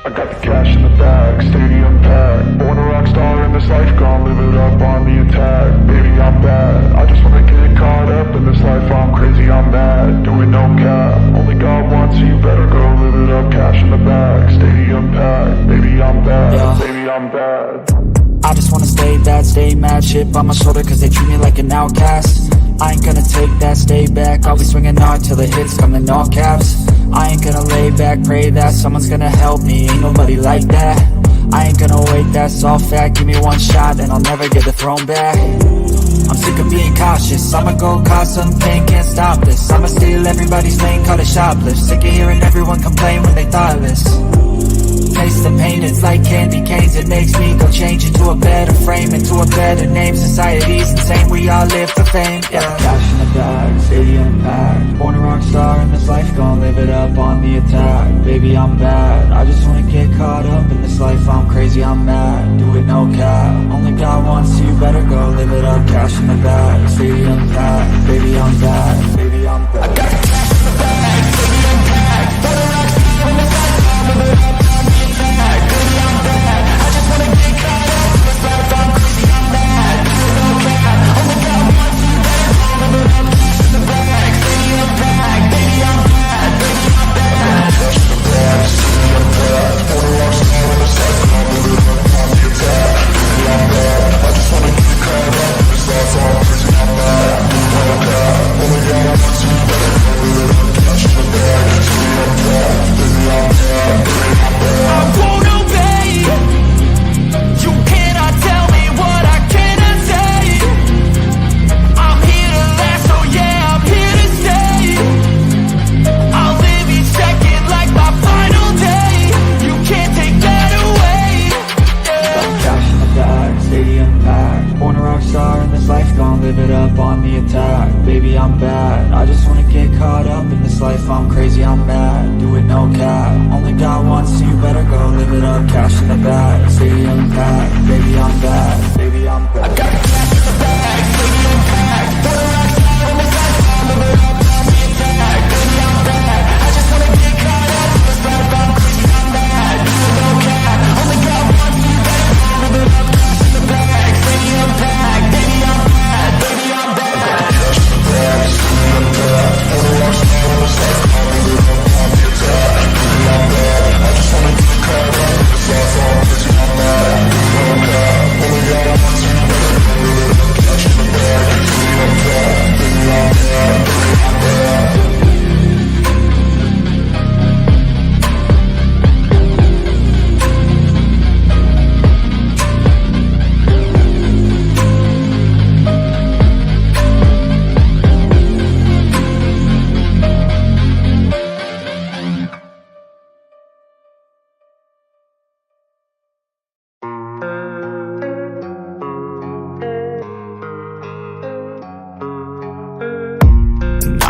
I got the cash in the bag, stadium packed. Born a rock star in this life, gon' live it up on the attack. Baby, I'm bad, I just wanna get caught up in this life. I'm crazy, I'm mad, doing no cap. Only God wants you, better go live it up. Cash in the bag, stadium packed. Baby, I'm bad, yeah. Baby, I'm bad. I just wanna stay bad, stay mad. Chip on my shoulder cause they treat me like an outcast. I ain't gonna take that, stay back. I'll be swinging hard till the hits come in all caps. I ain't gonna lay back, pray that someone's gonna help me, ain't nobody like that. I ain't gonna wait, that's all fact. Give me one shot and I'll never get the throne back. I'm sick of being cautious, I'ma go cause some pain, can't stop this. I'ma steal everybody's lane, call it shoplift. Sick of hearing everyone complain when they thoughtless. Taste the pain, it's like candy canes. It makes me go change into a better frame, into a better name. Society's insane, we all live for fame, yeah. Cash in the bag, stadium packed. Born a rock star in this life, gon' live it up on the attack. Baby, I'm bad, I just wanna get caught up in this life. I'm crazy, I'm mad, do it no cap. Only God wants you, better go live it up. Cash in the bag, stadium packed. Baby, I'm bad, baby, I'm bad. I got the cash in the bag, stadium packed. Born a rock star in this life, gon' live it up. I'm crazy, I'm mad, do it no cap. Only God wants you, better go live it up. Cash in the bag, stadium packed. Baby, I'm bad, baby, I'm bad. I got the cash in the bag, stadium packed. Born a rock star in this life, gon' live it up on the attack. Baby, I'm bad, I just wanna get caught up in this life. I'm crazy, I'm mad, do it no cap. Only God wants you, better go live it up. Cash in the bag, stadium packed. Baby, I'm bad, baby, I'm bad. I got the cash in the bag, stadium packed. Born a rock star in this life.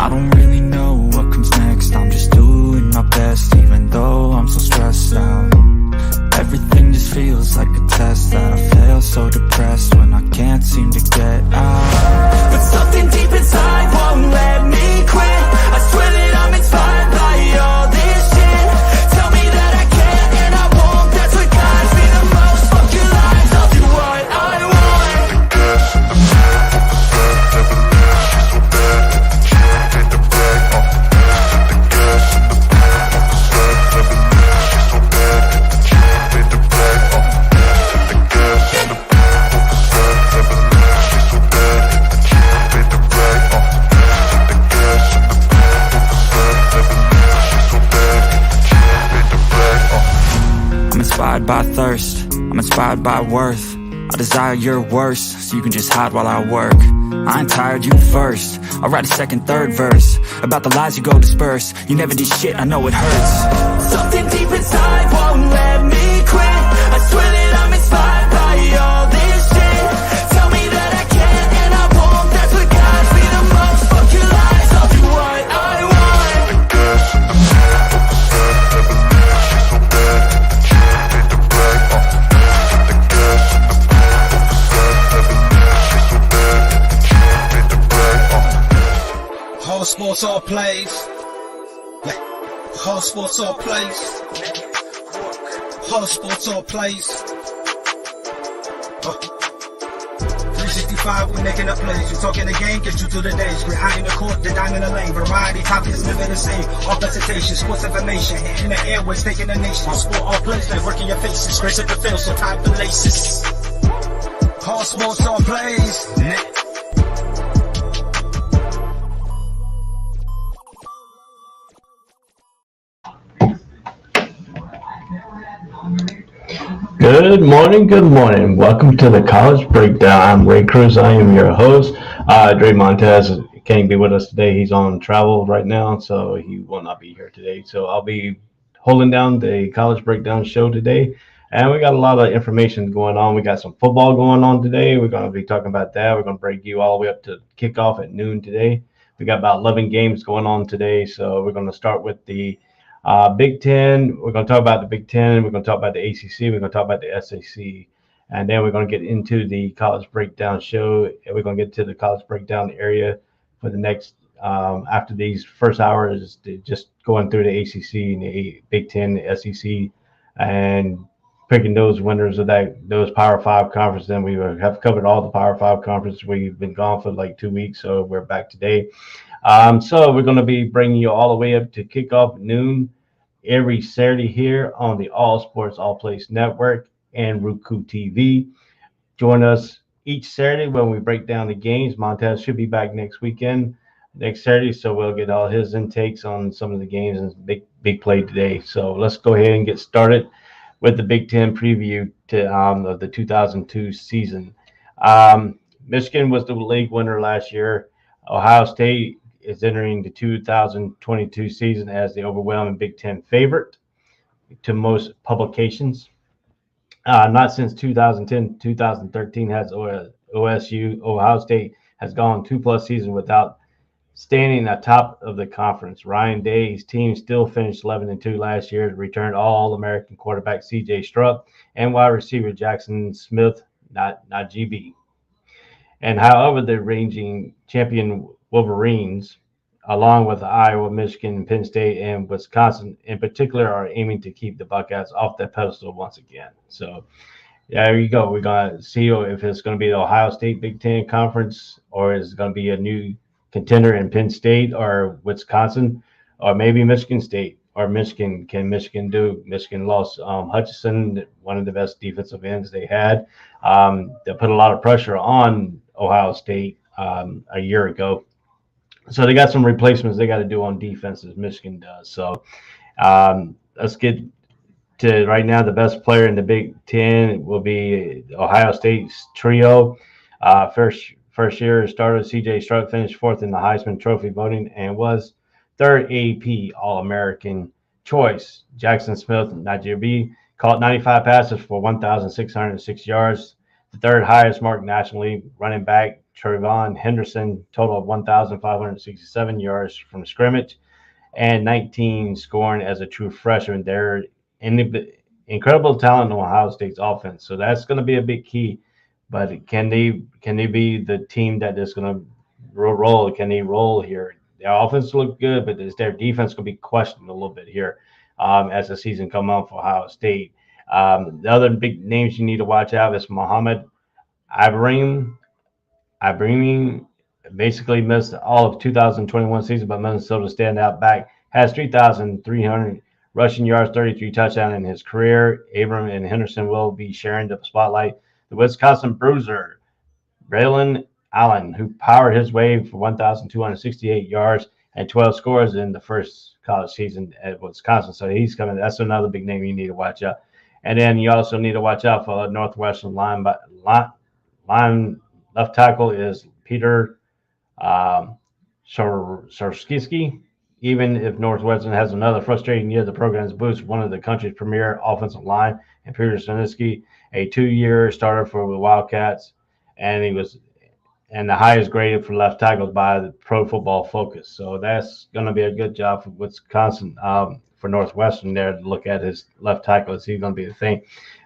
I don't really know what comes next. I'm just doing my best, even though I'm so stressed out. Everything just feels like a test that I fail, so depressed when I can't seem to get out. But something deep inside won't let me quit. I swear that I'm inspired by all this shit. Tell me that I can and I won't. That's what guides me the most. Fuck your lies, I'll do what I want. The gas in the sand, never leave, she's so bad. By thirst, I'm inspired by worth. I desire your worst, so you can just hide while I work. I ain't tired, you first. I'll write a second, third verse about the lies you go disperse. You never did shit, I know it hurts. Something deep inside won't let me quit. I swear that I'm inspired by all this shit. Tell me that I can and I won't. That's what guides me the most. Fuck your lies, I'll do what I want. The gas in the sand, never leave, she's so bad. Whole sports all plays. Whole sports all plays. Hollow Sports All plays. 365, we making up plays. You talking the game, get you through the days. We're high in the court, the dime in the lane. Variety topics, living the same. All presentation, sports information. Hitting the airways, taking the nation. Sport all plays, like working your faces. Grace at the field, so tie the laces. Hollow Sports All plays. Good morning. Welcome to the College Breakdown. I'm Ray Cruz. I am your host. Dre Montez can't be with us today. He's on travel right now, so he will not be here today. So I'll be holding down the College Breakdown show today. And we got a lot of information going on. We got some football going on today. We're going to be talking about that. We're going to break you all the way up to kickoff at noon today. We got about 11 games going on today. So we're going to start with the Big Ten. We're going to talk about the Big Ten. We're going to talk about the ACC. We're going to talk about the SEC. And then we're going to get into the College Breakdown show. And we're going to get to the College Breakdown area for the next, after these first hours, just going through the ACC and the Big Ten, the SEC, and picking those winners of those Power 5 conferences. Then we have covered all the Power 5 conferences. We've been gone for like 2 weeks, so we're back today. So we're going to be bringing you all the way up to kickoff at noon every Saturday here on the All Sports All Place Network and Roku TV. Join us each Saturday when we break down the games. Montez should be back next Saturday, so we'll get all his intakes on some of the games and big play today. So let's go ahead and get started with the Big Ten preview of the 2002 season. Michigan was the league winner last year. Ohio State is entering the 2022 season as the overwhelming Big Ten favorite to most publications. Not since 2010, 2013 has Ohio State has gone 2+ seasons without standing atop of the conference. Ryan Day's team still finished 11-2 last year, returned All-American quarterback C.J. Stroud and wide receiver Jackson Smith, not GB. And however, the reigning champion Wolverines, along with Iowa, Michigan, Penn State, and Wisconsin in particular, are aiming to keep the Buckeyes off that pedestal once again. So there you go. We're going to see if it's going to be the Ohio State Big Ten Conference, or is it going to be a new contender in Penn State or Wisconsin, or maybe Michigan State or Michigan. Can Michigan do? Michigan lost Hutchinson, one of the best defensive ends they had. They put a lot of pressure on Ohio State a year ago. So they got some replacements they got to do on defense, as Michigan does. So let's get to right now. The best player in the Big Ten will be Ohio State's trio. First year starter C.J. Stroud finished fourth in the Heisman Trophy voting and was third AP All-American choice. Jackson Smith, Nigeria, caught 95 passes for 1,606 yards, the third highest mark nationally. Running back Trayvon Henderson, total of 1,567 yards from scrimmage and 19 scoring as a true freshman. They're incredible talent in Ohio State's offense, so that's going to be a big key. But can they be the team that is going to roll? Can they roll here? Their offense look good, but is their defense going to be questioned a little bit here as the season comes on for Ohio State? The other big names you need to watch out is Muhammad Ibrahim. Basically missed all of 2021 season, but Minnesota standout back has 3,300 rushing yards, 33 touchdowns in his career. Abram and Henderson will be sharing the spotlight. The Wisconsin bruiser, Braylon Allen, who powered his way for 1,268 yards and 12 scores in the first college season at Wisconsin. So he's coming. That's another big name you need to watch out. And then you also need to watch out for Northwestern line left tackle is Peter Sarskiski. Even if Northwestern has another frustrating year, the program's boost one of the country's premier offensive line, and Peter Sarskiski, a 2-year starter for the Wildcats, and he was the highest graded for left tackles by the Pro Football Focus. So that's going to be a good job for Wisconsin, for Northwestern there to look at his left tackle. Is he going to be the thing?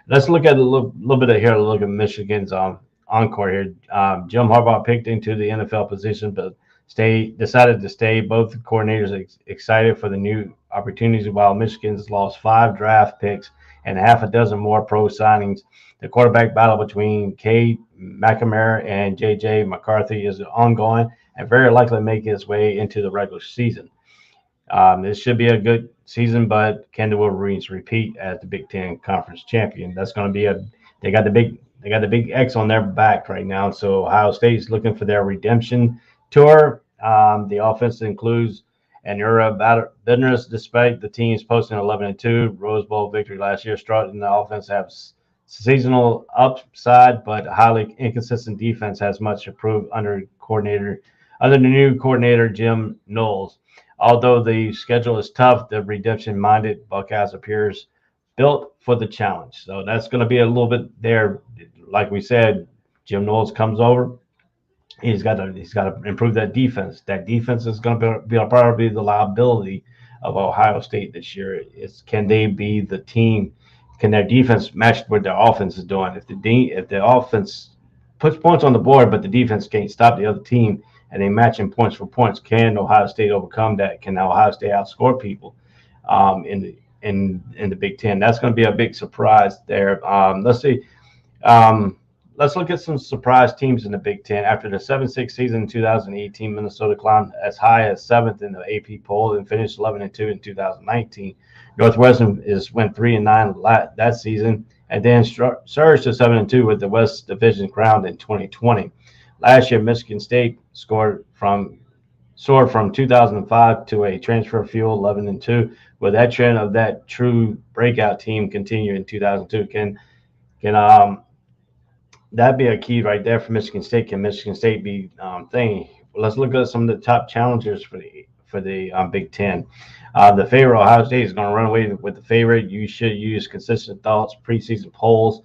Let's look at a little bit of here. Look at Michigan's encore here. Jim Harbaugh picked into the NFL position, but decided to stay. Both coordinators excited for the new opportunities, while Michigan's lost 5 draft picks and half a dozen more pro signings. The quarterback battle between Cade McNamara and J.J. McCarthy is ongoing and very likely to make its way into the regular season. This should be a good season, but can the Wolverines repeat as the Big Ten Conference champion? That's going to be they got the big X on their back right now. So Ohio State is looking for their redemption tour. The offense includes an era of bitterness despite the teams posting 11-2 Rose Bowl victory last year. Stroud and the offense have seasonal upside, but highly inconsistent defense has much improved under the new coordinator Jim Knowles. Although the schedule is tough, the redemption-minded Buckeyes appears built for the challenge. So that's going to be a little bit there. Like we said, Jim Knowles comes over. He's got to improve that defense. That defense is going to be probably the liability of Ohio State this year. Can they be the team? Can their defense match what their offense is doing? If the offense puts points on the board, but the defense can't stop the other team, and they match in points for points, can Ohio State overcome that? Can Ohio State outscore people in the Big Ten? That's going to be a big surprise there. Let's see. Let's look at some surprise teams in the Big Ten. After the 7-6 season in 2018, Minnesota climbed as high as 7th in the AP poll and finished 11-2 in 2019. Northwestern went 3-9 that season, and then surged to 7-2 with the West Division crowned in 2020. Last year, Michigan State soared from 2005 to a transfer fuel 11-2. Will that trend of that true breakout team continue in 2002? Can that be a key right there for Michigan State? Can Michigan State be thing? Well, let's look at some of the top challengers for the Big Ten. The favorite, Ohio State, is going to run away with the favorite. You should use consistent thoughts, preseason polls,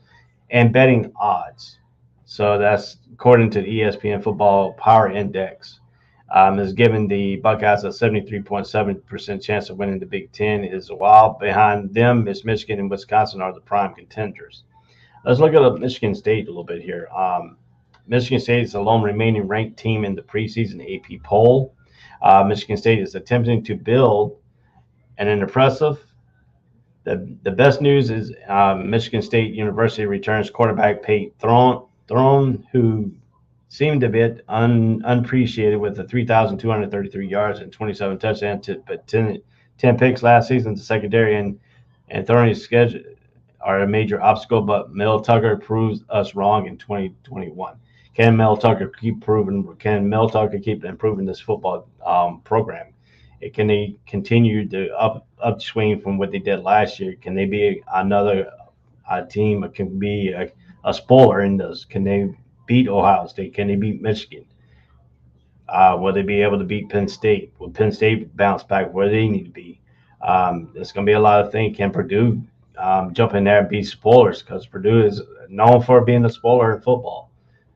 and betting odds. So that's according to the ESPN Football Power Index. Is giving the Buckeyes a 73.7% chance of winning the Big Ten. Is a while behind them. Michigan and Wisconsin are the prime contenders. Let's look at Michigan State a little bit here. Michigan State is the lone remaining ranked team in the preseason AP poll. Michigan State is attempting to build an impressive. The best news is Michigan State University returns quarterback Pate Throne, who seemed a bit unappreciated with the 3,233 yards and 27 touchdowns, but 10 picks last season. The secondary and Thorny's schedule are a major obstacle, but Mel Tucker proves us wrong in 2021. Can Mel Tucker keep improving this football program? Can they continue the upswing from what they did last year? Can they be another team that can be a spoiler in this? Can they beat Ohio State? Can they beat Michigan? Will they be able to beat Penn State? Will Penn State bounce back where they need to be? There's going to be a lot of things. Can Purdue jump in there and be spoilers? Because Purdue is known for being a spoiler in football.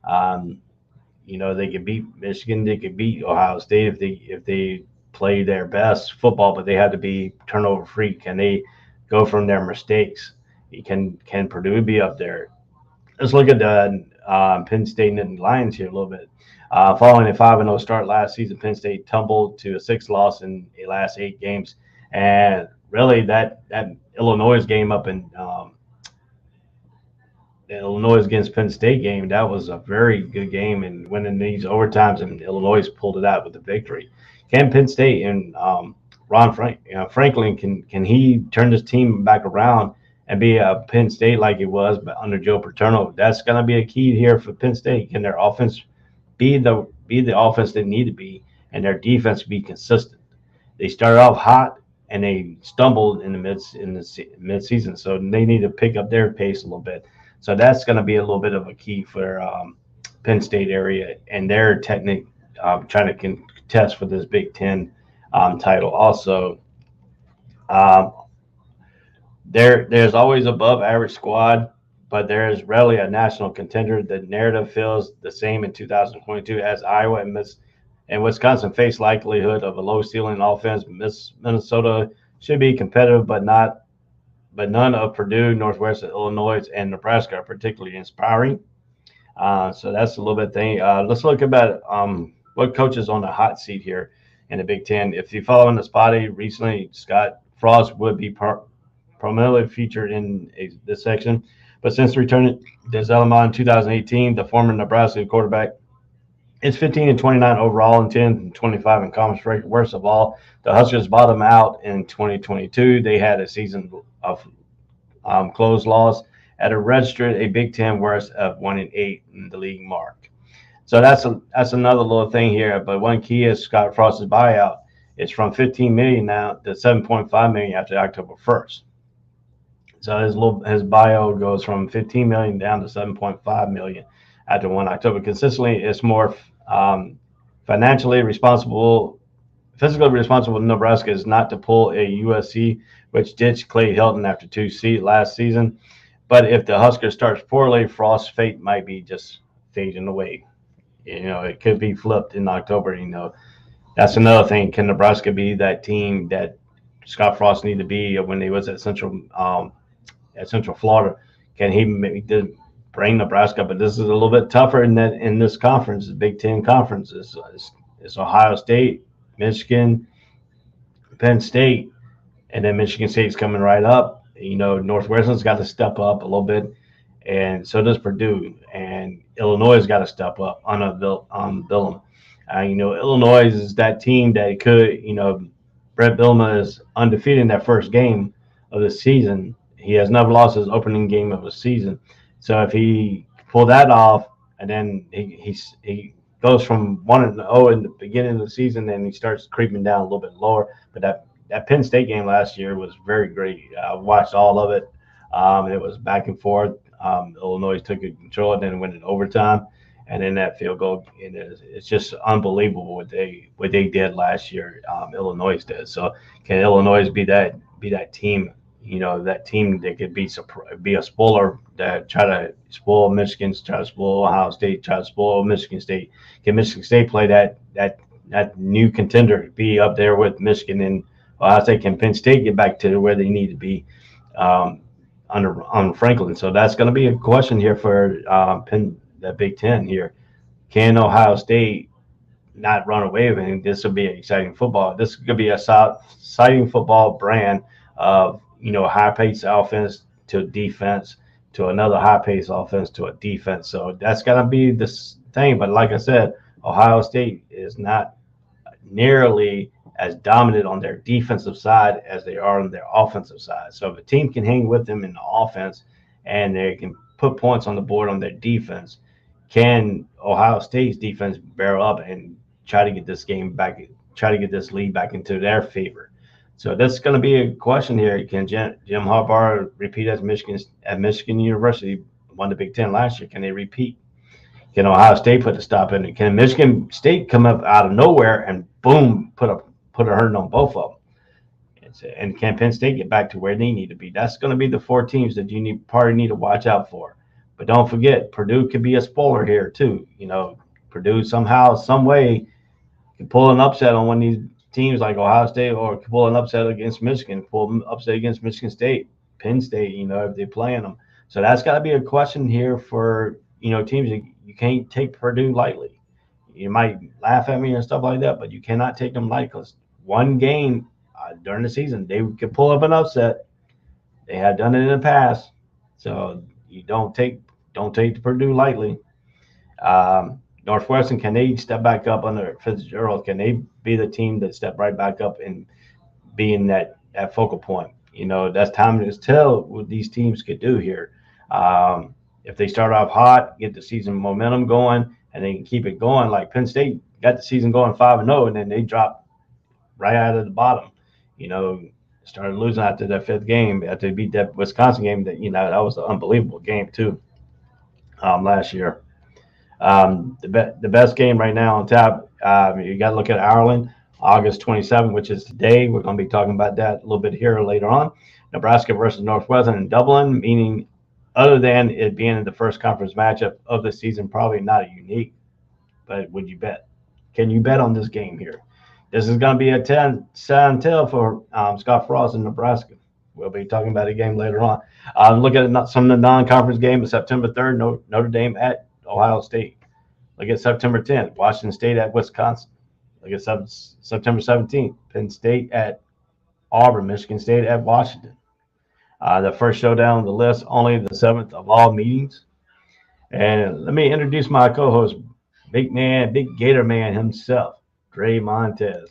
They could beat Michigan. They could beat Ohio State if they play their best football, but they have to be turnover free. Can they go from their mistakes? Can Purdue be up there? Let's look at the Penn State and Lions here a little bit. Following a 5-0 start last season, Penn State tumbled to a 6th loss in the last 8 games. And really, that Illinois game up in the Illinois against Penn State game, that was a very good game. And winning these overtimes, and Illinois pulled it out with the victory. Can Penn State and Ron Franklin, can he turn this team back around and be a Penn State like it was under Joe Paterno? That's going to be a key here for Penn State. Can their offense be the offense they need to be, and their defense be consistent? They started off hot and they stumbled in the mid-season, so they need to pick up their pace a little bit. So that's going to be a little bit of a key for Penn State area and their technique, trying to contest for this Big Ten title. Also, there's always above average squad, but there is rarely a national contender. The narrative feels the same in 2022 as Iowa and Wisconsin face likelihood of a low ceiling offense. Minnesota should be competitive, but none of Purdue, Northwestern, Illinois, and Nebraska are particularly inspiring. So that's a little bit thing. Let's look about what coaches on the hot seat here in the Big Ten. If you follow in the spotty recently, Scott Frost would be prominently featured in this section. But since returning to Alabama in 2018, the former Nebraska quarterback is 15 and 29 overall and 10 and 25 in conference record. Worst of all, the Huskers bottomed out in 2022. They had a season of closed loss at a registered a Big Ten worst of 1-8 in the league mark. So that's another little thing here. But one key is Scott Frost's buyout. It's from 15 million now to 7.5 million after October 1st. So his bio goes from 15 million down to 7.5 million after 1 October. Consistently, it's more physically responsible. Nebraska is not to pull a USC, which ditched Clay Helton after last season. But if the Huskers starts poorly, Frost's fate might be just fading away. It could be flipped in October. That's another thing. Can Nebraska be that team that Scott Frost needed to be when he was at Central Florida? Can he bring Nebraska? But this is a little bit tougher in this conference, the Big Ten conference. It's Ohio State, Michigan, Penn State, and then Michigan State's coming right up. Northwestern's got to step up a little bit, and so does Purdue. And Illinois has got to step up on Bielema. Illinois is that team that could, Brett Bielema is undefeated in that first game of the season. He has never lost his opening game of the season. So if he pull that off, and then he goes from 1-0 in the beginning of the season, and he starts creeping down a little bit lower. But that Penn State game last year was very great. I watched all of it. It was back and forth. Illinois took control, and then went in overtime, and then that field goal. And it's just unbelievable what they did last year. Illinois did. So can Illinois be that team? That team that could be a spoiler, that try to spoil Michigan, try to spoil Ohio State, try to spoil Michigan State. Can Michigan State play that new contender, be up there with Michigan and Ohio State? Can Penn State get back to where they need to be under Franklin? So that's going to be a question here for the Big Ten here. Can Ohio State not run away with it? This will be exciting football. This could be a exciting football brand of high-paced offense to defense to another high-paced offense to a defense. So that's going to be this thing. But like I said, Ohio State is not nearly as dominant on their defensive side as they are on their offensive side. So if a team can hang with them in the offense and they can put points on the board on their defense, can Ohio State's defense bear up and try to get this game back, try to get this lead back into their favor? So that's going to be a question here. Can Jim Harbaugh repeat at Michigan University, won the Big Ten last year? Can they repeat? Can Ohio State put a stop in it? Can Michigan State come up out of nowhere and boom, put a hurting on both of them? And can Penn State get back to where they need to be? That's going to be the four teams that you probably need to watch out for. But don't forget, Purdue could be a spoiler here too. Purdue somehow, some way, can pull an upset on one of these teams like Ohio State, or pull an upset against Michigan, pull an upset against Michigan State, Penn State, if they're playing them. So that's got to be a question here for, teams. You can't take Purdue lightly. You might laugh at me and stuff like that, but you cannot take them lightly, because one game during the season, they could pull up an upset. They have done it in the past. So you don't take the Purdue lightly. Northwestern, can they step back up under Fitzgerald? Can they be the team that step right back up and be in that focal point? That's time to tell what these teams could do here. If they start off hot, get the season momentum going, and they can keep it going, like Penn State got the season going 5-0, and then they dropped right out of the bottom. Started losing after that fifth game, after they beat that Wisconsin game. That was an unbelievable game too last year. The best game right now on tap, you got to look at Ireland, August 27th, which is today. We're going to be talking about that a little bit here later on. Nebraska versus Northwestern in Dublin, meaning other than it being the first conference matchup of the season, probably not a unique. But would you bet? Can you bet on this game here? This is going to be a sound tell for Scott Frost in Nebraska. We'll be talking about a game later on. Look at some of the non-conference games. September 3rd, Notre Dame at Ohio State. Look at September 10th, Washington State at Wisconsin. Look at September 17th, Penn State at Auburn, Michigan State at Washington. The first showdown on the list, only the 7th of all meetings. And let me introduce my co-host, big man, big Gator man himself, Dre Montez.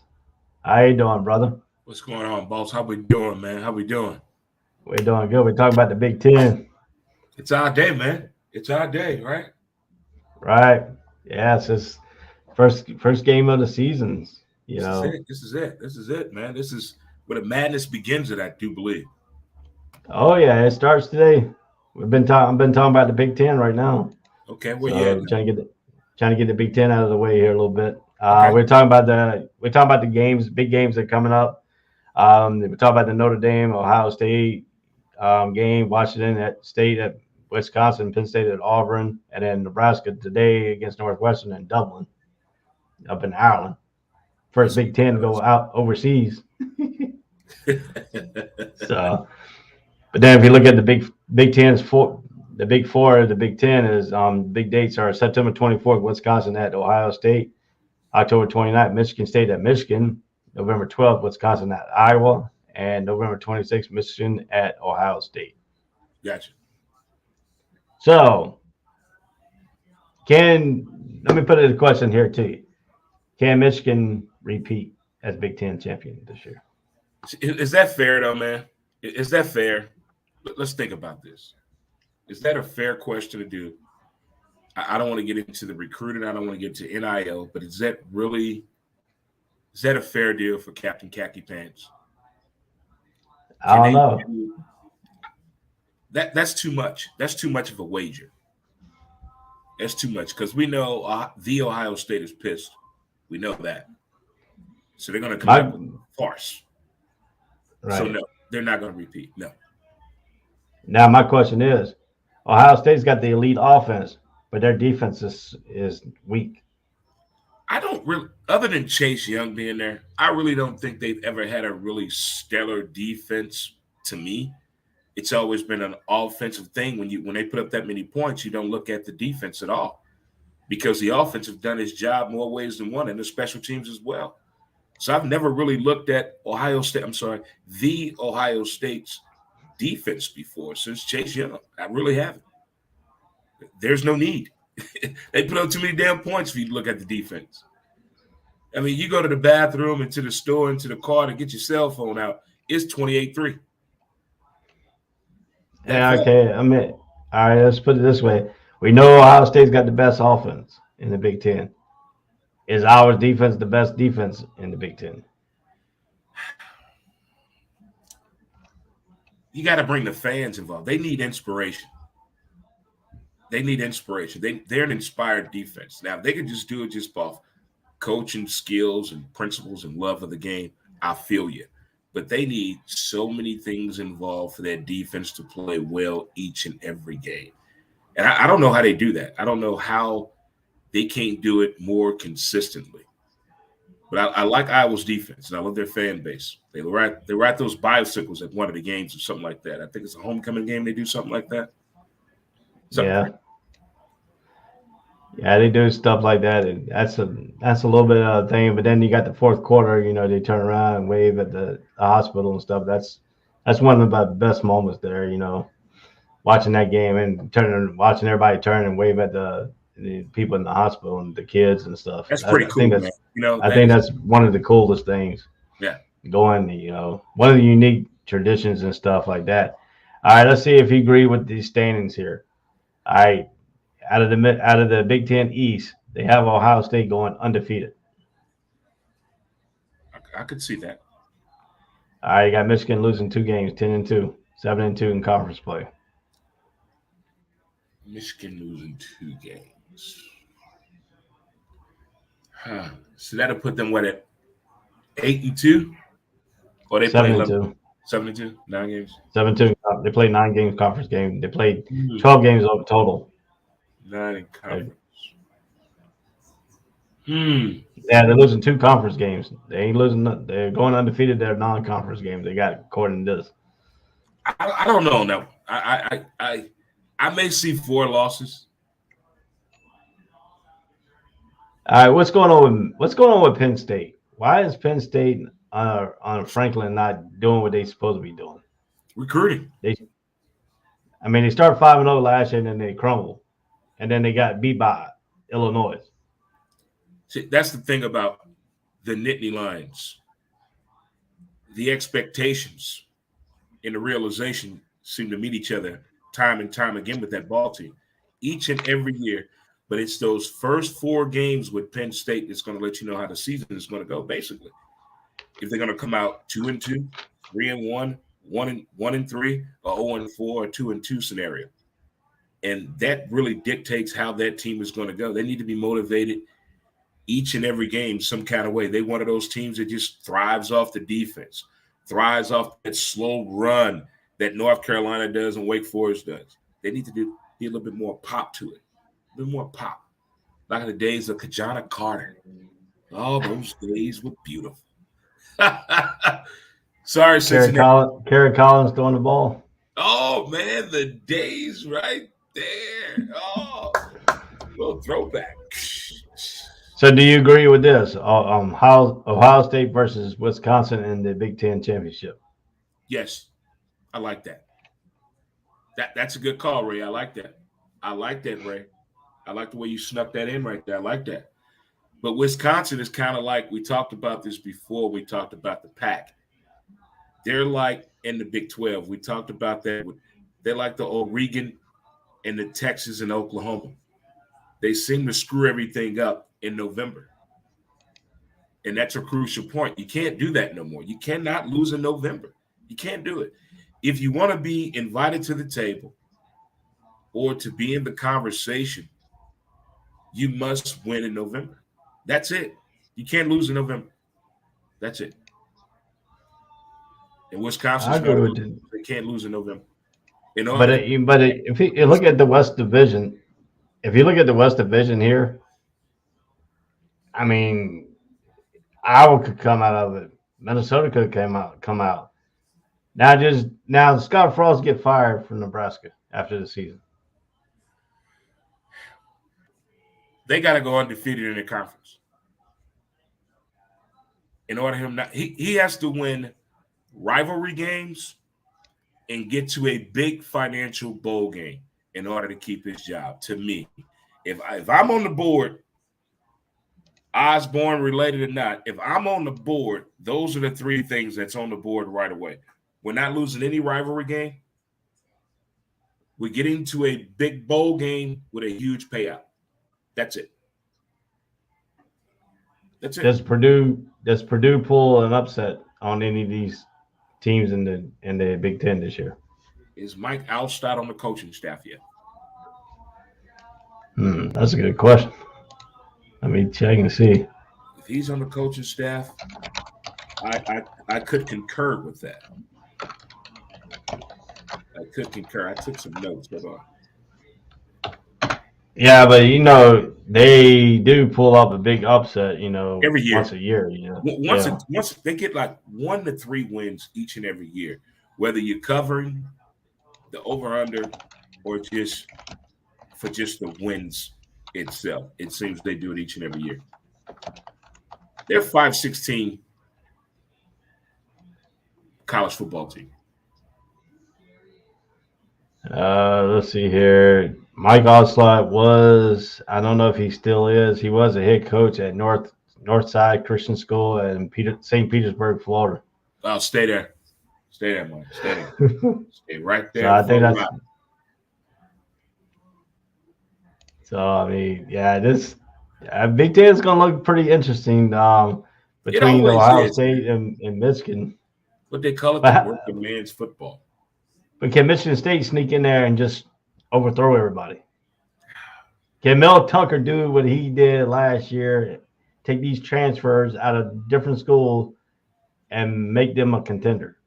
How you doing, brother? What's going on, boss? How we doing, man? How we doing? We're doing good. We're talking about the Big Ten. It's our day, man. It's our day, right? Right. Yeah, it's just first game of the season. This is it, man. This is where the madness begins at, I do believe. Oh yeah, it starts today. I've been talking about the Big Ten right now. Okay, where you at? Trying to get the Big Ten out of the way here a little bit. Okay. We're talking about the games, big games that are coming up. We're talking about the Notre Dame, Ohio State game, Washington State at Wisconsin, Penn State at Auburn, and then Nebraska today against Northwestern in Dublin, up in Ireland. First Big Ten to go out overseas. So, but then if you look at the Big Ten's the Big Four, the Big Ten is big dates are September 24th, Wisconsin at Ohio State, October 29th, Michigan State at Michigan, November 12th, Wisconsin at Iowa, and November 26th, Michigan at Ohio State. Gotcha. So, let me put a question here to you. Can Michigan repeat as Big Ten champion this year? Is that fair, though, man? Is that fair? Let's think about this. Is that a fair question to do? I don't want to get into the recruiting. I don't want to get into NIL, but is that a fair deal for Captain Khaki Pants? I don't know. That's too much. That's too much of a wager. That's too much because we know the Ohio State is pissed. We know that. So they're going to come up with a farce. Right. So no, they're not going to repeat. No. Now my question is, Ohio State's got the elite offense, but their defense is weak. I don't really, other than Chase Young being there, I really don't think they've ever had a really stellar defense. To me, it's always been an offensive thing. When they put up that many points, you don't look at the defense at all because the offense have done its job more ways than one, and the special teams as well. So I've never really looked at the Ohio State's defense before since Chase Young. I really haven't. There's no need. They put up too many damn points for you to look at the defense. I mean, you go to the bathroom, into the store, into the car to get your cell phone out, it's 28-3. Yeah, okay. I mean, all right, let's put it this way. We know Ohio State's got the best offense in the Big Ten. Is our defense the best defense in the Big Ten? You got to bring the fans involved. They need inspiration. They're an inspired defense. Now, if they could just do it just off coaching skills and principles and love of the game, I feel you. But they need so many things involved for their defense to play well each and every game. And I don't know how they do that. I don't know how they can't do it more consistently. But I like Iowa's defense, and I love their fan base. They ride those bicycles at one of the games or something like that. I think it's a homecoming game. They do something like that. Yeah, they do stuff like that, and that's a little bit of a thing. But then you got the fourth quarter. They turn around and wave at the hospital and stuff. That's one of the best moments there. Watching that game and watching everybody turn and wave at the people in the hospital and the kids and stuff. That's pretty cool, man. I think that's one of the coolest things. Yeah. One of the unique traditions and stuff like that. All right, let's see if you agree with these standings here. All right, out of the Big Ten East, they have Ohio State going undefeated. I could see that. All right, you got Michigan losing 2 games, 10-2, 7-2 in conference play. Michigan losing 2 games. So that'll put them at 8-2, or they play 7-2. 7-2, 9 games. 7-2. They played 9 games conference game. They played 12 games total. 9 in conference. Yeah, they're losing 2 conference games. They ain't losing. They're going undefeated. Their non-conference games. They got according to this. I don't know. No, I may see 4 losses. All right, what's going on with Penn State? Why is Penn State on Franklin not doing what they're supposed to be doing? Recruiting. They started 5-0 last year, and then they crumbled, and then they got beat by Illinois. See, that's the thing about the Nittany Lions. The expectations and the realization seem to meet each other time and time again with that ball team, each and every year. But it's those first 4 games with Penn State that's going to let you know how the season is going to go. Basically, if they're going to come out 2-2, 3-1, 1-3, or 0-4, or 2-2 scenario, and that really dictates how that team is going to go. They need to be motivated each and every game some kind of way. They one of those teams that just thrives off the defense, thrives off that slow run that North Carolina does and Wake Forest does. They need to be a little bit more pop to it, a little more pop, like in the days of Kajana Carter. All those days were beautiful. Sorry, Cincinnati. Kerry Collins throwing the ball. Oh, man, the days right there. Oh, little throwback. So do you agree with this? How Ohio State versus Wisconsin in the Big Ten championship? Yes, I like that. That's a good call, Ray. I like that. I like that, Ray. I like the way you snuck that in right there. I like that. But Wisconsin is kind of like, we talked about this before. We talked about the Pac. They're like in the Big 12. We talked about that. They're like the Oregon and the Texas and Oklahoma. They seem to screw everything up in November. And that's a crucial point. You can't do that no more. You cannot lose in November. You can't do it. If you want to be invited to the table or to be in the conversation, you must win in November. That's it. You can't lose in November. That's it. And Wisconsin, they can't lose in November. If you look at the West Division, here, I mean, Iowa could come out of it. Minnesota could come out. Now Scott Frost get fired from Nebraska after the season. They got to go undefeated in the conference. In order him not, he has to win rivalry games and get to a big financial bowl game in order to keep his job. To me, if I'm on the board, Osborne related or not, if I'm on the board, those are the 3 things that's on the board right away. We're not losing any rivalry game. We're getting to a big bowl game with a huge payout. That's it. That's it. Does Purdue pull an upset on any of these teams in the Big Ten this year? Is Mike Alstott on the coaching staff yet? That's a good question. Let me check and see. If he's on the coaching staff, I could concur with that. I could concur. I took some notes. Hold on. Yeah, but they do pull up a big upset, every year, once a year. Once they get like 1 to 3 wins each and every year, whether you're covering the over/under or just the wins itself. It seems they do it each and every year. They're 5-16 college football team. Let's see here. Mike Alstott was, I don't know if he still is, he was a head coach at Northside Christian School in St. Petersburg, Florida. Oh, stay there. Stay there, Mike. Stay there. Stay right there. So I think that's. So, I mean, yeah, this Big Ten is going to look pretty interesting between Ohio State and Michigan. What they call it, the working man's football. But can Michigan State sneak in there and just overthrow everybody? Can Mel Tucker do what he did last year, take these transfers out of different schools and make them a contender?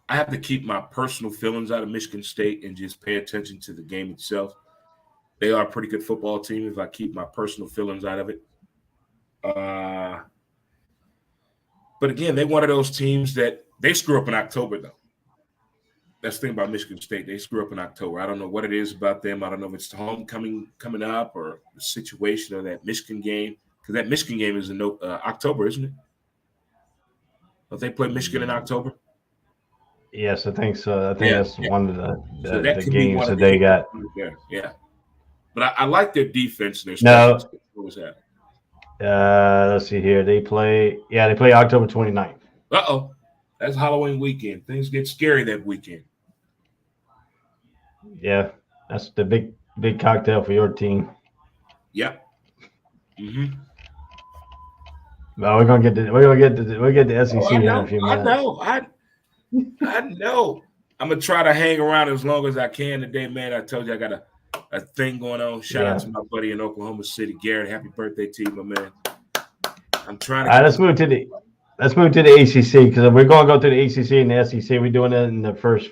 I have to keep my personal feelings out of Michigan State and just pay attention to the game itself. They are a pretty good football team if I keep my personal feelings out of it. But again, they're one of those teams that they screw up in October, though. That's the thing about Michigan State. They screw up in October. I don't know what it is about them. I don't know if it's the homecoming coming up or the situation or that Michigan game. Because that Michigan game is in October, isn't it? Don't they play Michigan in October? Yes, I think so. I think Yeah, that's yeah. one of So the, that the could be games one of that the they hiccups got. right there. Yeah. But I like their defense and their special No, teams. What was that? let's see here. They play October 29th. Uh-oh. That's Halloween weekend. Things get scary that weekend. Yeah, that's the big cocktail for your team. Yep. Mm-hmm. Well, we'll get the Oh, SEC I here in a know. few I minutes. know. I know. I'm gonna try to hang around as long as I can today, man. I told you I got a thing going on. Shout out Yeah. to my buddy in Oklahoma City, Garrett. Happy birthday to you, my man. I'm trying to All right, get this. let's move to the ACC because we're going to go to the ACC and the SEC. We're doing it in the first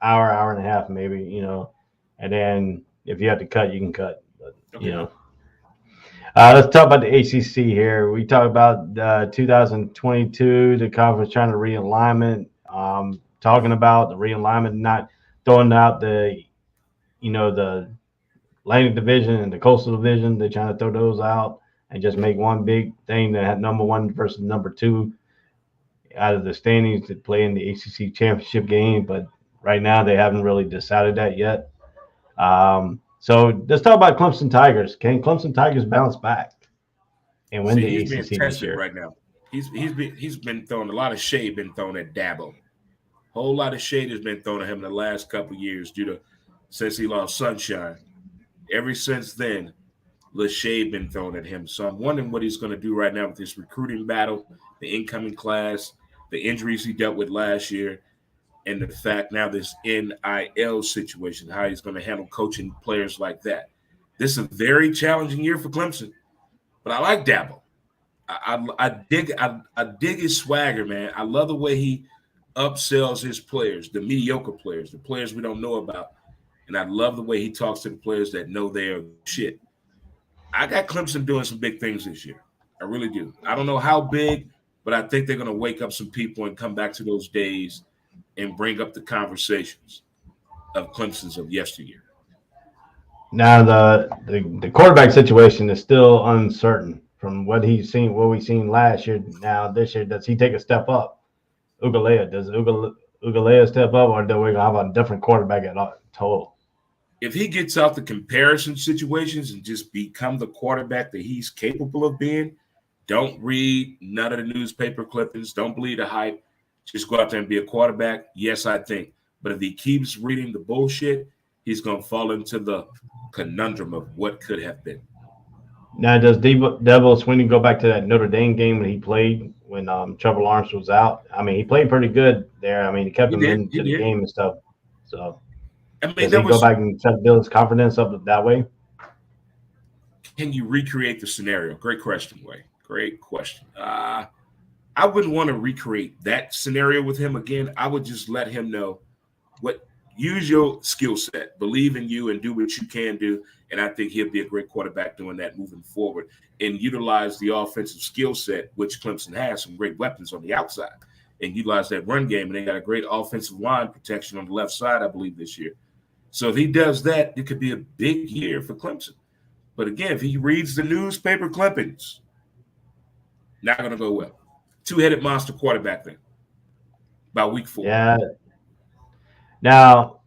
hour and a half, maybe, and then if you have to cut, you can cut. But Okay. let's talk about the ACC here. We talk about 2022, the conference trying to realignment. Talking about the realignment, not throwing out the Atlantic Division and the Coastal Division. They're trying to throw those out and just make one big thing that had number one versus number two out of the standings to play in the ACC championship game. But right now, they haven't really decided that yet. So let's talk about Clemson Tigers. Can Clemson Tigers bounce back and win See, the he's being ACC this tested year? right now. He's been throwing a lot of shade. Been thrown at Dabo. Whole lot of shade has been thrown at him in the last couple of years due to since he lost Sunshine. Ever since then, the shade been thrown at him. So I'm wondering what he's going to do right now with this recruiting battle, the incoming class, the injuries he dealt with last year, and the fact now this NIL situation, how he's going to handle coaching players like that. This is a very challenging year for Clemson, but I like Dabo. I dig his swagger, man. I love the way he upsells his players, the mediocre players, the players we don't know about, and I love the way he talks to the players that know they are shit. I got Clemson doing some big things this year. I really do. I don't know how big, but I think they're going to wake up some people and come back to those days and bring up the conversations of Clemson's of yesteryear. Now the quarterback situation is still uncertain from what we've seen last year. Now this year, does he take a step up? Does Ugalea step up, or do we have a different quarterback at all total? If he gets out the comparison situations and just become the quarterback that he's capable of being, don't read none of the newspaper clippings. Don't believe the hype. Just go out there and be a quarterback. Yes, I think. But if he keeps reading the bullshit, he's going to fall into the conundrum of what could have been. Now, does Devil Sweeney go back to that Notre Dame game that he played when Trevor Lawrence was out? I mean, he played pretty good there. I mean, he kept He him did. He into the did. game and stuff. So, I mean, does there he go was. back and try to build his confidence up that way? Can you recreate the scenario? Great question, Wade. Great question. I wouldn't want to recreate that scenario with him again. I would just let him know use your skill set, believe in you, and do what you can do. And I think he'll be a great quarterback doing that moving forward and utilize the offensive skill set, which Clemson has some great weapons on the outside, and utilize that run game. And they got a great offensive line protection on the left side, I believe, this year. So if he does that, it could be a big year for Clemson. But again, if he reads the newspaper clippings, not going to go well. Two-headed monster quarterback then by week 4. Yeah. Now,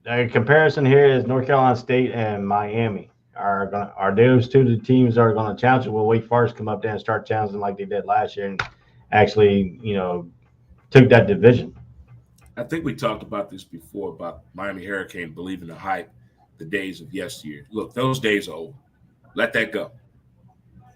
a comparison here is North Carolina State and Miami are those two the teams that are going to challenge it? Will Wake Forest come up there and start challenging like they did last year and actually, took that division? I think we talked about this before about Miami Hurricane believing the hype, the days of yesteryear. Look, those days are over. Let that go.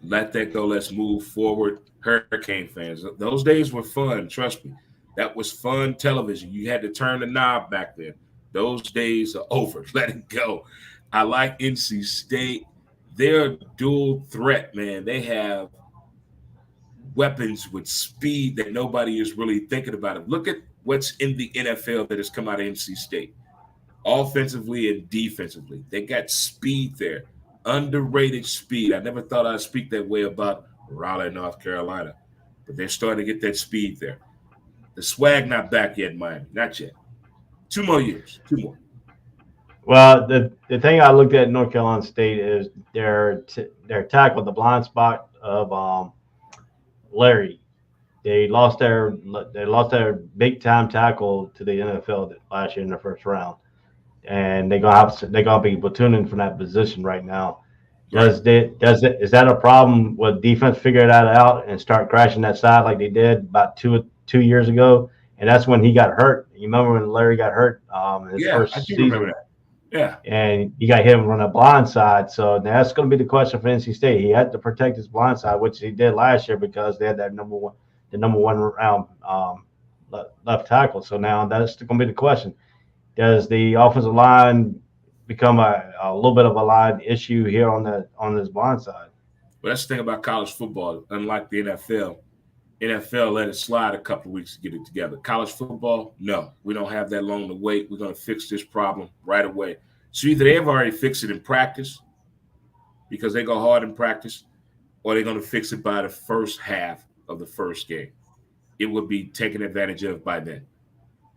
Let that go. Let's move forward. Hurricane fans, those days were fun. Trust me. That was fun television. You had to turn the knob back then. Those days are over. Let it go. I like NC State. They're a dual threat, man. They have weapons with speed that nobody is really thinking about it. Look at what's in the NFL that has come out of NC State, offensively and defensively. They got speed there, underrated speed. I never thought I'd speak that way about Raleigh, North Carolina, but they're starting to get that speed there. The swag not back yet, Miami, not yet. 2 more years, 2 more. Well, the thing I looked at North Carolina State is their tackle, the blind spot of Larry. they lost their big time tackle to the NFL last year in the first round, and they're gonna be platooning from that position right now. Right. Is that a problem? Will defense figure that out and start crashing that side like they did about 2 years ago? And that's when he got hurt. You remember when Larry got hurt his Yeah, I first do remember season, that. Yeah. and he got hit on a blind side. So that's going to be the question for NC State. He had to protect his blind side, which he did last year because they had the number one round left tackle. So now that's going to be the question. Does the offensive line become a little bit of a line issue here on this blind side? But that's the thing about college football. Unlike the NFL let it slide a couple of weeks to get it together. College football, no, we don't have that long to wait. We're going to fix this problem right away. So either they've already fixed it in practice because they go hard in practice, or they're going to fix it by the first half of the first game. It would be taken advantage of by then.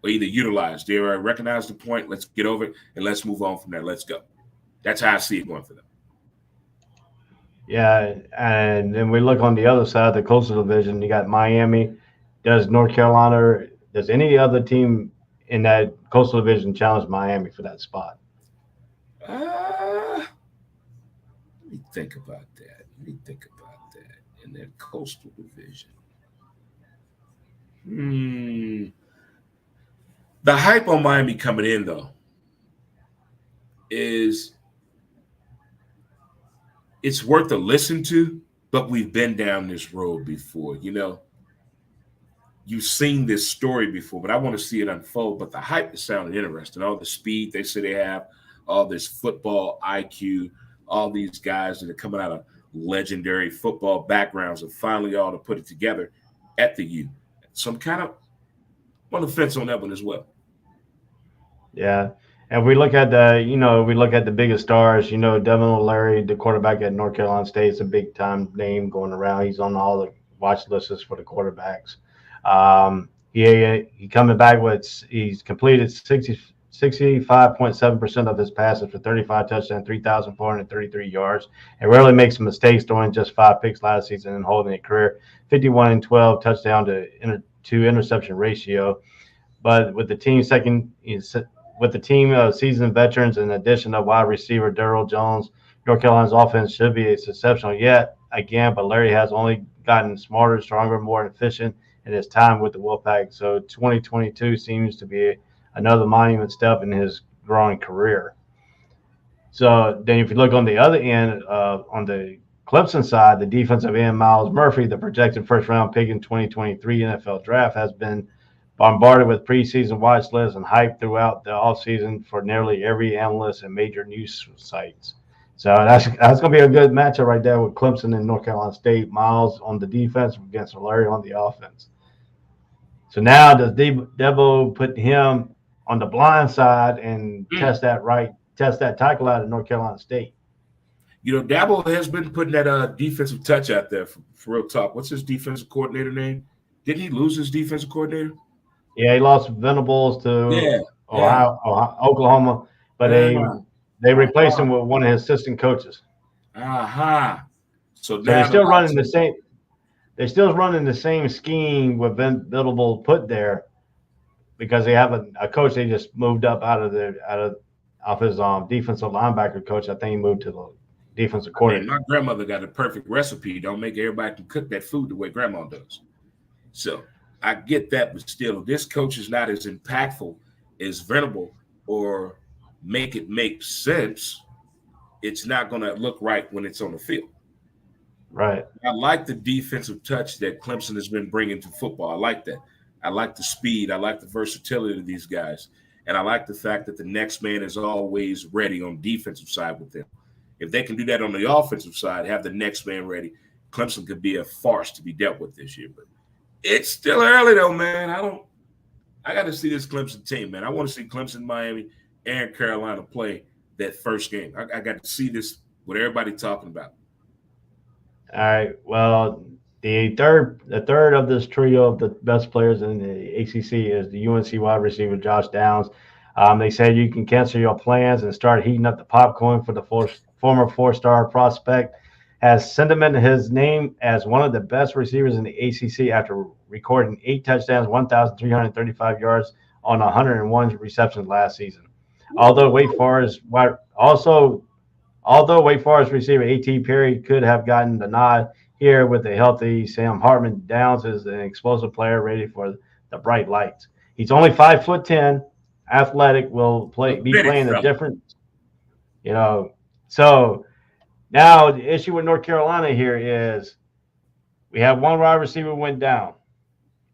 Or either utilized. They already recognize the point. Let's get over it and let's move on from there. Let's go. That's how I see it going for them. Yeah, and then we look on the other side, the Coastal Division. You got Miami. Does North Carolina? Does any other team in that Coastal Division challenge Miami for that spot? Let me think about that. In that Coastal Division. The hype on Miami coming in, though, is it's worth a listen to, but we've been down this road before. You know, you've seen this story before, but I want to see it unfold. But the hype is sounding interesting. All the speed they say they have, all this football IQ, all these guys that are coming out of legendary football backgrounds and finally all to put it together at the U. So I'm kind of on the fence on that one as well. Yeah. And we look at the biggest stars, Devin O'Leary, the quarterback at North Carolina State, is a big time name going around. He's on all the watch lists for the quarterbacks. He coming back he's completed 65.7% of his passes for 35 touchdowns, 3,433 yards, and rarely makes mistakes, throwing just 5 picks last season and holding a career 51-12 touchdown to interception ratio. But with the team seasoned veterans and addition of wide receiver Darryl Jones, North Carolina's offense should be exceptional yet again, but Larry has only gotten smarter, stronger, more efficient in his time with the Wolfpack. So 2022 seems to be another monument step in his growing career. So then if you look on the other end, on the Clemson side, the defensive end Miles Murphy, the projected first-round pick in 2023 NFL draft, has been bombarded with preseason watch lists and hype throughout the offseason for nearly every analyst and major news sites. So that's going to be a good matchup right there with Clemson and North Carolina State. Miles on the defense against Larry on the offense. So now does Debo put him on the blind side and test that tackle out of North Carolina State? Dabo has been putting that defensive touch out there for real talk. What's his defensive coordinator name? Didn't he lose his defensive coordinator? Yeah, he lost Venables to Oklahoma, but they replaced him with one of his assistant coaches. So they're still running the same. They're still running the same scheme with Venables put there because they have a coach they just moved up off his defensive linebacker coach. I think he moved to the defensive coordinator. My grandmother got a perfect recipe. Don't make everybody can cook that food the way grandma does. So I get that, but still, this coach is not as impactful as Venable or make it make sense. It's not going to look right when it's on the field. Right. I like the defensive touch that Clemson has been bringing to football. I like that. I like the speed. I like the versatility of these guys. And I like the fact that the next man is always ready on the defensive side with them. If they can do that on the offensive side, have the next man ready, Clemson could be a farce to be dealt with this year. But it's still early, though, man. I got to see this Clemson team, man. I want to see Clemson, Miami, and Carolina play that first game. I got to see this, what everybody talking about. All right. Well, the third of this trio of the best players in the ACC is the UNC wide receiver Josh Downs. They said you can cancel your plans and start heating up the popcorn for the former four-star prospect. has cemented his name as one of the best receivers in the ACC after recording 8 touchdowns, 1,335 yards on 101 receptions last season. Although Wake Forest receiver A.T. Perry could have gotten the nod here with a healthy Sam Hartman, Downs is an explosive player ready for the bright lights. He's only 5'10", athletic, will be playing a different, So now the issue with North Carolina here is we have one wide receiver went down,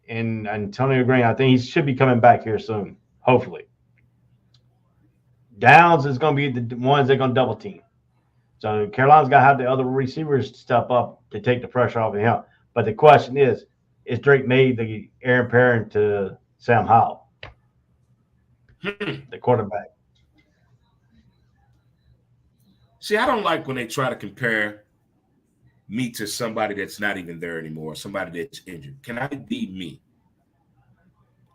and Antonio Green. I think he should be coming back here soon, hopefully. Downs is going to be the ones they're going to double team. So Carolina's got to have the other receivers step up to take the pressure off of him. But the question is Drake May the heir apparent to Sam Howell, the quarterback? See, I don't like when they try to compare me to somebody that's not even there anymore, somebody that's injured. Can I be me?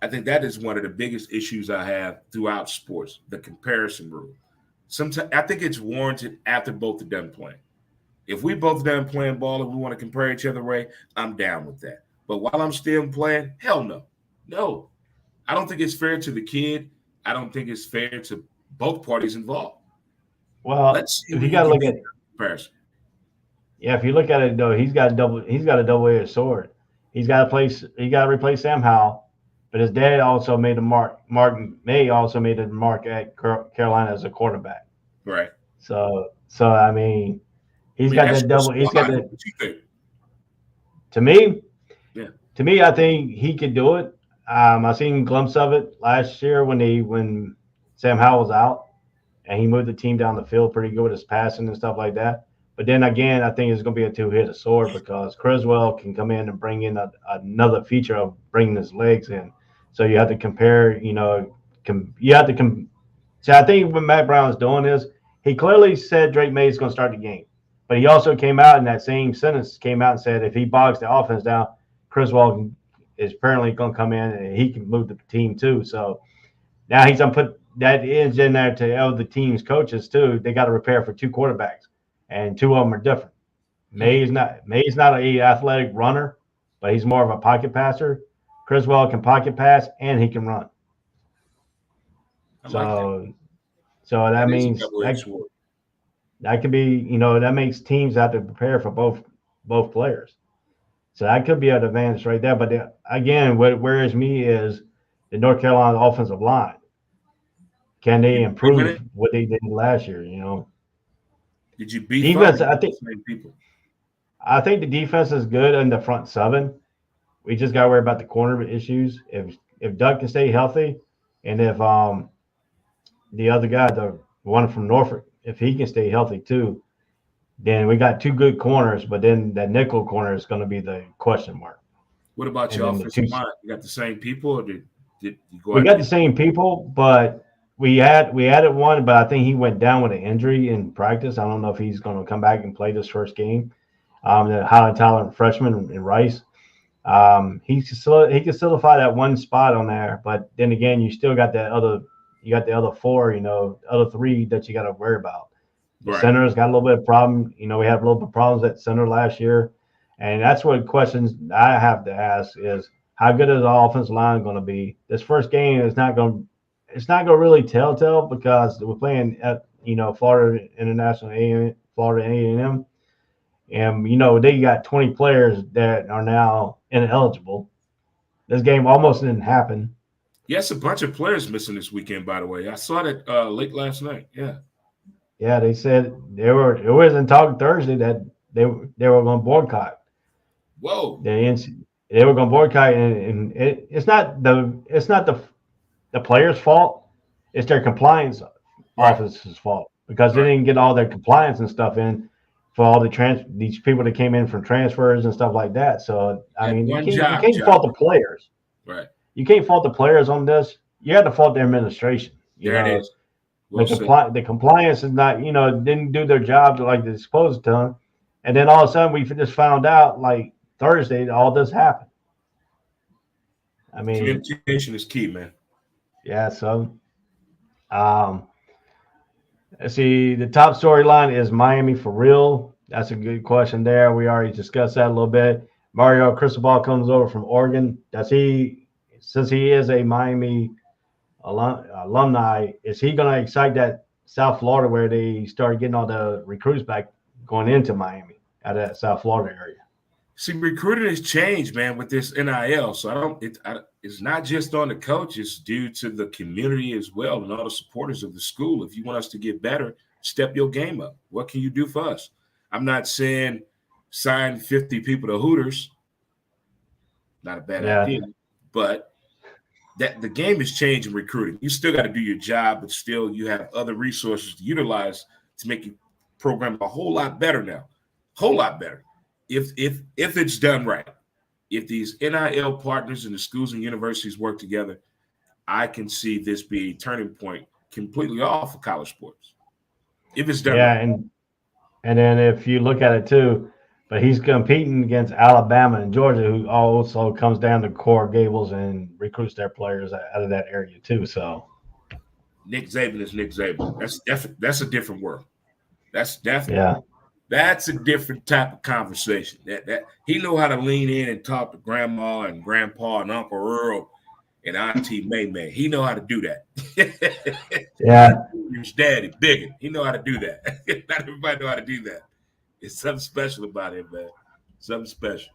I think that is one of the biggest issues I have throughout sports, the comparison rule. Sometimes I think it's warranted after both of them playing. If we both done playing ball and we want to compare each other, Ray, I'm down with that. But while I'm still playing, hell no. No. I don't think it's fair to the kid. I don't think it's fair to both parties involved. Well, let's see if you got to look at comparison. Yeah, if you look at it though, he's got a double-edged sword. He got to replace Sam Howell, but his dad also made a mark. Martin May also made a mark at Carolina as a quarterback. Right. So I mean, he's got that double. He's got that. What you think? To me, yeah. To me, I think he could do it. I seen a glimpse of it last year when Sam Howell was out, and he moved the team down the field pretty good with his passing and stuff like that. But then again, I think it's going to be a two-headed sword because Criswell can come in and bring in another feature of bringing his legs in. So you have to compare, So I think what Matt Brown is doing is he clearly said Drake May is going to start the game. But he also came out in that same sentence, and said if he bogs the offense down, Criswell is apparently going to come in and he can move the team too. So now he's going to put that in there to all the team's coaches too. They got to prepare for two quarterbacks. And two of them are different. May's not an athletic runner, but he's more of a pocket passer. Criswell can pocket pass and he can run. So that means that could be, that makes teams have to prepare for both players. So that could be an advantage right there. But again, what worries me is the North Carolina offensive line. Can they improve what they did last year? Did you beat defense? People? I think the defense is good in the front seven. We just got to worry about the corner issues. If Doug can stay healthy, and if the other guy, the one from Norfolk, if he can stay healthy too, then we got two good corners. But then that nickel corner is going to be the question mark. What about your offensive line? You got the same people, or did you go? We got the same people, but we added one, but I think he went down with an injury in practice. I don't know if he's going to come back and play this first game. The highly talented freshman in Rice. He can solidify that one spot on there, but then again, you still got the other four, other three that you got to worry about. The center's got a little bit of problem. We had a little bit of problems at center last year, and that's what questions I have to ask is how good is the offensive line going to be? This first game is not going to. It's not going to really tell because we're playing at, Florida International, Florida A&M. And, they got 20 players that are now ineligible. This game almost didn't happen. Yes, a bunch of players missing this weekend, by the way. I saw that late last night. Yeah. Yeah, they said it wasn't talking Thursday that they were going to boycott. Whoa. They were going to boycott, and it's not the players' fault. It's their compliance office's fault because they didn't get all their compliance and stuff in for all these people that came in from transfers and stuff like that. So I mean, you can't fault the players. Right. You can't fault the players on this. You have to fault the administration. It is. The compliance is not, didn't do their job like they're supposed to. And then all of a sudden we just found out like Thursday all this happened. I mean, communication is key, man. Yeah, so let's see. The top storyline is Miami for real. That's a good question there. We already discussed that a little bit. Mario Cristobal comes over from Oregon. Since he is a Miami alumni, is he going to excite that South Florida where they started getting all the recruits back going into Miami out of that South Florida area? See, recruiting has changed, man, with this NIL. So it's not just on the coaches, due to the community as well and all the supporters of the school. If you want us to get better, step your game up. What can you do for us? I'm not saying sign 50 people to Hooters. Not a bad idea, but that the game is changing recruiting. You still got to do your job, but still you have other resources to utilize to make your program a whole lot better now. Whole lot better. If it's done right. If these NIL partners and the schools and universities work together, I can see this be a turning point completely off of college sports. If it's done right. And then if you look at it too, but he's competing against Alabama and Georgia, who also comes down to Coral Gables and recruits their players out of that area too. So Nick Saban is Nick Saban. That's a different world. That's definitely that's a different type of conversation. That he know how to lean in and talk to grandma and grandpa and Uncle Earl and Auntie May. He know how to do that. His daddy, Biggin. He know how to do that. Not everybody know how to do that. It's something special about him, man. Something special.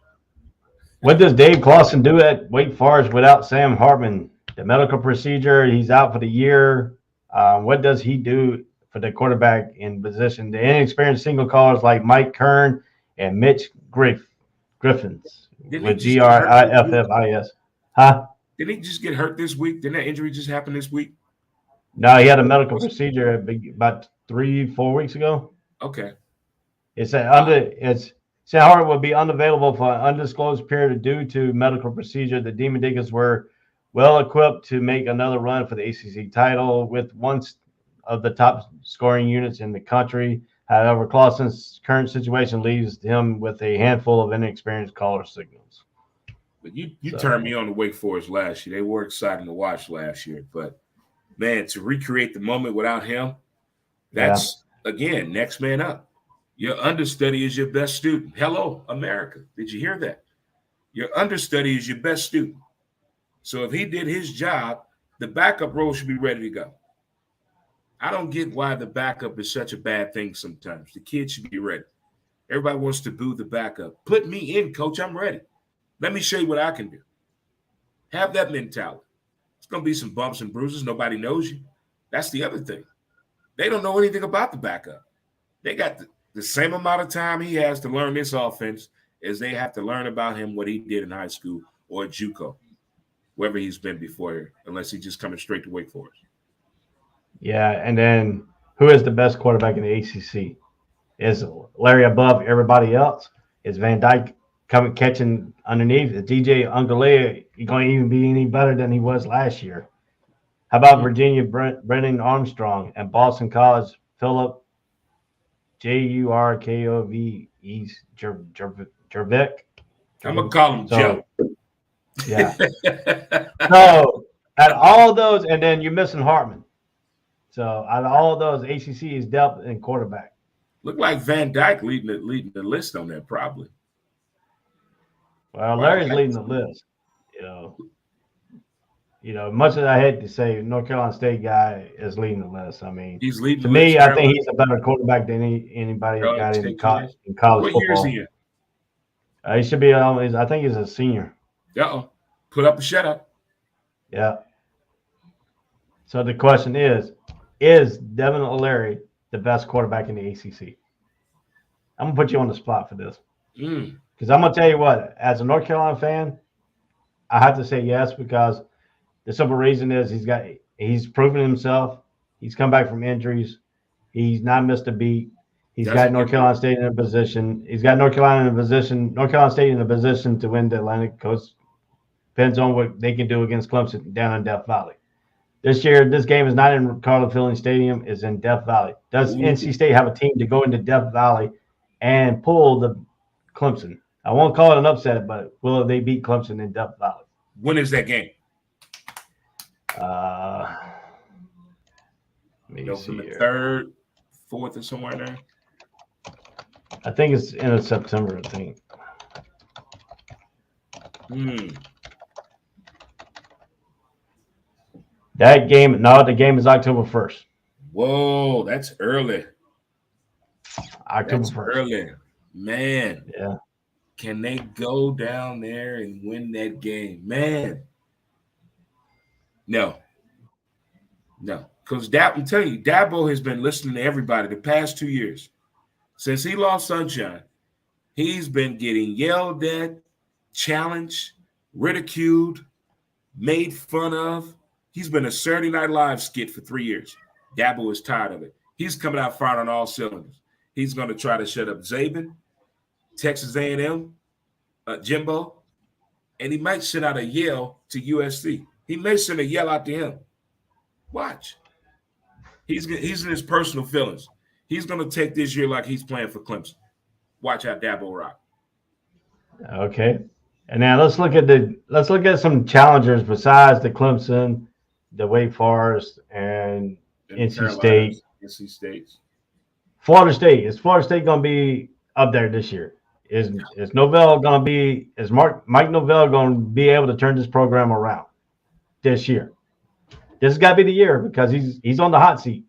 What does Dave Clawson do at Wake Forest without Sam Hartman? The medical procedure, he's out for the year. What does he do for the quarterback in position? The inexperienced single callers like Mike Kern and Mitch Griffins with Griffis. Huh? Didn't he just get hurt this week? Didn't that injury just happen this week? No, he had a medical procedure about 3-4 weeks ago. Okay. It said Sam Hartman will be unavailable for an undisclosed period due to medical procedure. The Demon Deacons were well equipped to make another run for the ACC title with one of the top scoring units in the country. However, Clawson's current situation leaves him with a handful of inexperienced caller signals. But you turned me on to Wake Forest last year. They were exciting to watch last year. But, man, to recreate the moment without him, that's, again, next man up. Your understudy is your best student. Hello, America. Did you hear that? Your understudy is your best student. So if he did his job, the backup role should be ready to go. I don't get why the backup is such a bad thing sometimes. The kid should be ready. Everybody wants to boo the backup. Put me in, coach. I'm ready. Let me show you what I can do. Have that mentality. It's going to be some bumps and bruises. Nobody knows you. That's the other thing. They don't know anything about the backup. They got the same amount of time he has to learn this offense as they have to learn about him what he did in high school or at JUCO, wherever he's been before here, unless he's just coming straight to Wake Forest. Yeah, and then who is the best quarterback in the ACC? Is Larry above everybody else? Is Van Dyke coming catching underneath? Is DJ Uiagalelei going to even be any better than he was last year? How about Virginia Brennan Armstrong and Boston College Philip Jurkovec? Jervik? I'm going to call him Joe. Yeah. So, at all those, and then you're missing Hartman. So, out of all those, ACC is depth in quarterback. Look like Van Dyke leading the list on that, probably. Well, Larry's leading the list. Much as I hate to say, North Carolina State guy is leading the list. I mean, he's leading. To me, I think he's a better quarterback than anybody that got in college football. What year is he in? He should be. I think he's a senior. Put up a shutout. Yeah. So the question is Devin O'Leary the best quarterback in the ACC? I'm gonna put you on the spot for this because I'm gonna tell you what. As a North Carolina fan, I have to say yes because the simple reason is he's proven himself. He's come back from injuries. He's not missed a beat. He's got North Carolina State in a position. He's got North Carolina State in a position to win the Atlantic Coast. Depends on what they can do against Clemson down in Death Valley. This year, this game is not in Carter Fielding Stadium. It's in Death Valley. Does NC State have a team to go into Death Valley and pull the Clemson? I won't call it an upset, but will they beat Clemson in Death Valley? When is that game? Let me see from the here. 3rd, 4th, or somewhere in there. I think it's end of September. I think. That game, no, the game is October 1st. Whoa, that's early. October That's 1st. early. Man, Yeah. can they go down there and win that game? Man. No. Because I'm telling you, Dabo has been listening to everybody the past 2 years. Since he lost Sunshine, he's been getting yelled at, challenged, ridiculed, made fun of. He's been a Saturday Night Live skit for 3 years. Dabo is tired of it. He's coming out firing on all cylinders. He's going to try to shut up Zabin, Texas A&M, Jimbo, and he might send out a yell to USC. He may send a yell out to him. Watch. He's in his personal feelings. He's going to take this year like he's playing for Clemson. Watch how Dabo rock. Okay. And now let's look at some challengers besides the Clemson, the Wake Forest, and NC State. NC State. Florida State. Is Florida State going to be up there this year? Is Novell going to be? Is Mike Novell going to be able to turn this program around this year? This has got to be the year because he's on the hot seat.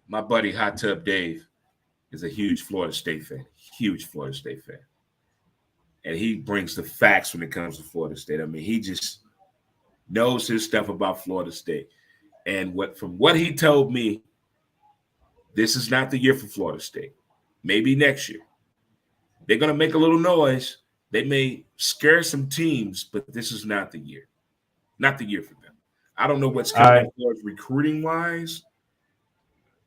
My buddy Hot Tub Dave is a huge Florida State fan. Huge Florida State fan. And he brings the facts when it comes to Florida State. I mean, he just knows his stuff about Florida State. And from what he told me, this is not the year for Florida State. Maybe next year. They're going to make a little noise. They may scare some teams, but this is not the year. Not the year for them. I don't know what's coming as far as recruiting-wise,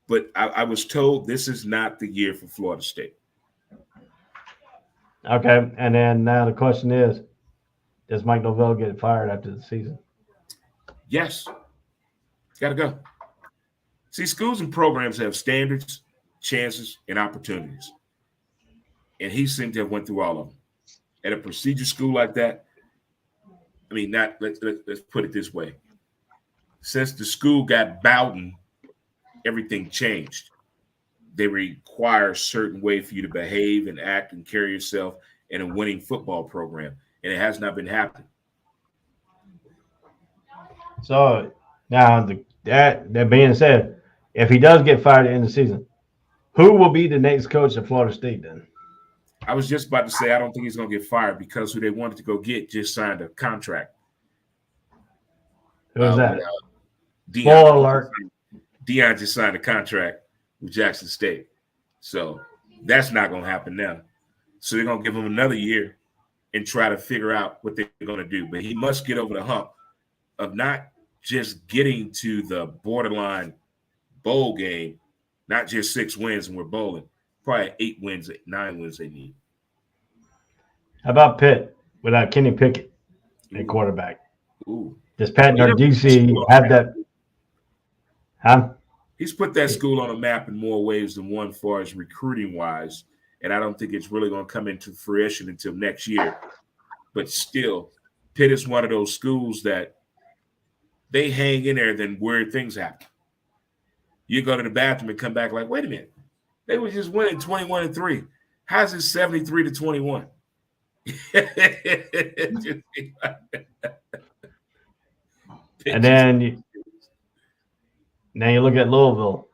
but I was told this is not the year for Florida State. Okay, and then now the question is, does Mike Novell get fired after the season? Yes. Got to go. See, schools and programs have standards, chances, and opportunities. And he seemed to have went through all of them. At a procedure school like that, I mean, let's put it this way. Since the school got Bowden, everything changed. They require a certain way for you to behave and act and carry yourself in a winning football program, and it has not been happening. So now that being said, if he does get fired at the end of the season, who will be the next coach at Florida State then? I was just about to say I don't think he's going to get fired because who they wanted to go get just signed a contract. Who's that? Deion. Alert. Deion just signed a contract with Jackson State. So that's not going to happen now. So they're going to give him another year and try to figure out what they're going to do. But he must get over the hump of not just getting to the borderline bowl game, not just 6 wins and we're bowling. Probably 8 wins, 9 wins they need. How about Pitt without Kenny Pickett at quarterback? Ooh. Does Pat Narduzzi have that? Huh? He's put that school on a map in more ways than one, as far as recruiting wise, and I don't think it's really going to come into fruition until next year. But still, Pitt is one of those schools that they hang in there, then weird things happen. You go to the bathroom and come back like, wait a minute, they were just winning 21-3. How's it 73-21? And then now you look at Louisville.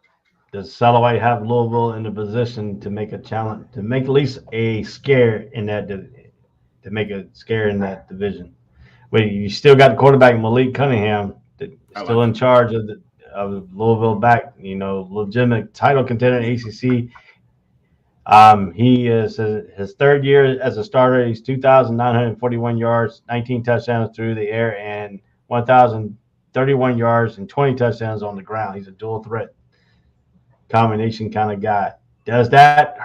Does Salaway have Louisville in the position to make a challenge, to make at least a scare in that, to make a scare in that division? Well, you still got the quarterback Malik Cunningham, still in charge of Louisville back. You know, legitimate title contender in ACC. He is his third year as a starter. He's 2,941 yards, 19 touchdowns through the air, and 1,031 yards and 20 touchdowns on the ground. He's a dual threat combination kind of guy. Does that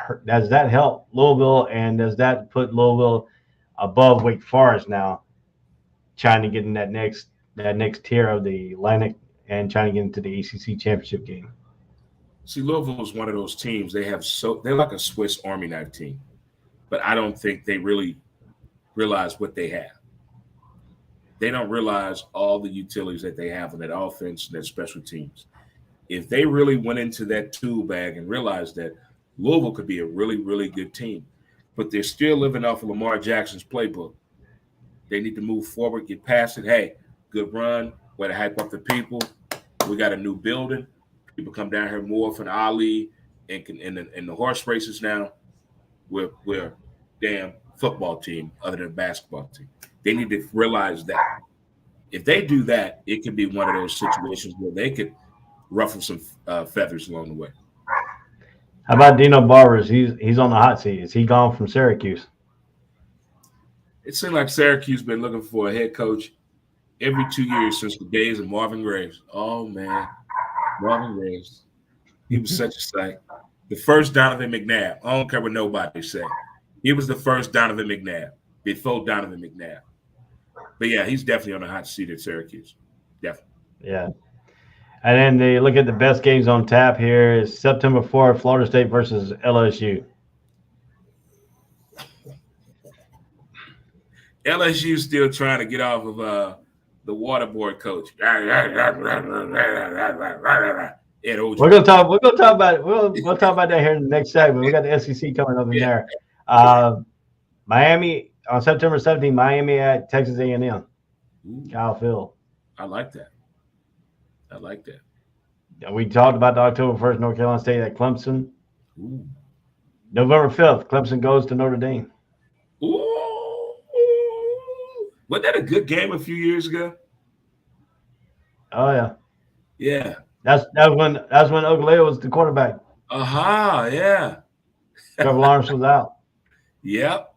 help Louisville, and does that put Louisville above Wake Forest now, trying to get in that next tier of the Atlantic and trying to get into the ACC championship game? See, Louisville is one of those teams. They're like a Swiss Army knife team, but I don't think they really realize what they have. They don't realize all the utilities that they have in that offense and their special teams. If they really went into that tool bag and realized that Louisville could be a really, really good team, but they're still living off of Lamar Jackson's playbook. They need to move forward, get past it. Hey, good run, way to hype up the people. We got a new building. People come down here more for the Ali and the horse races now. We're damn football team other than basketball team. They need to realize that. If they do that, it could be one of those situations where they could ruffle some feathers along the way. How about Dino Barbers? He's on the hot seat. Is he gone from Syracuse? It seems like Syracuse been looking for a head coach every 2 years since the days of Marvin Graves. Oh, man. Marvin Graves. He was such a sight. The first Donovan McNabb. I don't care what nobody say. He was the first Donovan McNabb before Donovan McNabb. But, yeah, he's definitely on the hot seat at Syracuse. Definitely. Yeah. And then they look at the best games on tap here is September 4th, Florida State versus LSU. LSU still trying to get off of the water board coach. We're gonna talk about it. We'll talk about that here in the next segment. We got the SEC coming up in there. Miami on September 17th, Miami at Texas A&M. Kyle Field. I like that. We talked about the October 1st, North Carolina State at Clemson. Ooh. November 5th, Clemson goes to Notre Dame. Ooh. Wasn't that a good game a few years ago? Oh yeah. Yeah. That's when Oglala was the quarterback. Yeah. Trevor Lawrence was out. Yep.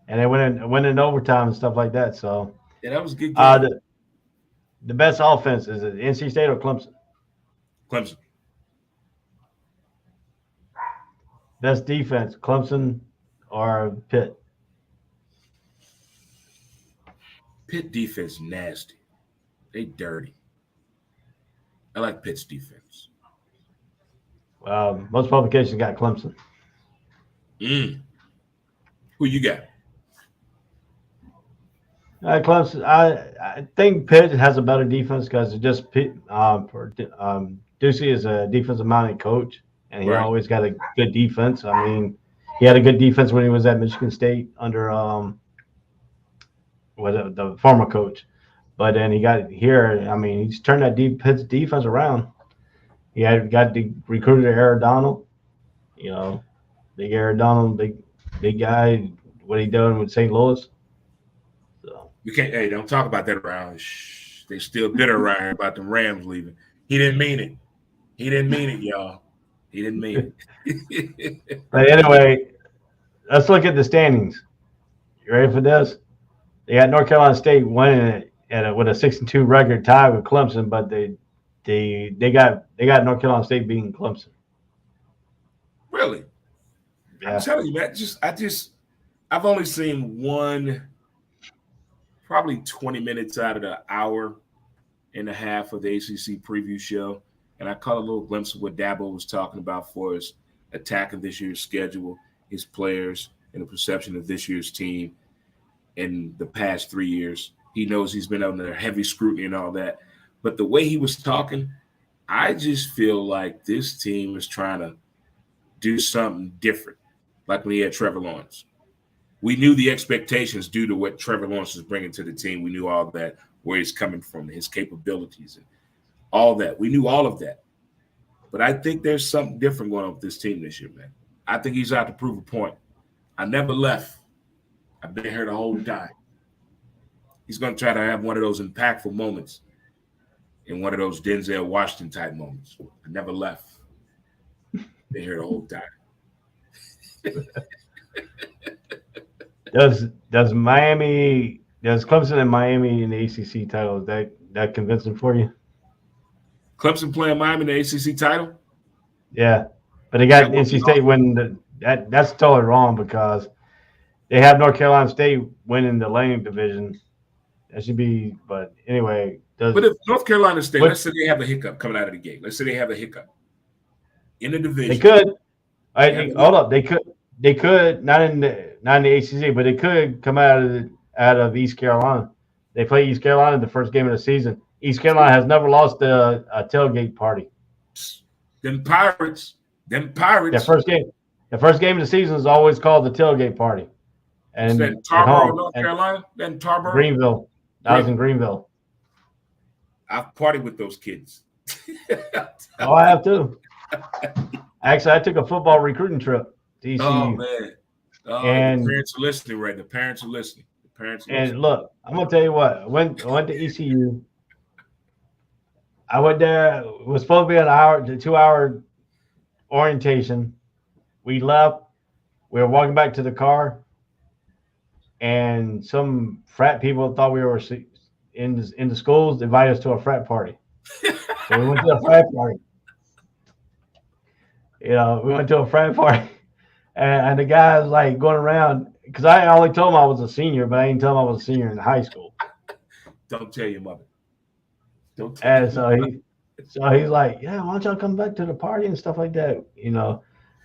And they went in overtime and stuff like that. So yeah, that was a good game. The best offense is it NC State or Clemson? Clemson. Best defense, Clemson or Pitt? Pitt defense nasty. They dirty. I like Pitt's defense. Most publications got Clemson. Who you got? Clemson. I think Pitt has a better defense because it just Ducey is a defensive-minded coach, and he always got a good defense. I mean, he had a good defense when he was at Michigan State under the former coach, but then he got here. I mean, he's turned that Pitt's defense around. He got recruited Aaron Donald, big Aaron Donald, big guy. What he done with St. Louis. So we can't. Hey, don't talk about that around. Shh, they still bitter around here about the Rams leaving. He didn't mean it. Y'all. He didn't mean it. But anyway, let's look at the standings. You ready for this? They got North Carolina State winning it with a 6-2 record tie with Clemson, but they got North Carolina State beating Clemson. Really? Yeah. I'm telling you, man. I've only seen one, probably 20 minutes out of the hour and a half of the ACC preview show, and I caught a little glimpse of what Dabo was talking about for his attack of this year's schedule, his players, and the perception of this year's team in the past 3 years. He knows he's been under heavy scrutiny and all that. But the way he was talking, I just feel like this team is trying to do something different, like when he had Trevor Lawrence. We knew the expectations due to what Trevor Lawrence was bringing to the team. We knew all that, where he's coming from, his capabilities, and all that. We knew all of that. But I think there's something different going on with this team this year, man. I think he's out to prove a point. I never left. I've been here the whole time. He's going to try to have one of those impactful moments and one of those Denzel Washington type moments. I never left. Been here the whole time. Does Clemson and Miami in the ACC title, is that convincing for you? Clemson playing Miami in the ACC title? Yeah, but they got NC State winning that's totally wrong because they have North Carolina State winning the Lane division. That should be, but anyway. But if North Carolina State, let's say they have a hiccup coming out of the gate. Let's say they have a hiccup in the division. They could. Hold up. They could not in the ACC, but they could come out of East Carolina. They play East Carolina the first game of the season. East Carolina has never lost a tailgate party. Then Pirates. Them Pirates. The first game of the season is always called the tailgate party. And Is that in Tarboro, North Carolina? That in Tarboro? Greenville. I was in Greenville. I've partied with those kids. Oh, I have too. Actually, I took a football recruiting trip to ECU. Oh, man. Oh, and the parents are listening, right? The parents are listening. And look, I'm going to tell you what. I went to ECU. I went there. It was supposed to be an 2-hour orientation. We left. We were walking back to the car. And some frat people thought we were in the schools, invited us to a frat party. So we went to a frat party. We went to a frat party, and the guy was like going around because I only told him I was a senior, but I didn't tell him I was a senior in high school. Don't tell your mother. Don't tell. And so he's like, "Yeah, why don't y'all come back to the party and stuff like that?"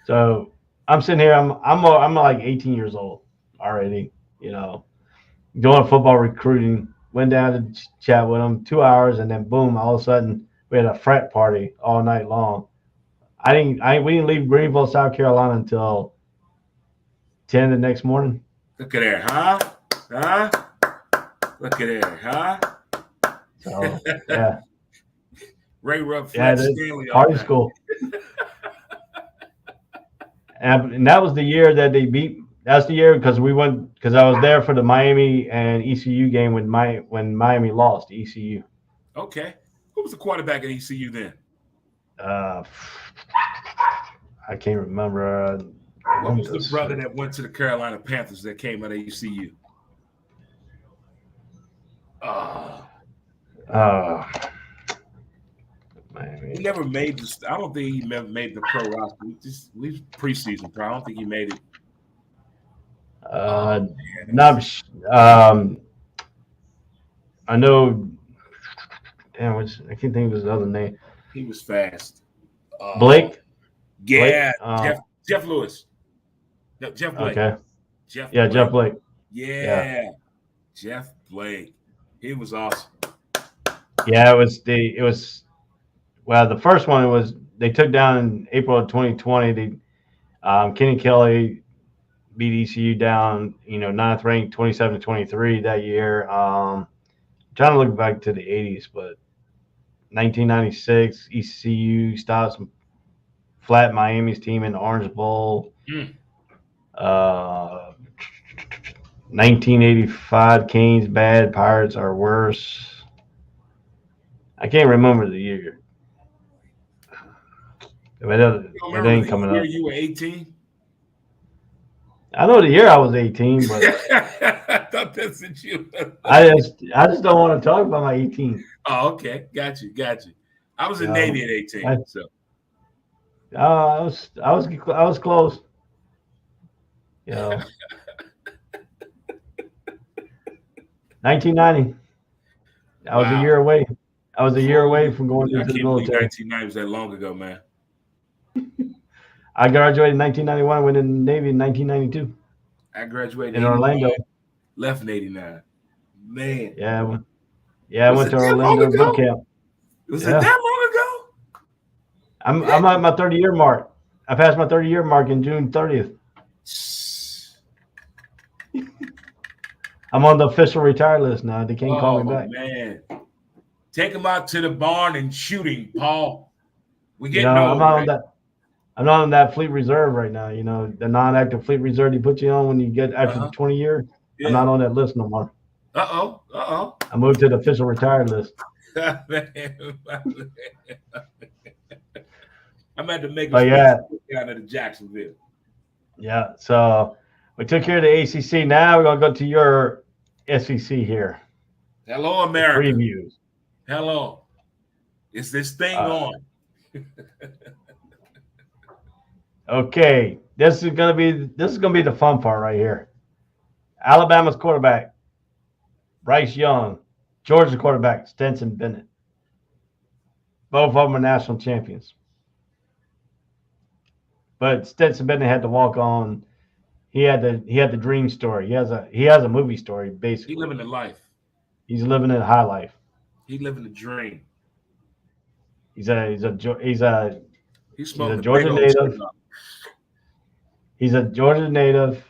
So I'm sitting here. I'm like 18 years old already. Doing football recruiting, went down to chat with him 2 hours, and then boom, all of a sudden we had a frat party all night long. We didn't leave Greenville, South Carolina until 10 the next morning. Look at there, huh? Look at there, huh? So yeah. Ray Rupp, Stanley, party school. and that was the year that they beat. That's the year because I was there for the Miami and ECU game when Miami lost to ECU. Okay. Who was the quarterback at ECU then? I can't remember. What was the brother that went to the Carolina Panthers that came out of ECU? He never made this. I don't think he never made the pro roster. Just at least preseason pro. I don't think he made it. I know. Damn, I can't think of his other name. He was fast. Blake. Yeah, Blake? Jeff Lewis. No, Jeff Blake. Okay. Jeff Blake. Yeah, Jeff Blake. He was awesome. Yeah, it was. Well, the first one was they took down in April of 2020. Kenny Kelly beat ECU down, 9th ranked 27-23 that year. Trying to look back to the 80s, but 1996 ECU stops flat Miami's team in the Orange Bowl. 1985 Canes bad, Pirates are worse. I can't remember the year. It ain't coming up. You were 18? I know the year I was 18, but I thought that's what you. I just don't want to talk about my 18. Oh, okay, got you. I was in Navy at 18, so. I was close. 1990. I was a year away. I was a year away from going into the military. 1990 was that long ago, man. I graduated in 1991. I went in the Navy in 1992. I graduated in Orlando. Left in 89. Man. Yeah, I went to Orlando boot camp. Was it that long ago? I'm at my 30-year mark. I passed my 30-year mark in June 30th. I'm on the official retired list now. They can't call me back. Man. Take him out to the barn and shoot him, Paul. We get I'm not on that fleet reserve right now. The non-active fleet reserve they put you on when you get after the 20 years. Yeah. I'm not on that list no more. Uh-oh. I moved to the official retired list. I'm about to make a out of Jacksonville. Yeah, so we took care of the ACC. Now we're going to go to your SEC here. Hello, America. Previews. Hello. Is this thing on? Okay, this is gonna be the fun part right here. Alabama's quarterback, Bryce Young. Georgia's quarterback, Stetson Bennett. Both of them are national champions. But Stetson Bennett had to walk on. He had the dream story. He has a movie story basically. He's living the life. He's living a high life. He's living the dream. He's a He's He's a smoking a big Georgia old native. cigar. He's a Georgia native.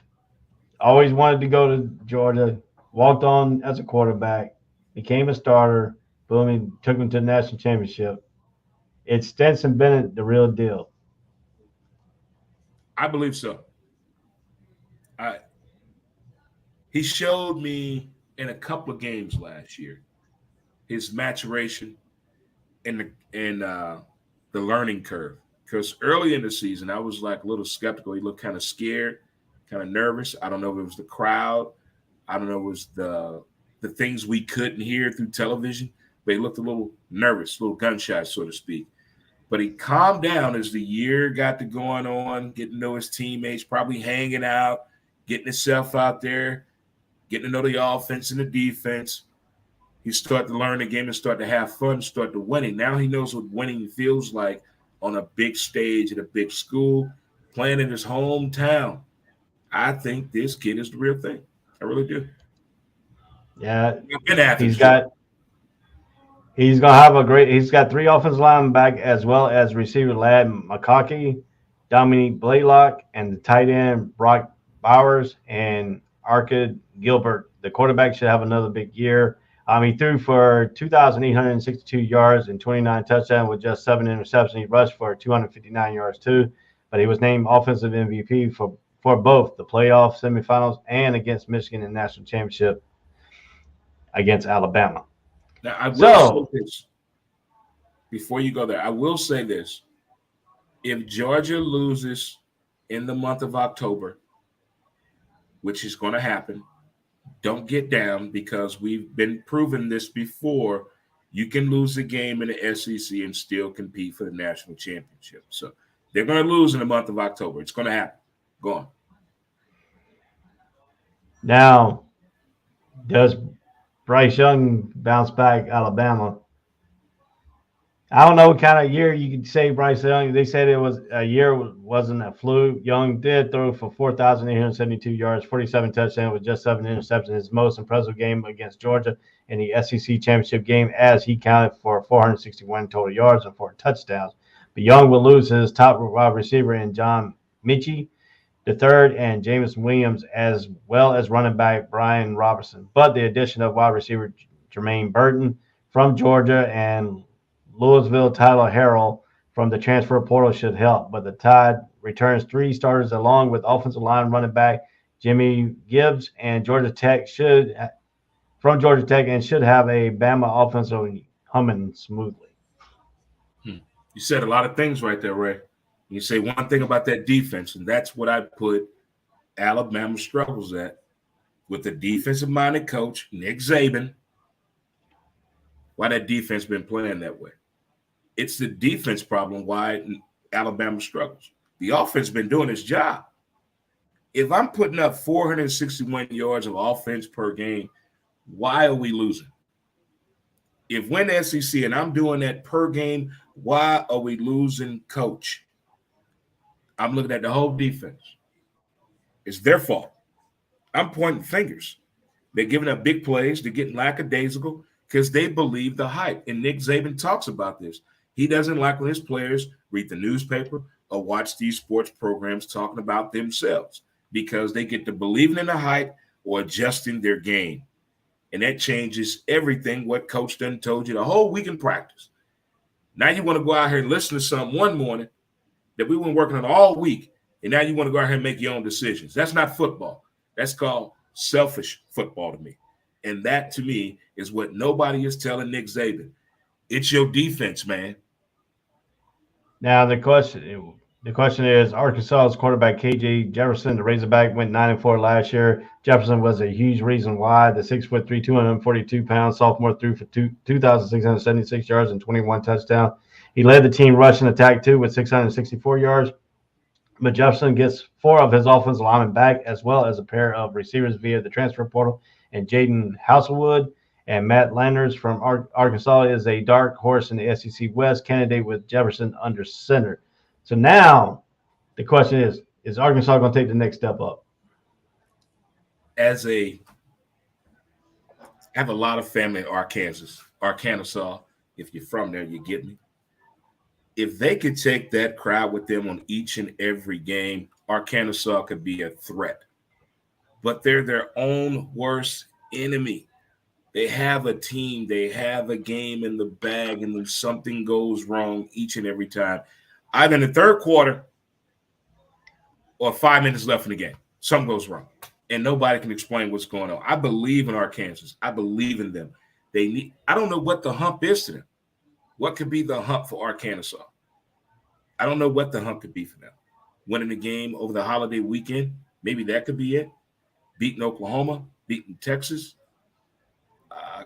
Always wanted to go to Georgia. Walked on as a quarterback. Became a starter. Boom, he took him to the national championship. It's Stetson Bennett, the real deal. I believe so. He showed me in a couple of games last year his maturation and the learning curve. Because early in the season, I was like a little skeptical. He looked kind of scared, kind of nervous. I don't know if it was the crowd. I don't know if it was the things we couldn't hear through television, but he looked a little nervous, a little gunshot, so to speak. But he calmed down as the year got to going on, getting to know his teammates, probably hanging out, getting himself out there, getting to know the offense and the defense. He started to learn the game and start to have fun, start to winning. Now he knows what winning feels like on a big stage at a big school, playing in his hometown. I think this kid is the real thing. I really do. Yeah, In Athens, he's too. got he's gonna have a great. He's got three offensive line back as well as receiver Lad McConkey, Dominique Blaylock, and the tight end Brock Bowers and Arkad Gilbert. The quarterback should have another big year. He threw for 2,862 yards and 29 touchdowns with just 7 interceptions. He rushed for 259 yards too, but he was named offensive MVP for both the playoff semifinals and against Michigan in the national championship against Alabama. Now, I will So say this before you go there. I will say this. If Georgia loses in the month of October, which is going to happen, don't get down because we've been proven this before. You can lose a game in the SEC and still compete for the national championship. So they're going to lose in the month of October. It's going to happen. Go on. now, does Bryce Young bounce back Alabama? I don't know what kind of year you could say Bryce Young. They said it was a year wasn't a fluke. Young did throw for 4,872 yards, 47 touchdowns with just 7 interceptions. His most impressive game against Georgia in the SEC championship game, as he counted for 461 total yards and 4 touchdowns. But Young will lose his top wide receiver in John Michie the third and Jameson Williams, as well as running back Brian Robertson. But the addition of wide receiver Jermaine Burton from Georgia and Louisville Tyler Harrell from the transfer portal should help. But the Tide returns 3 starters along with offensive line running back Jimmy Gibbs and Georgia Tech should have a Bama offensive humming smoothly. You said a lot of things right there, Ray. You say one thing about that defense, and that's what I put Alabama struggles at with the defensive-minded coach, Nick Saban. Why that defense been playing that way? It's the defense problem why Alabama struggles. The offense been doing its job. If I'm putting up 461 yards of offense per game, why are we losing? If we're in the SEC and I'm doing that per game, why are we losing, coach? I'm looking at the whole defense. It's their fault. I'm pointing fingers. They're giving up big plays. They're getting lackadaisical because they believe the hype. And Nick Saban talks about this. He doesn't like when his players read the newspaper or watch these sports programs talking about themselves because they get to believing in the hype or adjusting their game. And that changes everything what coach done told you the whole week in practice. Now you want to go out here and listen to something one morning that we were working on all week, and now you want to go out here and make your own decisions. That's not football. That's called selfish football to me. And that, to me, is what nobody is telling Nick Saban. It's your defense, man. Now the question is Arkansas's quarterback KJ Jefferson, the Razorback, went 9-4 last year. Jefferson was a huge reason why. The 6'3", 242-pound sophomore threw for 2,676 yards and 21 touchdowns. He led the team rushing attack too with 664 yards. But Jefferson gets 4 of his offensive linemen back, as well as a pair of receivers via the transfer portal. And Jaden Hasselwood and Matt Landers from Arkansas is a dark horse in the SEC West candidate with Jefferson under center. So now the question is Arkansas going to take the next step up? I have a lot of family in Arkansas. If you're from there, you get me. if they could take that crowd with them on each and every game, Arkansas could be a threat. But they're their own worst enemy. They have a team, they have a game in the bag, and then something goes wrong each and every time. Either in the third quarter or 5 minutes left in the game, something goes wrong. And nobody can explain what's going on. I believe in Arkansas. I believe in them. I don't know what the hump is to them. What could be the hump for Arkansas? I don't know what the hump could be for them. Winning the game over the holiday weekend, maybe that could be it. Beating Oklahoma, beating Texas,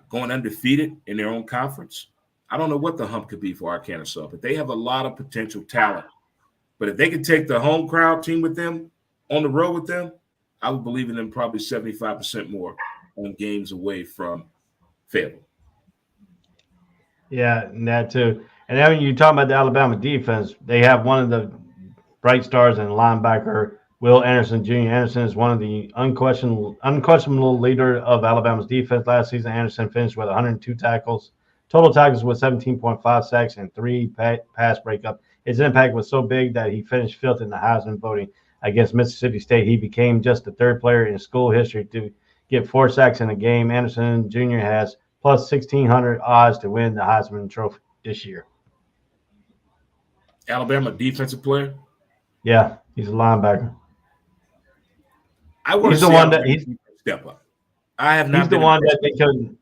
going undefeated in their own conference. I don't know what the hump could be for Arkansas, but they have a lot of potential talent. But if they could take the home crowd team with them, on the road with them, I would believe in them probably 75% more on games away from Fayetteville. Yeah, and that too. And then when you talk about the Alabama defense, they have one of the bright stars in linebacker, Will Anderson Jr. Anderson is one of the unquestionable leader of Alabama's defense last season. Anderson finished with 102 tackles, total tackles with 17.5 sacks and 3 pass breakup. His impact was so big that he finished fifth in the Heisman voting against Mississippi State. He became just the third player in school history to get 4 sacks in a game. Anderson Jr. has plus 1,600 odds to win the Heisman Trophy this year. Alabama defensive player? Yeah, he's a linebacker. I want he's to the see one that he's step up. I have not. He's the one that they couldn't.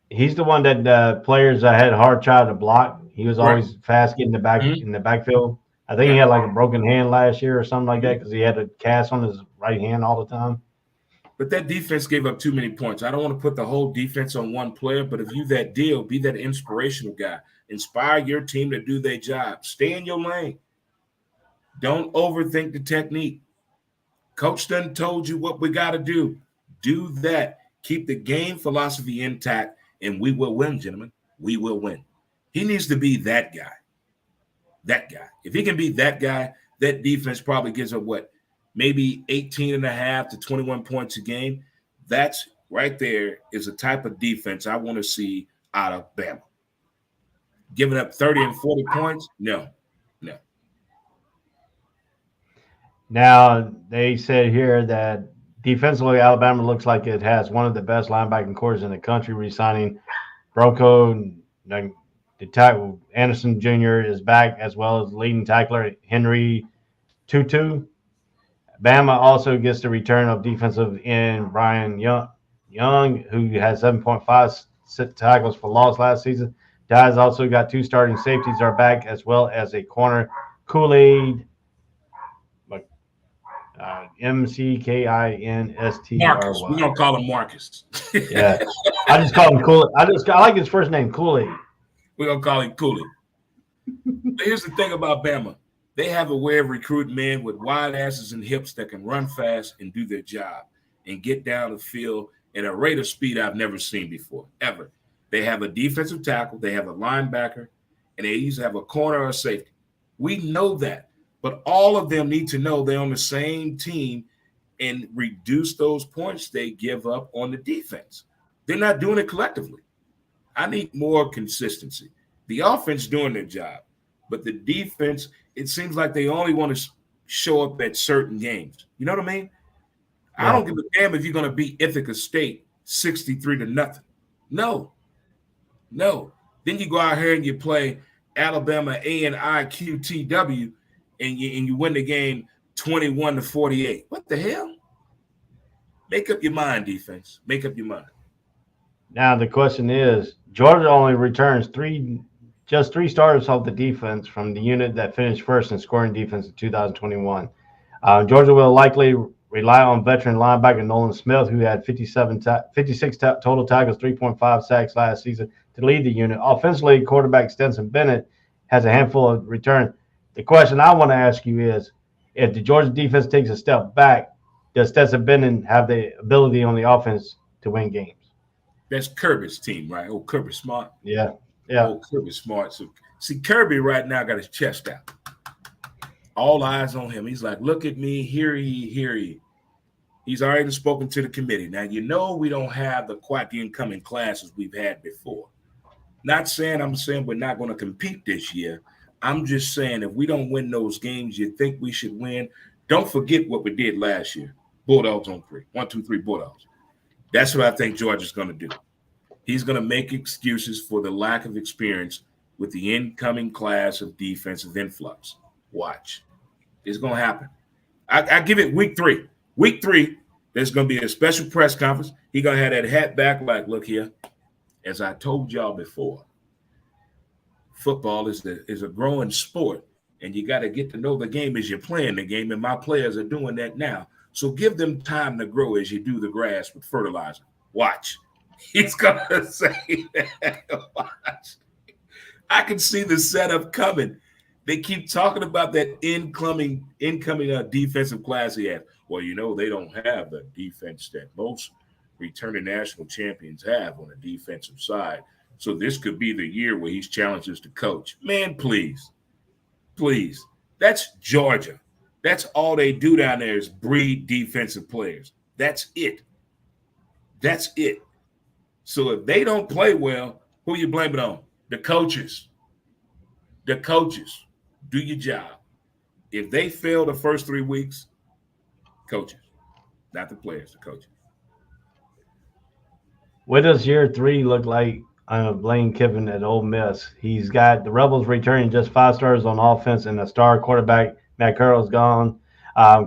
He's the one that players that had hard trying to block. He was always fast getting the back in the backfield. I think he had like a broken hand last year or something like that because he had a cast on his right hand all the time. But that defense gave up too many points. I don't want to put the whole defense on one player, but if you that deal, be that inspirational guy. Inspire your team to do their job. Stay in your lane. Don't overthink the technique. Coach done told you what we got to do. Do that. Keep the game philosophy intact, and we will win, gentlemen. We will win. He needs to be that guy. That guy. If he can be that guy, that defense probably gives up what? Maybe 18.5 to 21 points a game. That's right there is a type of defense I want to see out of Bama. Giving up 30 and 40 points? No. Now, they said here that defensively, Alabama looks like it has one of the best linebacking cores in the country, re-signing Bronco. The tackle Anderson Jr. is back, as well as leading tackler Henry Tutu. Bama also gets the return of defensive end Brian Young, who has 7.5 tackles for loss last season. Dye's also got 2 starting safeties are back, as well as a corner Kool-Aid. McKinstry. Marcus. We're gonna call him Marcus. Yeah, I just call him Kool. I like his first name, Kool-Aid. We're gonna call him Kool-Aid. But here's the thing about Bama: they have a way of recruiting men with wide asses and hips that can run fast and do their job and get down the field at a rate of speed I've never seen before, ever. They have a defensive tackle, they have a linebacker, and they usually have a corner or a safety. We know that. But all of them need to know they're on the same team and reduce those points they give up on the defense. They're not doing it collectively. I need more consistency. The offense doing their job, but the defense, it seems like they only want to show up at certain games. You know what I mean? Yeah. I don't give a damn if you're going to beat Ithaca State 63-0. No. Then you go out here and you play Alabama A&I-QTW, and you win the game 21-48. What the hell? Make up your mind, defense. Make up your mind. Now the question is, Georgia only returns just three starters off the defense from the unit that finished first in scoring defense in 2021. Georgia will likely rely on veteran linebacker Nolan Smith, who had 56 total tackles, 3.5 sacks last season to lead the unit. Offensively, quarterback Stetson Bennett has a handful of returns. The question I want to ask you is, if the Georgia defense takes a step back, does Stetson Bennett have the ability on the offense to win games? That's Kirby's team, right? Oh, Kirby Smart. Yeah. Oh, Kirby Smart. So, see, Kirby right now got his chest out. All eyes on him. He's like, look at me, hear ye. He's already spoken to the committee. Now, you know we don't have quite the incoming classes we've had before. I'm saying we're not going to compete this year, I'm just saying, if we don't win those games you think we should win, don't forget what we did last year. Bulldogs on 3. 1, 2, 3 Bulldogs. That's what I think Georgia's going to do. He's going to make excuses for the lack of experience with the incoming class of defensive influx. Watch. It's going to happen. I give it week 3. Week 3, there's going to be a special press conference. He's going to have that hat back like, look here, as I told y'all before, football is a growing sport, and you got to get to know the game as you're playing the game, and my players are doing that now. So give them time to grow as you do the grass with fertilizer. Watch. He's going to say that. Watch. I can see the setup coming. They keep talking about that incoming defensive class he has. Well, they don't have the defense that most returning national champions have on the defensive side. So this could be the year where he's challenges the coach. Man, please. Please. That's Georgia. That's all they do down there is breed defensive players. That's it. That's it. So if they don't play well, who you blame it on? The coaches. The coaches. Do your job. If they fail the first 3 weeks, coaches. Not the players, the coaches. What does year 3 look like? Lane Kiffin at Ole Miss. He's got the Rebels returning just 5 stars on offense, and a star quarterback, Matt Carroll's gone.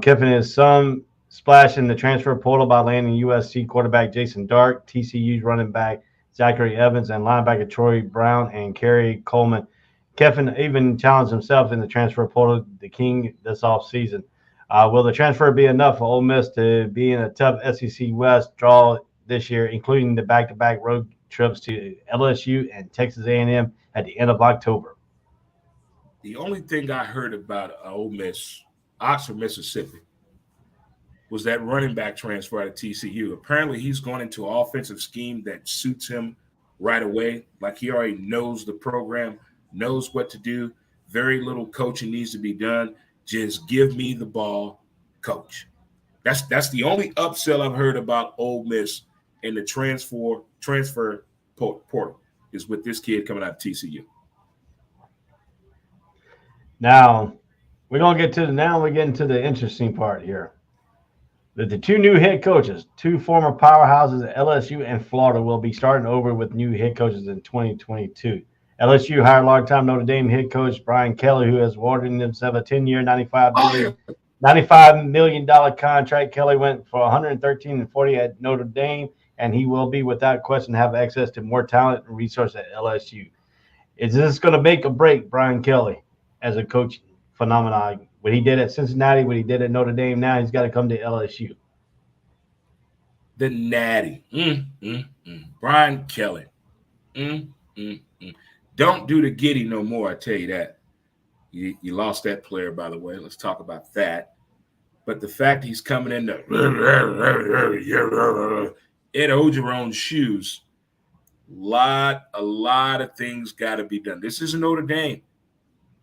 Kiffin is some splash in the transfer portal by landing USC quarterback Jason Dark, TCU's running back Zachary Evans, and linebacker Troy Brown and Kerry Coleman. Kiffin even challenged himself in the transfer portal, the king, this offseason. Will the transfer be enough for Ole Miss to be in a tough SEC West draw this year, including the back-to-back road trips to LSU and Texas A&M at the end of October? The only thing I heard about Ole Miss, Oxford, Mississippi, was that running back transfer out of TCU. Apparently, he's gone into an offensive scheme that suits him right away. Like he already knows the program, knows what to do. Very little coaching needs to be done. Just give me the ball, coach. That's the only upsell I've heard about Ole Miss in the transfer portal is with this kid coming out of TCU. Now, we're getting to the interesting part here. The 2 new head coaches, 2 former powerhouses at LSU and Florida, will be starting over with new head coaches in 2022. LSU hired longtime Notre Dame head coach Brian Kelly, who has awarded himself a 10-year, $95 million contract. Kelly went for 113-40 at Notre Dame, and he will be, without question, have access to more talent and resources at LSU. Is this going to make or break Brian Kelly as a coach phenomenon? What he did at Cincinnati, what he did at Notre Dame, now he's got to come to LSU. The Natty. Brian Kelly. Don't do the giddy no more, I tell you that. You lost that player, by the way. Let's talk about that. But the fact he's coming in Ed Ogeron's shoes, a lot of things got to be done. This isn't Notre Dame.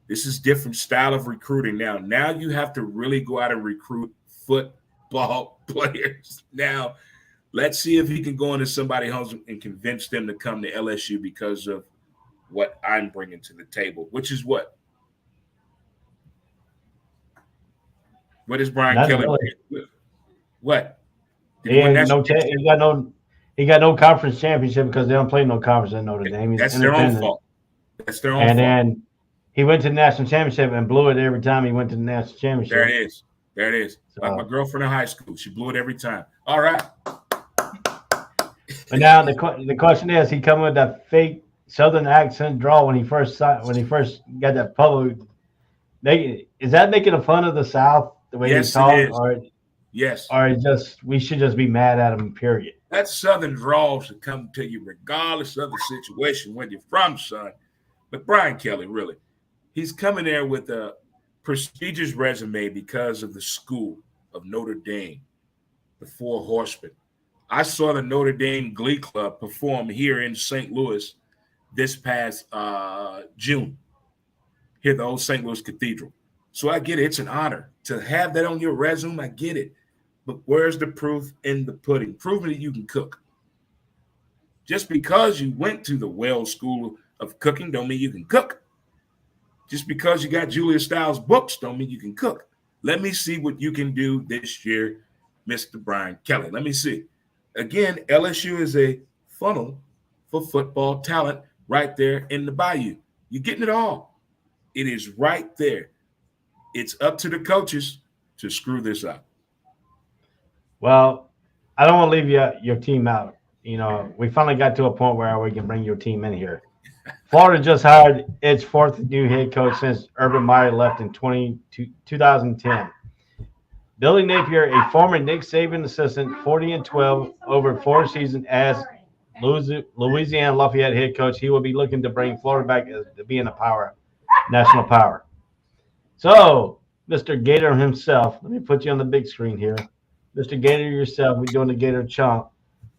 This is different style of recruiting now. Now you have to really go out and recruit football players. Now, let's see if he can go into somebody's home and convince them to come to LSU because of what I'm bringing to the table, which is what? What is Brian Kelly? Really. What? He got no conference championship because they don't play no conference in Notre Dame. That's their own fault. That's their own fault. And then he went to the national championship and blew it every time he went to the national championship. There it is. So, like my girlfriend in high school, she blew it every time. All right. But now the question is, he come with that fake Southern accent draw when he first got that public. Is that making a fun of the South the way he talks? Yes. Or we should just be mad at him, period. That Southern drawl should come to you regardless of the situation where you're from, son. But Brian Kelly, really, he's coming there with a prestigious resume because of the school of Notre Dame, the Four Horsemen. I saw the Notre Dame Glee Club perform here in St. Louis this past June, here at the old St. Louis Cathedral. So I get it. It's an honor to have that on your resume. I get it. But where's the proof in the pudding? Proving that you can cook. Just because you went to the Wells School of Cooking don't mean you can cook. Just because you got Julia Stiles books don't mean you can cook. Let me see what you can do this year, Mr. Brian Kelly. Let me see. Again, LSU is a funnel for football talent right there in the bayou. You're getting it all. It is right there. It's up to the coaches to screw this up. Well, I don't want to leave your team out. We finally got to a point where we can bring your team in here. Florida just hired its fourth new head coach since Urban Meyer left in 2010. Billy Napier, a former Nick Saban assistant, 40-12 over 4 seasons as Louisiana Lafayette head coach. He will be looking to bring Florida back to being a national power. So, Mr. Gator himself, let me put you on the big screen here. Mr. Gator yourself, we're doing the Gator Chomp.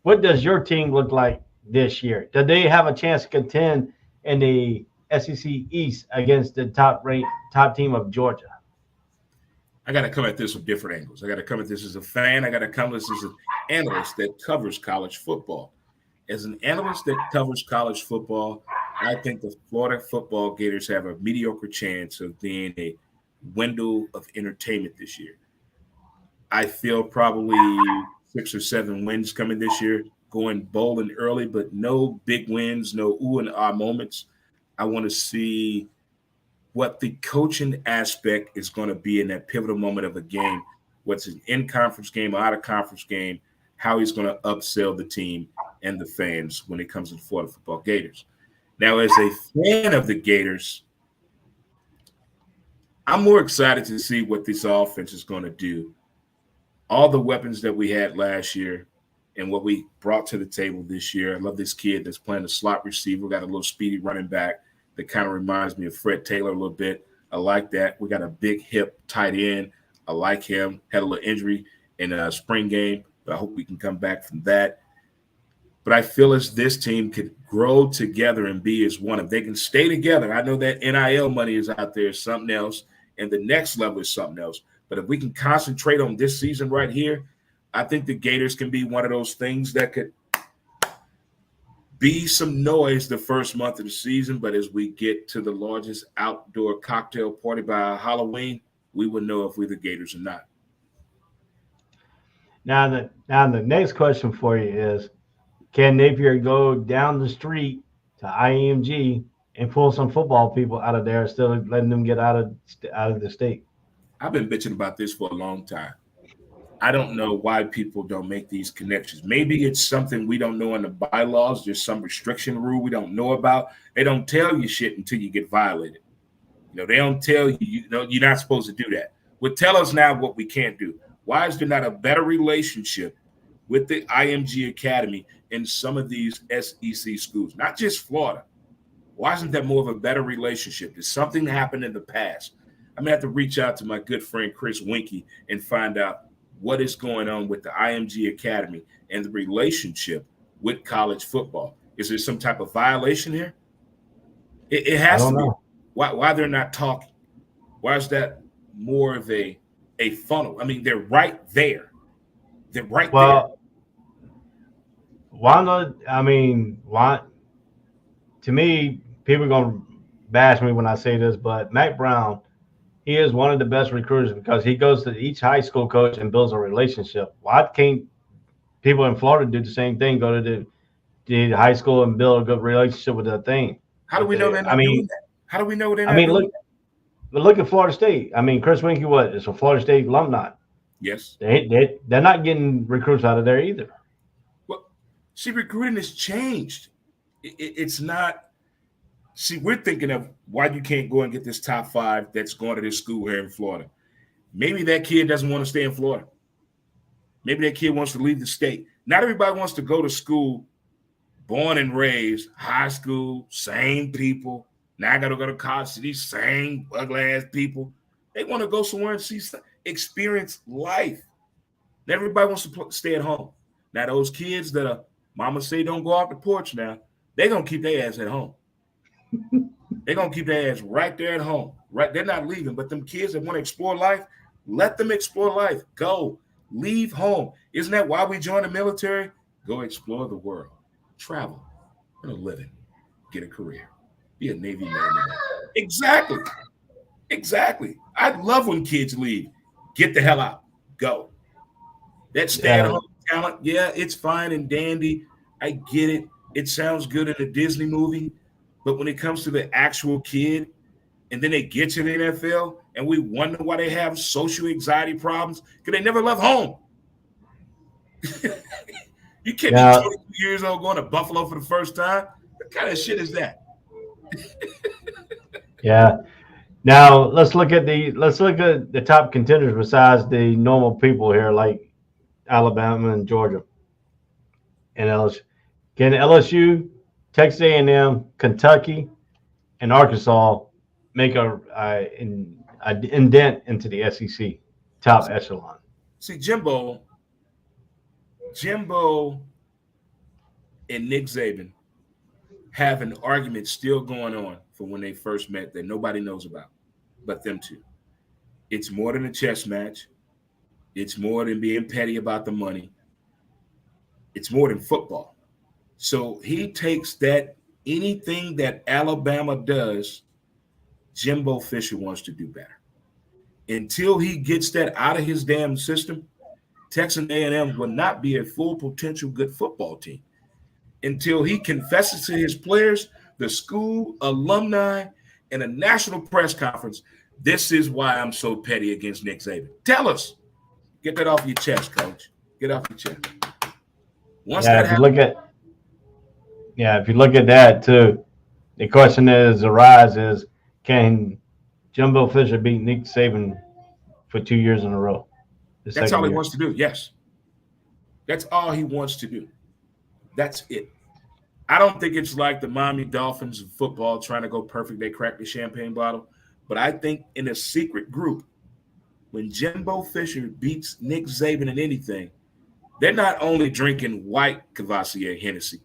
What does your team look like this year? Do they have a chance to contend in the SEC East against the top team of Georgia? I got to come at this from different angles. I got to come at this as a fan. I got to come at this as an analyst that covers college football. As an analyst that covers college football, I think the Florida football Gators have a mediocre chance of being a window of entertainment this year. I feel probably 6 or 7 wins coming this year, going bold and early, but no big wins, no ooh and ah moments. I want to see what the coaching aspect is going to be in that pivotal moment of a game, what's an in-conference game or out-of-conference game, how he's going to upsell the team and the fans when it comes to the Florida football Gators. Now, as a fan of the Gators, I'm more excited to see what this offense is going to do. All the weapons that we had last year and what we brought to the table this year. I love this kid that's playing the slot receiver. Got a little speedy running back that kind of reminds me of Fred Taylor a little bit. I like that. We got a big hip tight end. I like him. Had a little injury in a spring game, but I hope we can come back from that. But I feel as this team could grow together and be as one. If they can stay together, I know that NIL money is out there, something else, and the next level is something else. But if we can concentrate on this season right here, I think the Gators can be one of those things that could be some noise the first month of the season. But as we get to the largest outdoor cocktail party by Halloween, we will know if we're the Gators or not. Now the next question for you is, can Napier go down the street to IMG and pull some football people out of there instead of letting them get out of the state? I've been bitching about this for a long time. I don't know why people don't make these connections. Maybe it's something we don't know in the bylaws. There's some restriction rule we don't know about. They don't tell you shit until you get violated. They don't tell you, you're not supposed to do that. Well, tell us now what we can't do. Why is there not a better relationship with the IMG Academy in some of these SEC schools, not just Florida? Why isn't there more of a better relationship? Did something happen in the past? I'm going to have to reach out to my good friend Chris Winkie and find out what is going on with the IMG Academy and the relationship with college football. Is there some type of violation here? It has to be. Why they're not talking? Why is that more of a funnel? I mean, they're right there. They're right there. Why not? I mean, why? To me, people are going to bash me when I say this, but Mac Brown, he is one of the best recruiters because he goes to each high school coach and builds a relationship. Why can't people in Florida do the same thing? Go to the high school and build a good relationship with the thing. How do we know they're not doing that? How do we know they're not doing that? Look at Florida State. I mean, Chris Winkie, is a Florida State alumni. Yes. They're not getting recruits out of there either. Well, see, recruiting has changed. It's not. See, we're thinking of why you can't go and get this top 5 that's going to this school here in Florida. Maybe that kid doesn't want to stay in Florida. Maybe that kid wants to leave the state. Not everybody wants to go to school, born and raised, high school, same people. Now I got to go to college to these same ugly-ass people. They want to go somewhere and experience life. Not everybody wants to stay at home. Now those kids that mama say don't go off the porch now, they're going to keep their ass at home. They're going to keep their ass right there at home. Right? They're not leaving. But them kids that want to explore life, let them explore life. Go. Leave home. Isn't that why we joined the military? Go explore the world. Travel. Earn a living. Get a career. Be a Navy man. Exactly. Exactly. I love when kids leave. Get the hell out. Go. That stay-at-home talent, yeah, it's fine and dandy. I get it. It sounds good in a Disney movie. But when it comes to the actual kid, and then they get to the NFL, and we wonder why they have social anxiety problems, because they never left home. You can't be 22 years old going to Buffalo for the first time. What kind of shit is that? Yeah. Now let's look at the top contenders besides the normal people here, like Alabama and Georgia and LSU. Can LSU, Texas A&M, Kentucky, and Arkansas make a indent into the SEC top echelon? See, Jimbo and Nick Saban have an argument still going on from when they first met that nobody knows about but them two. It's more than a chess match. It's more than being petty about the money. It's more than football. So he takes that, anything that Alabama does, Jimbo Fisher wants to do better. Until he gets that out of his damn system, Texas A&M will not be a full potential good football team. Until he confesses to his players, the school, alumni, and a national press conference, this is why I'm so petty against Nick Saban. Tell us. Get that off your chest, Coach. Get off your chest. Once that happens, if you look at that too, the question arises: can Jimbo Fisher beat Nick Saban for 2 years in a row? That's all he wants to do. Yes, that's all he wants to do. That's it. I don't think it's like the Miami Dolphins of football trying to go perfect. They crack the champagne bottle. But I think in a secret group, when Jimbo Fisher beats Nick Saban in anything, they're not only drinking white Cavassier Hennessy.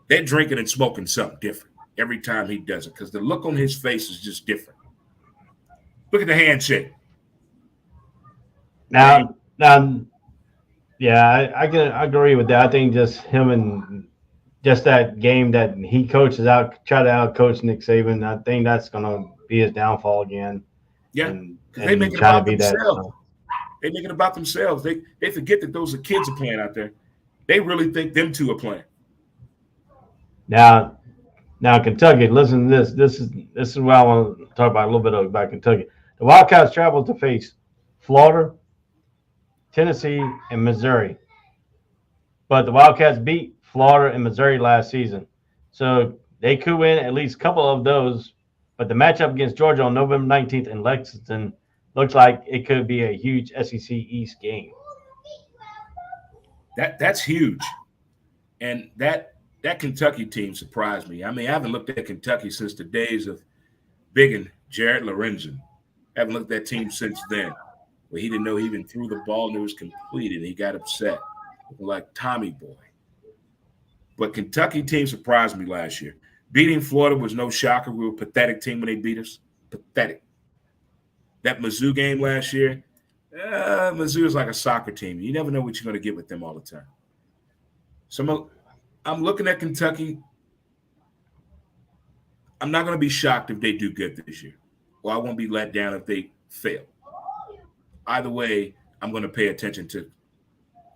They're drinking and smoking something different every time he does it because the look on his face is just different. Look at the handshake. Now, yeah, I can agree with that. I think just him and just that game that he coaches out, try to out-coach Nick Saban, I think that's going to be his downfall again. Yeah, because they make it about themselves. They make it about themselves. They forget that those are kids are playing out there. They really think them two are playing. Now, Kentucky. Listen to this. This is what I want to talk about a little bit about Kentucky. The Wildcats traveled to face Florida, Tennessee, and Missouri, but the Wildcats beat Florida and Missouri last season, so they could win at least a couple of those. But the matchup against Georgia on November 19th in Lexington looks like it could be a huge SEC East game. That's huge, and that Kentucky team surprised me. I mean, I haven't looked at Kentucky since the days of Big and Jared Lorenzen. I haven't looked at that team since then, where he didn't know he even threw the ball and it was completed. He got upset, like Tommy Boy. But Kentucky team surprised me last year. Beating Florida was no shocker. We were a pathetic team when they beat us. Pathetic. That Mizzou game last year, Mizzou is like a soccer team. You never know what you're going to get with them all the time. So I'm looking at Kentucky. I'm not going to be shocked if they do good this year, or I won't be let down if they fail. Either way, I'm going to pay attention to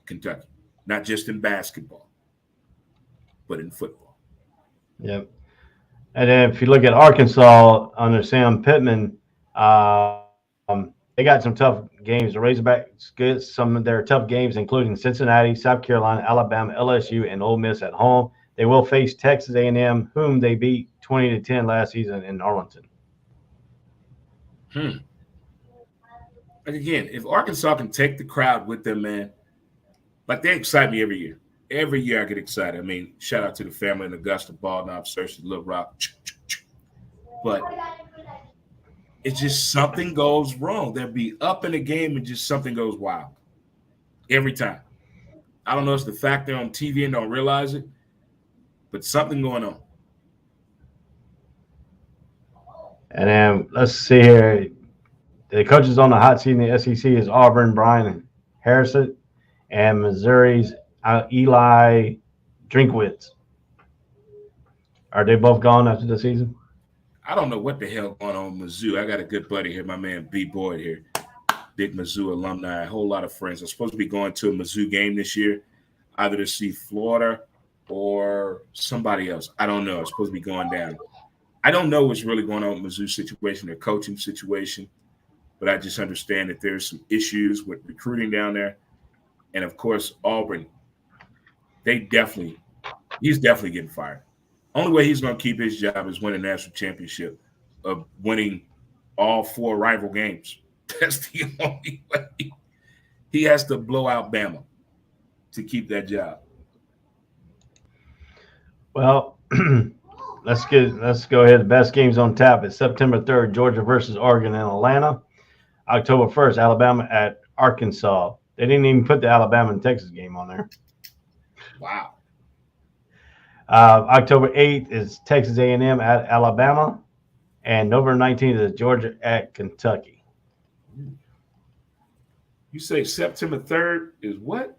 Kentucky, not just in basketball, but in football. Yep. And then if you look at Arkansas under Sam Pittman, they got some tough games. The Razorbacks get some of their tough games, including Cincinnati, South Carolina, Alabama, LSU, and Ole Miss at home. They will face Texas A&M, whom they beat 20-10 last season in Arlington. And again, if Arkansas can take the crowd with them, man, like they excite me every year. Every year I get excited. I mean, shout out to the family in Augusta, Ball, Knob, Search, Little Rock. But it's just something goes wrong. They'll be up in a game and just something goes wild every time. I don't know if it's the fact they're on TV and don't realize it, but something going on. And then let's see here. The coaches on the hot seat in the SEC is Auburn, Brian Harrison, and Missouri's Eli Drinkwitz. Are they both gone after the season? I don't know what the hell going on with Mizzou. I got a good buddy here, my man B. Boyd here, big Mizzou alumni, a whole lot of friends. I'm supposed to be going to a Mizzou game this year, either to see Florida or somebody else. I don't know. It's supposed to be going down. I don't know what's really going on with Mizzou's situation, their coaching situation, but I just understand that there's some issues with recruiting down there. And, of course, Auburn, he's definitely getting fired. Only way he's going to keep his job is win a national championship of winning all 4 rival games. That's the only way. He has to blow out Bama to keep that job. Well, let's go ahead. The best games on tap is September 3rd, Georgia versus Oregon in Atlanta. October 1st, Alabama at Arkansas. They didn't even put the Alabama and Texas game on there. Wow. October 8th is Texas A&M at Alabama. And November 19th is Georgia at Kentucky. You say September 3rd is what?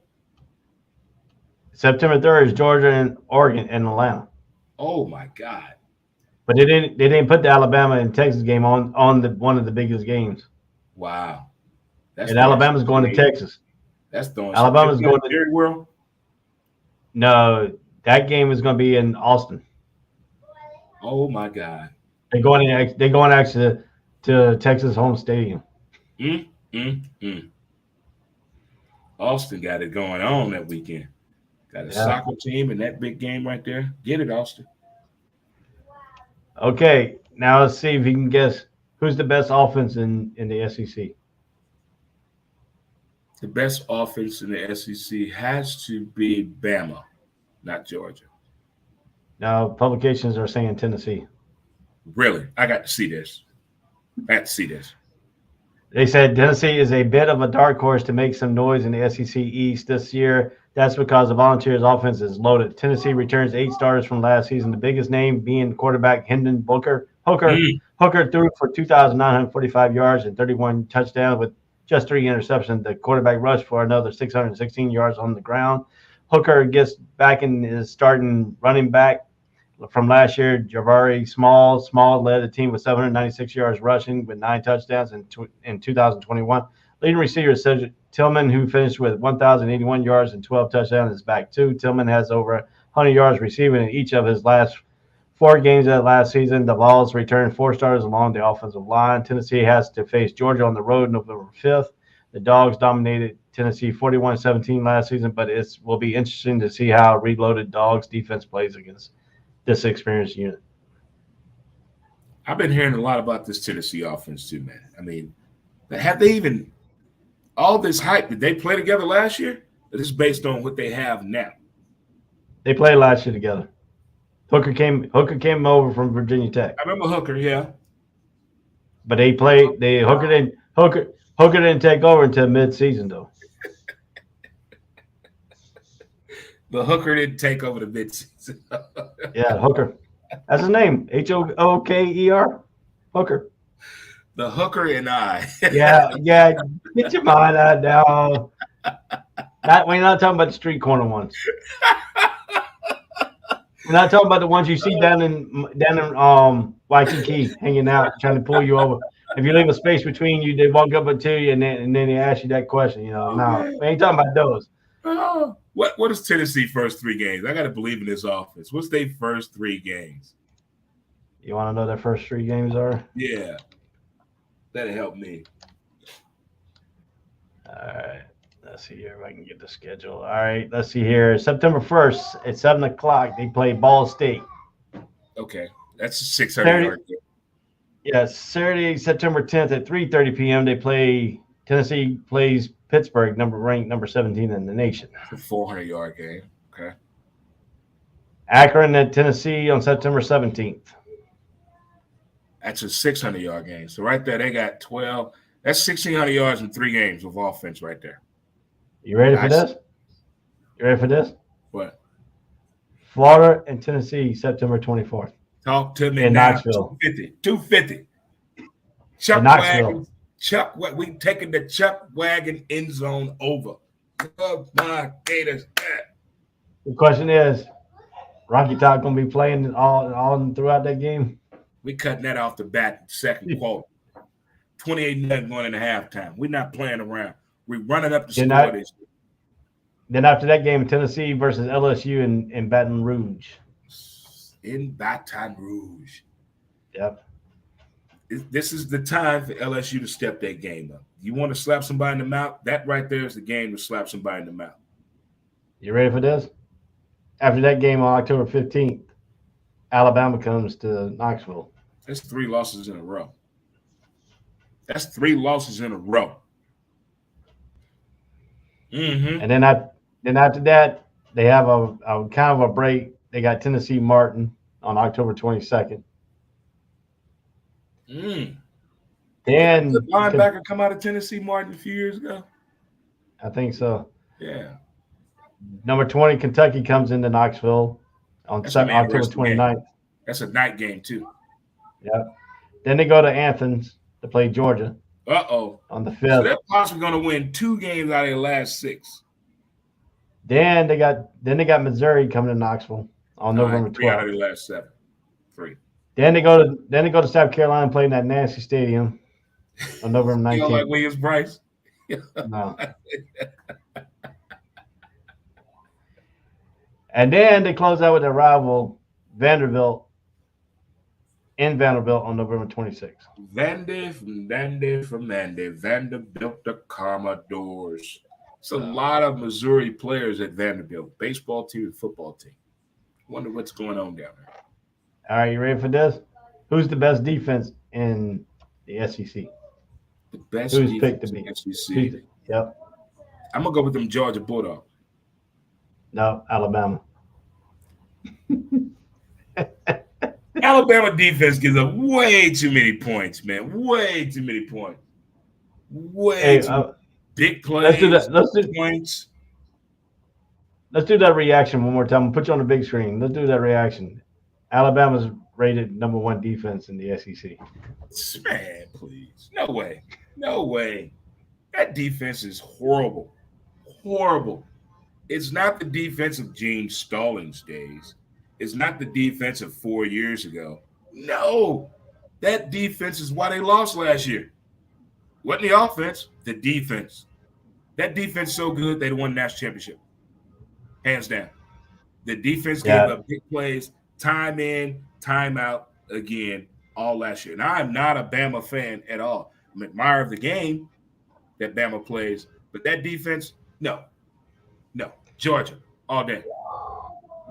September 3rd is Georgia and Oregon in Atlanta. Oh, my God. But they didn't put the Alabama and Texas game on one of the biggest games. Wow. And Alabama's going to Texas. That's throwing Alabama's going to Jerry World? No, that game is going to be in Austin. Oh, my God. They're going actually to Texas home stadium. Austin got it going on that weekend. Got a soccer team and that big game right there. Get it, Austin. Okay, now let's see if you can guess who's the best offense in the SEC. The best offense in the SEC has to be Bama, not Georgia. Now, publications are saying Tennessee. Really? I got to see this. They said Tennessee is a bit of a dark horse to make some noise in the SEC East this year. That's because the Volunteers' offense is loaded. Tennessee returns 8 starters from last season, the biggest name being quarterback Hendon Hooker. Hooker threw for 2,945 yards and 31 touchdowns with just 3 interceptions. The quarterback rushed for another 616 yards on the ground. Hooker gets back in his starting running back from last year. Javari Small led the team with 796 yards rushing with 9 touchdowns in 2021. Leading receiver Cedric Tillman, who finished with 1,081 yards and 12 touchdowns, is back too. Tillman has over 100 yards receiving in each of his last 4 games of last season. The Vols returned 4 starters along the offensive line. Tennessee has to face Georgia on the road November 5th. The Dogs dominated Tennessee 41-17 last season, but it will be interesting to see how reloaded Dogs defense plays against this experienced unit. I've been hearing a lot about this Tennessee offense too, man. I mean, have they even all this hype? Did they play together last year? Or is based on what they have now? They played last year together. Hooker came over from Virginia Tech. I remember Hooker, yeah. But Hooker didn't take over until mid-season though. But Hooker didn't take over the mid-season. Yeah, Hooker. That's his name. Hooker. Hooker. The Hooker and I. Yeah. Get your mind out now. We're not talking about the street corner ones. We're not talking about the ones you see down in Waikiki hanging out, trying to pull you over. If you leave a space between you, they walk up to you and then they ask you that question. No, we ain't talking about those. What is Tennessee first 3 games? I got to believe in this offense. What's their first 3 games? You want to know their first 3 games are? Yeah. That'll help me. All right. Let's see here if I can get the schedule. All right. Let's see here. September 1st at 7 o'clock, they play Ball State. Okay. That's a 600-yard game. Yeah, Saturday, September 10th at 3:30 p.m. Tennessee plays Pittsburgh, ranked number 17 in the nation. It's a 400-yard game. Okay. Akron at Tennessee on September 17th. That's a 600-yard game. So right there, they got 12. That's 1,600 yards in 3 games of offense right there. You ready for this? You ready for this? What? Florida and Tennessee, September 24th. Talk to me in now. Knoxville. 250. We taking the Chuck Wagon end zone over. Oh, my Gators. The question is, Rocky Top going to be playing all throughout that game? We cutting that off the bat second quarter. 28-0 going into halftime. We're not playing around. We're running up the score this year. Then after that game, Tennessee versus LSU in Baton Rouge. In Baton Rouge. Yep. This is the time for LSU to step their game up. You want to slap somebody in the mouth? That right there is the game to slap somebody in the mouth. You ready for this? After that game on October 15th, Alabama comes to Knoxville. That's 3 losses in a row. That's 3 losses in a row. Mm-hmm. And then after that, they have a kind of a break. They got Tennessee Martin on October 22nd. Then the linebacker come out of Tennessee Martin a few years ago. I think so. Yeah. Number 20, Kentucky comes into Knoxville on October 29th. That's a night game too. Yep. Then they go to Athens to play Georgia. On the 5th. So they're possibly going to win 2 games out of their last 6. Then they got Missouri coming to Knoxville on November 12th. 3 out of their last 7. 3. Then they go to South Carolina and play in that nasty stadium on November 19th. You don't like Williams Brice? No. And then they close out with their rival Vanderbilt in Vanderbilt on November 26th. Vanderbilt the Commodores. It's a lot of Missouri players at Vanderbilt, baseball team and football team. Wonder what's going on down there. All right, you ready for this? Who's the best defense in the SEC? The best Who's defense picked to be? in the SEC. Yep. I'm going to go with them Georgia Bulldogs. No, Alabama. Alabama defense gives up way too many points, man. Way too many points. Big plays. Let's do points. Let's do that reaction one more time. I'll put you on the big screen. Let's do that reaction. Alabama's rated number 1 defense in the SEC. Man, please. No way. No way. That defense is horrible. Horrible. It's not the defense of Gene Stallings' days. It's not the defense of 4 years ago. No. That defense is why they lost last year. Wasn't the offense, the defense. That defense is so good, they won the national championship. Hands down. The defense gave up big plays, time in, time out again, all last year. Now, I'm not a Bama fan at all. I'm an admirer of the game that Bama plays, but that defense, no. Georgia, all day.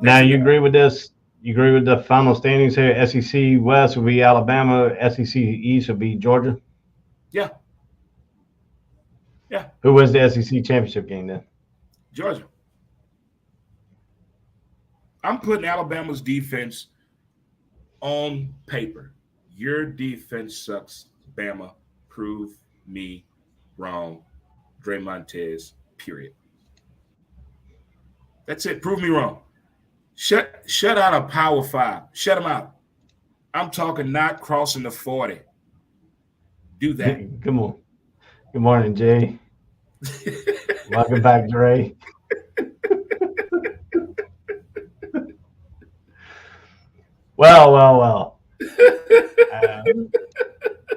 Now, you agree with this? You agree with the final standings here? SEC West will be Alabama. SEC East will be Georgia? Yeah. Who wins the SEC championship game then? Georgia. I'm putting Alabama's defense on paper. Your defense sucks, Bama. Prove me wrong. Dre Montez, period. That's it. Prove me wrong. Shut out a Power 5. Shut them out. I'm talking not crossing the 40. Do that. Come on. Good morning, Jay. Welcome back, Dre. Well.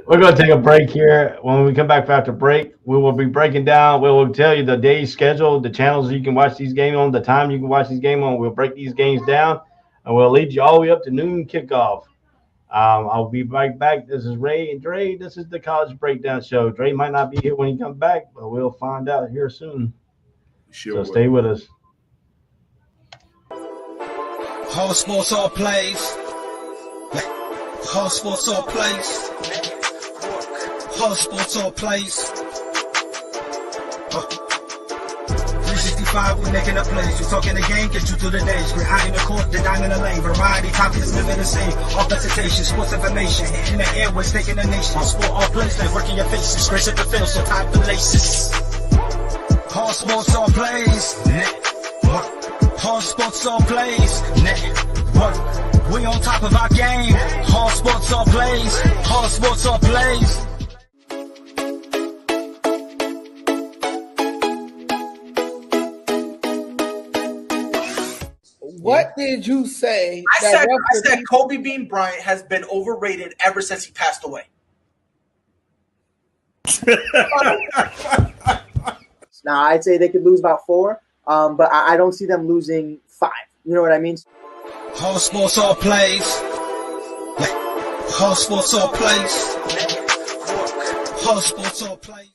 We're going to take a break here. When we come back after break, we will be breaking down. We will tell you the day's schedule, the channels you can watch these games on, the time you can watch these games on. We'll break these games down, and we'll lead you all the way up to noon kickoff. I'll be right back. This is Ray and Dre. This is the College Breakdown Show. Dre might not be here when he comes back, but we'll find out here soon. Sure. So stay with us. Whole sports all plays. Whole sports all plays. Whole sports all plays. 365, we're making up plays. We're talking the game, get you through the days. We're high in the court, the dime in the lane. Variety, topics, living the same. All presentation, sports information. Hitting the airways, taking the nation. Sport all plays, like working your faces. Grace at the field, so tie the laces. Whole sports all plays. Whole sports all plays. Network. We on top of our game. Whole sports all plays. Whole sports all plays. What did you say? I said Kobe Bean Bryant has been overrated ever since he passed away. Now, I'd say they could lose about 4, but I don't see them losing 5. You know what I mean? All sports, all plays. All sports, all plays. All sports, all plays.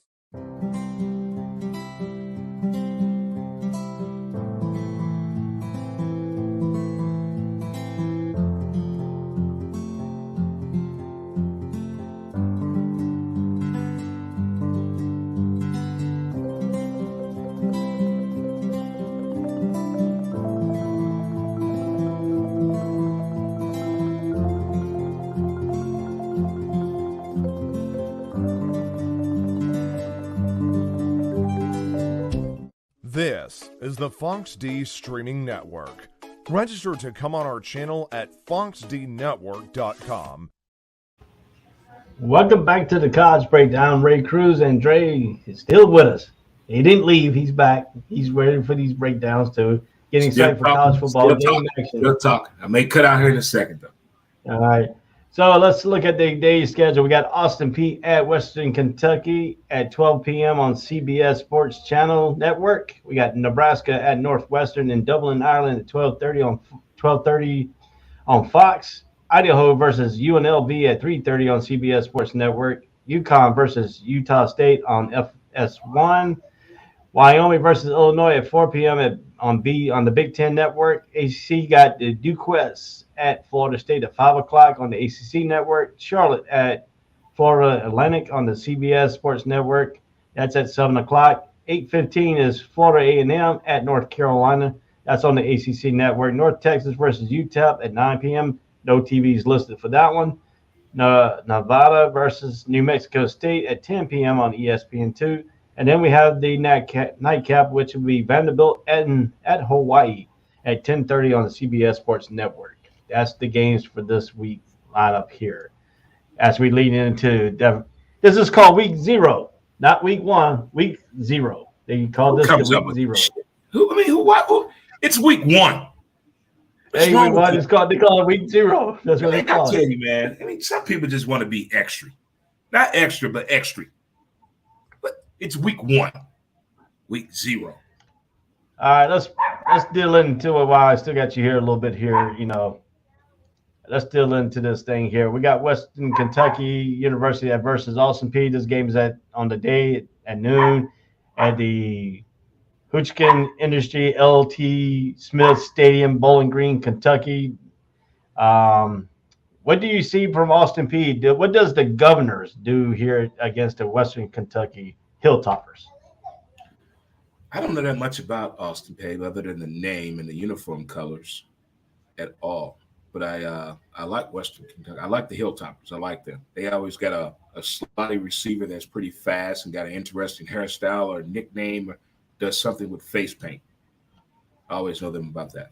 This is the Fox D Streaming Network. Register to come on our channel at foxdnetwork.com. Welcome back to the College Breakdown. Ray Cruz and Dre is still with us. He didn't leave. He's back. He's ready for these breakdowns too. Getting excited for college football game action. Still talking. I may cut out here in a second though. All right. So let's look at the day's schedule. We got Austin Peay at Western Kentucky at 12 p.m. on CBS Sports Channel Network. We got Nebraska at Northwestern in Dublin, Ireland at 12:30 on Fox. Idaho versus UNLV at 3:30 on CBS Sports Network. UConn versus Utah State on FS1. Wyoming versus Illinois at 4 p.m. on the Big Ten Network. ACC got the Duquesne at Florida State at 5 o'clock on the ACC Network. Charlotte at Florida Atlantic on the CBS Sports Network. That's at 7 o'clock. 8:15 is Florida A&M at North Carolina. That's on the ACC Network. North Texas versus UTEP at 9 p.m. No TVs listed for that one. Nevada versus New Mexico State at 10 p.m. on ESPN2. And then we have the nightcap, which will be Vanderbilt at Hawaii at 10:30 on the CBS Sports Network. That's the games for this week lineup here. As we lead into this is called week 0, not week 1, week 0. They call this the week 0. Who? It's week 1. Hey, they call it week 0. That's what they call it. I tell you, man. I mean, some people just want to be extra. Not extra, but extra. But it's week 1. Week 0. All right, let's deal into it while I still got you here a little bit here, Let's deal into this thing here. We got Western Kentucky University versus Austin Peay. This game is on the day at noon at the Hutchinson Industry LT Smith Stadium, Bowling Green, Kentucky. What do you see from Austin Peay? What does the Governors do here against the Western Kentucky Hilltoppers? I don't know that much about Austin Peay other than the name and the uniform colors at all. But I like Western Kentucky. I like the Hilltoppers. I like them. They always got a slotty receiver that's pretty fast and got an interesting hairstyle or nickname or does something with face paint. I always know them about that.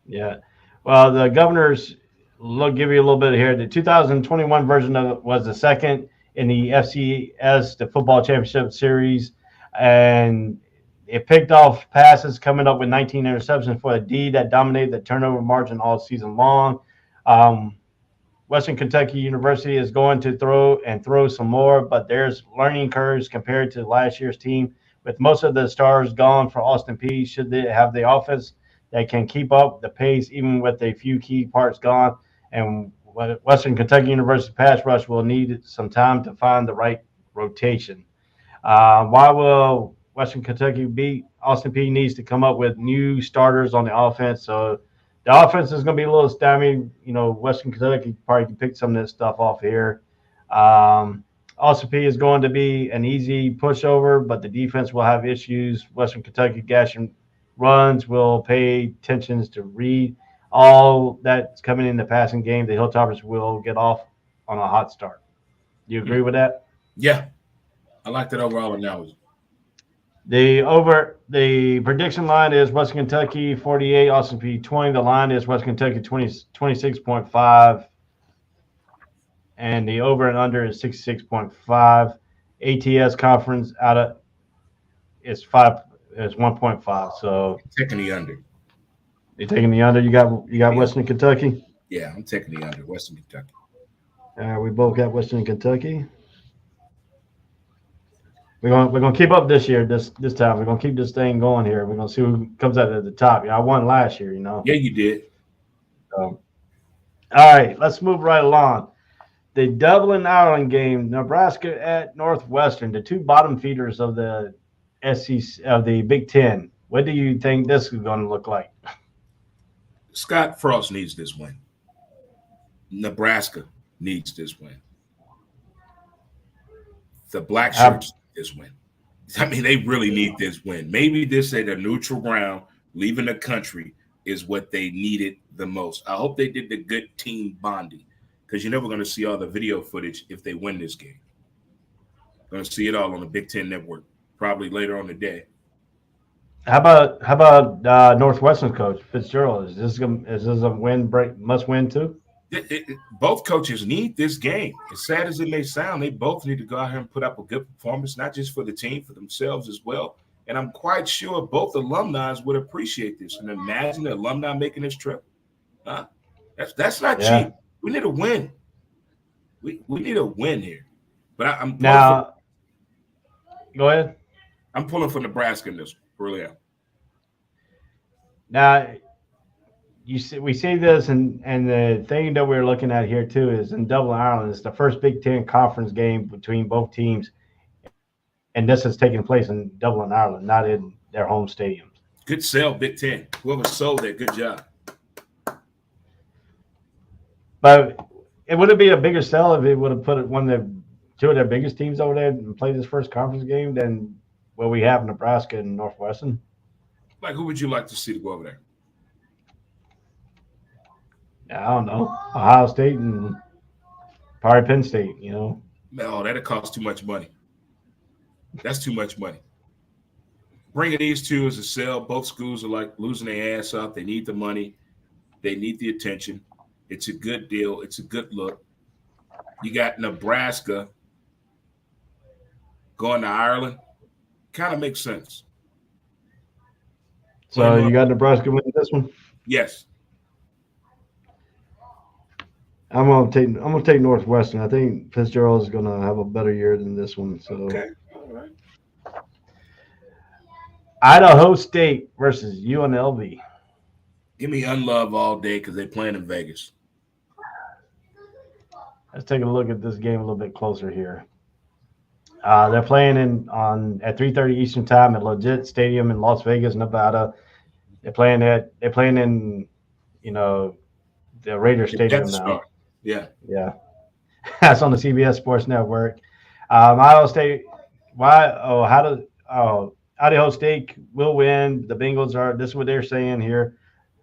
Yeah. Well, the Governors, give you a little bit here. The 2021 version of it was the second in the FCS, the Football Championship Series. And it picked off passes, coming up with 19 interceptions for a D that dominated the turnover margin all season long. Western Kentucky University is going to throw some more, but there's learning curves compared to last year's team. With most of the stars gone for Austin Peay, should they have the offense that can keep up the pace, even with a few key parts gone? And Western Kentucky University pass rush will need some time to find the right rotation. Why will Western Kentucky beat Austin Peay? Needs to come up with new starters on the offense. So the offense is going to be a little stymied. Western Kentucky probably can pick some of this stuff off here. Austin Peay is going to be an easy pushover, but the defense will have issues. Western Kentucky gashing runs will pay attention to read. All that's coming in the passing game, the Hilltoppers will get off on a hot start. Do you agree with that? Yeah. I like that overall analogy. The prediction line is Western Kentucky 48, Austin Peay 20. The line is Western Kentucky 26.5. And the over and under is 66.5. ATS conference is 1.5. So taking the under. You taking the under? You got Yeah. Western Kentucky. Yeah, I'm taking the under. Western Kentucky. We both got Western Kentucky. We're gonna keep up this year. This time we're gonna keep this thing going here. We're gonna see who comes out at the top. I won last year, Yeah, you did. So, all right, let's move right along. The Dublin, Ireland game, Nebraska at Northwestern, the two bottom feeders of the SEC of the Big Ten. What do you think this is going to look like? Scott Frost needs this win. Nebraska needs this win. The Black Shirts need this win. I mean, they really need this win. Maybe this at a neutral ground, leaving the country, is what they needed the most. I hope they did the good team bonding, because you're never going to see all the video footage if they win this game. Going to see it all on the Big Ten Network, probably later on the day. How about Northwestern coach Fitzgerald? Is this a win break must win too? Both coaches need this game. As sad as it may sound, they both need to go out here and put up a good performance, not just for the team, for themselves as well. And I'm quite sure both alumni would appreciate this. And imagine the alumni making this trip. That's not cheap. We need a win. We need a win here. But I'm now. Go ahead. I'm pulling for Nebraska in this. Really am. Now, we see this, and the thing that we're looking at here too is in Dublin, Ireland. It's the first Big Ten conference game between both teams, and this is taking place in Dublin, Ireland, not in their home stadiums. Good sell, Big Ten. Whoever sold that, good job. But it would be a bigger sell if it would have put one of two of their biggest teams over there and played this first conference game than what we have Nebraska and Northwestern. Like, who would you like to see to go over there? I don't know. Ohio State and probably Penn State, No, that'd cost too much money. That's too much money. Bringing these two is a sell. Both schools are like losing their ass up. They need the money. They need the attention. It's a good deal. It's a good look. You got Nebraska going to Ireland. Kind of makes sense. So you got Nebraska winning this one? Yes. I'm gonna take Northwestern. I think Fitzgerald is gonna have a better year than this one. So okay, all right. Idaho State versus UNLV. Give me Unlove all day because they're playing in Vegas. Let's take a look at this game a little bit closer here. They're playing at 3:30 Eastern Time at Legit Stadium in Las Vegas, Nevada. They're playing in the Raiders Stadium now. Yeah. That's on the CBS Sports Network. Idaho State. Idaho State will win. The Bengals are. This is what they're saying here.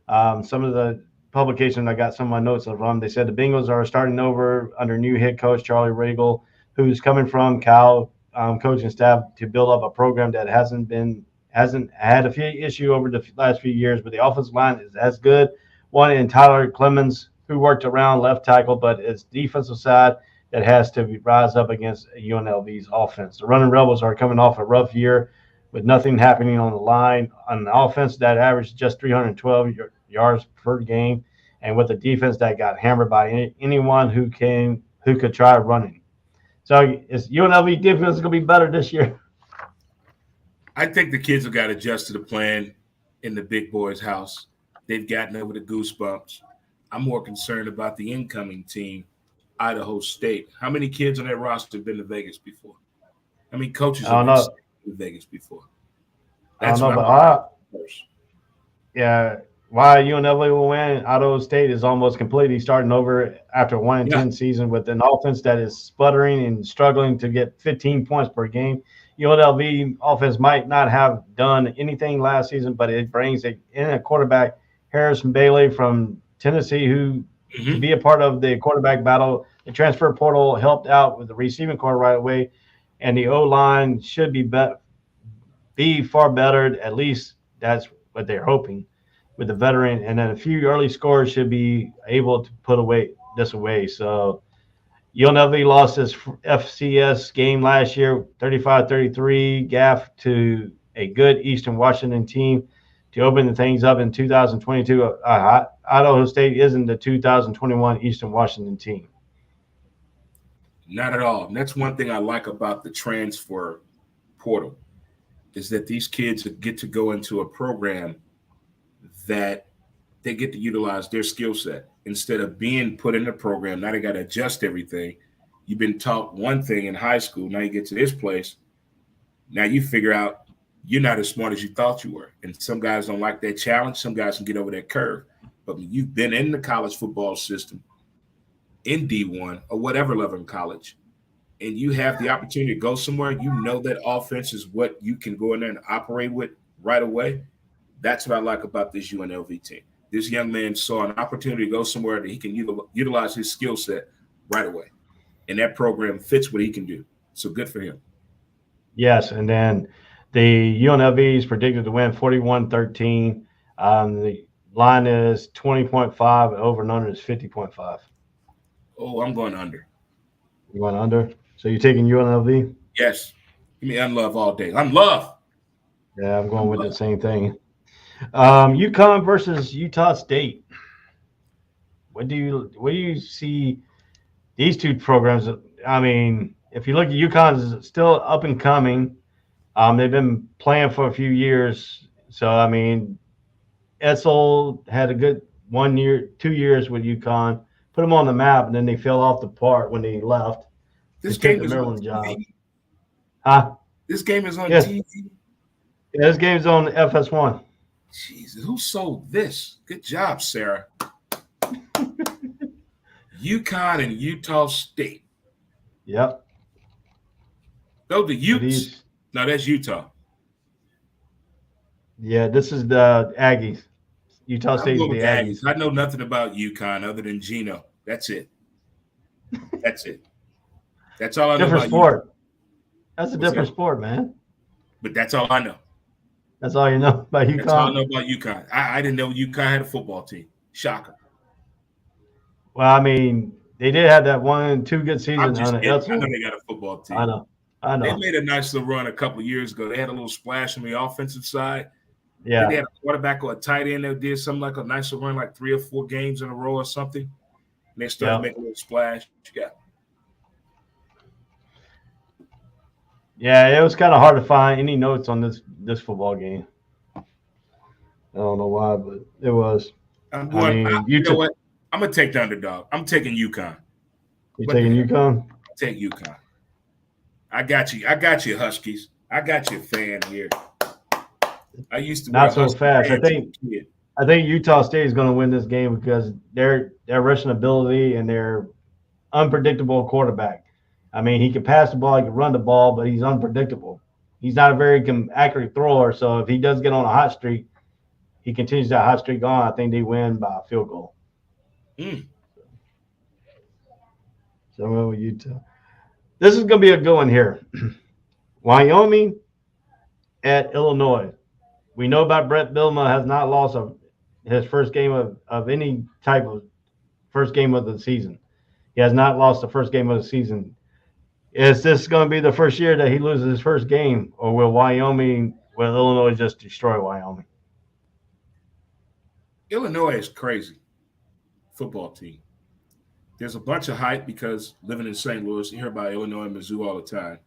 Some of the publications I got some of my notes from. They said the Bengals are starting over under new head coach Charlie Regal, who's coming from Cal coaching staff to build up a program that hasn't had a few issue over the last few years, but the offensive line is as good. One in Tyler Clemens, who worked around left tackle, but it's defensive side that has to rise up against UNLV's offense. The running Rebels are coming off a rough year with nothing happening on the line. On the offense that averaged just 312 yards per game, and with a defense that got hammered by anyone who could try running. So is UNLV defense going to be better this year? I think the kids have got adjusted to playing in the big boys' house. They've gotten over the goosebumps. I'm more concerned about the incoming team, Idaho State. How many kids on that roster have been to Vegas before? How many coaches have been to Vegas before? That's I don't know, but why UNLV will win, Idaho State is almost completely starting over after a 1-10 season with an offense that is sputtering and struggling to get 15 points per game. UNLV offense might not have done anything last season, but it brings in a quarterback, Harrison Bailey from Tennessee, who to be a part of the quarterback battle. The transfer portal helped out with the receiving core right away, and the O-line should be far better. At least that's what they're hoping with the veteran. And then a few early scores should be able to put this away. So UNLV lost his FCS game last year, 35-33, gaff to a good Eastern Washington team. to open things up in 2022. Idaho State isn't the 2021 Eastern Washington team. Not at all. And that's one thing I like about the transfer portal is that these kids get to go into a program that they get to utilize their skill set instead of being put in the program. Now they got to adjust everything. You've been taught one thing in high school. Now you get to this place. Now you figure out you're not as smart as you thought you were. And some guys don't like that challenge. Some guys can get over that curve. But when you've been in the college football system, in D1 or whatever level in college, and you have the opportunity to go somewhere, you know that offense is what you can go in there and operate with right away. That's what I like about this UNLV team. This young man saw an opportunity to go somewhere that he can utilize his skill set right away. And that program fits what he can do. So good for him. Yes, and then the UNLV is predicted to win 41-13. The line is 20.5. Over and under is 50.5. Oh, I'm going under. You going under? So you're taking UNLV? Yes. Give me unlove all day. Unlove. Yeah, I'm going with the same thing. UConn versus Utah State. What do you see these two programs? I mean, if you look at UConn, is still up and coming. They've been playing for a few years. So, I mean, Edsel had a good 2 years with UConn, put them on the map, and then they fell off the part when they left. This game is Maryland on job. TV. Huh? This game is on Yes. TV. Yeah, this game's on FS1. Jesus, who sold this? Good job, Sarah. UConn and Utah State. Yep. Go to Utes. No, that's Utah. Yeah, this is the Aggies. Utah State is the Aggies. I know nothing about UConn other than Gino. That's it. That's it. That's all I know Different about sport. UConn. That's a different sport, man. But that's all I know. That's all you know about UConn? That's all I know about UConn. I didn't know UConn had a football team. Shocker. Well, I mean, they did have that 1-2 good season. I know on they got a football team. I know. They made a nice little run a couple of years ago. They had a little splash on the offensive side. Yeah. They had a quarterback or a tight end that did something like a nice little run, like 3 or 4 games in a row or something. And they started making a little splash. Yeah, it was kind of hard to find any notes on this football game. I don't know why, but it was. You know what? I'm going to take the underdog. I'm taking UConn. You taking UConn? Take UConn. I got you. I got you, Huskies. I got you a fan here. I used to not so fast. I think Utah State is going to win this game because their rushing ability and their unpredictable quarterback. I mean, he can pass the ball, he can run the ball, but he's unpredictable. He's not a very accurate thrower. So if he does get on a hot streak, he continues that hot streak on. I think they win by a field goal. So I'm going with Utah. This is going to be a good one here. Wyoming at Illinois. We know about Brett Bielema has not lost his first game of any type of first game of the season. He has not lost the first game of the season. Is this going to be the first year that he loses his first game, or will Illinois just destroy Wyoming? Illinois is crazy football team. There's a bunch of hype because living in St. Louis, you hear about Illinois and Mizzou all the time.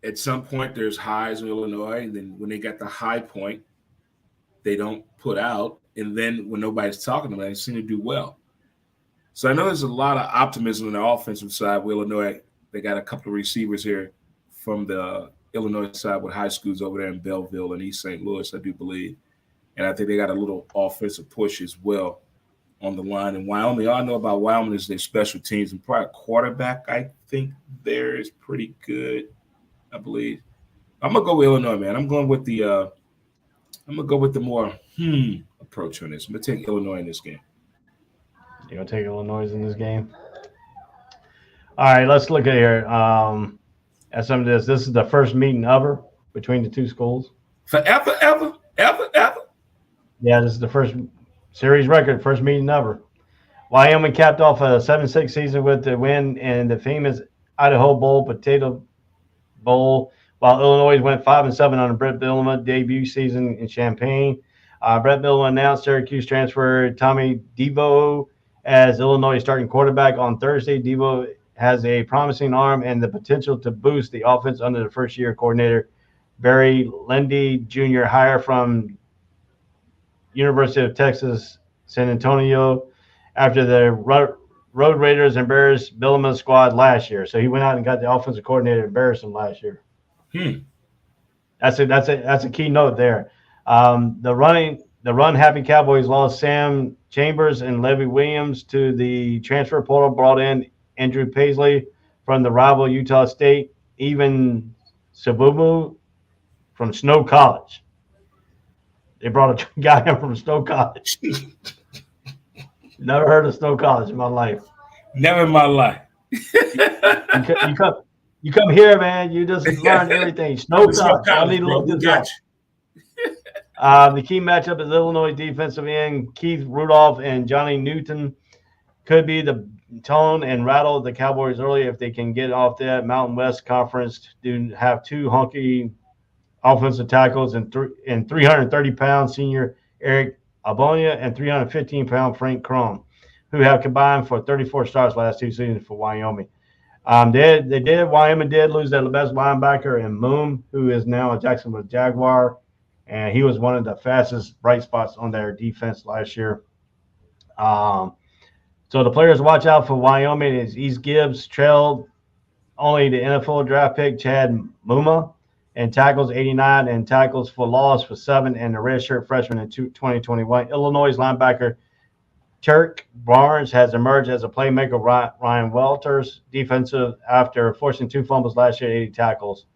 At some point, there's highs in Illinois, and then when they got the high point, they don't put out. And then when nobody's talking to them, they seem to do well. So I know there's a lot of optimism on the offensive side with Illinois. They got a couple of receivers here from the Illinois side with high schools over there in Belleville and East St. Louis, I do believe. And I think they got a little offensive push as well on the line. And Wyoming, all I know about Wyoming is their special teams and probably quarterback. I think there is pretty good, I believe. I'm gonna go with Illinois, man. I'm going with the more approach on this. I'm gonna take Illinois in this game. You're gonna take Illinois in this game? All right, let's look at here. At some of this. This is the first meeting ever between the two schools. Forever, ever. Yeah, this is the first series record, first meeting ever. Wyoming capped off a 7-6 season with the win in the famous Idaho Bowl, Potato Bowl. while Illinois went 5-7 on the Brett Bielema debut season in Champaign. Brett Bielema announced Syracuse transfer Tommy Debo as Illinois starting quarterback on Thursday. Debo has a promising arm and the potential to boost the offense under the first-year coordinator Barry Lindy Jr. hire from University of Texas San Antonio after the Road Raiders embarrassed Bielema's squad last year. So he went out and got the offensive coordinator to embarrass him last year. That's a key note there. The run happy Cowboys lost Sam Chambers and Levy Williams to the transfer portal, brought in Andrew Paisley from the rival Utah State, even Sabubu from Snow College. They brought a guy in from Snow College. Never heard of Snow College in my life. Never in my life. You come here, man. You just learn everything. Snow College. I need to look this up. The key matchup is Illinois defensive end Keith Rudolph and Johnny Newton. Could be the tone and rattle the Cowboys early if they can get off that. Mountain West Conference do have two hunky offensive tackles and 330-pound senior Eric Abonia and 315-pound Frank Crum, who have combined for 34 starts last two seasons for Wyoming. Wyoming did lose their best linebacker in Moon, who is now a Jacksonville Jaguar, and he was one of the fastest bright spots on their defense last year. So the players to watch out for Wyoming is East Gibbs, trailed only the NFL draft pick Chad Muma, and tackles 89 and tackles for loss for 7, and the redshirt freshman in 2021. Illinois linebacker Turk Barnes has emerged as a playmaker. Ryan Welters, defensive after forcing 2 fumbles last year, 80 tackles.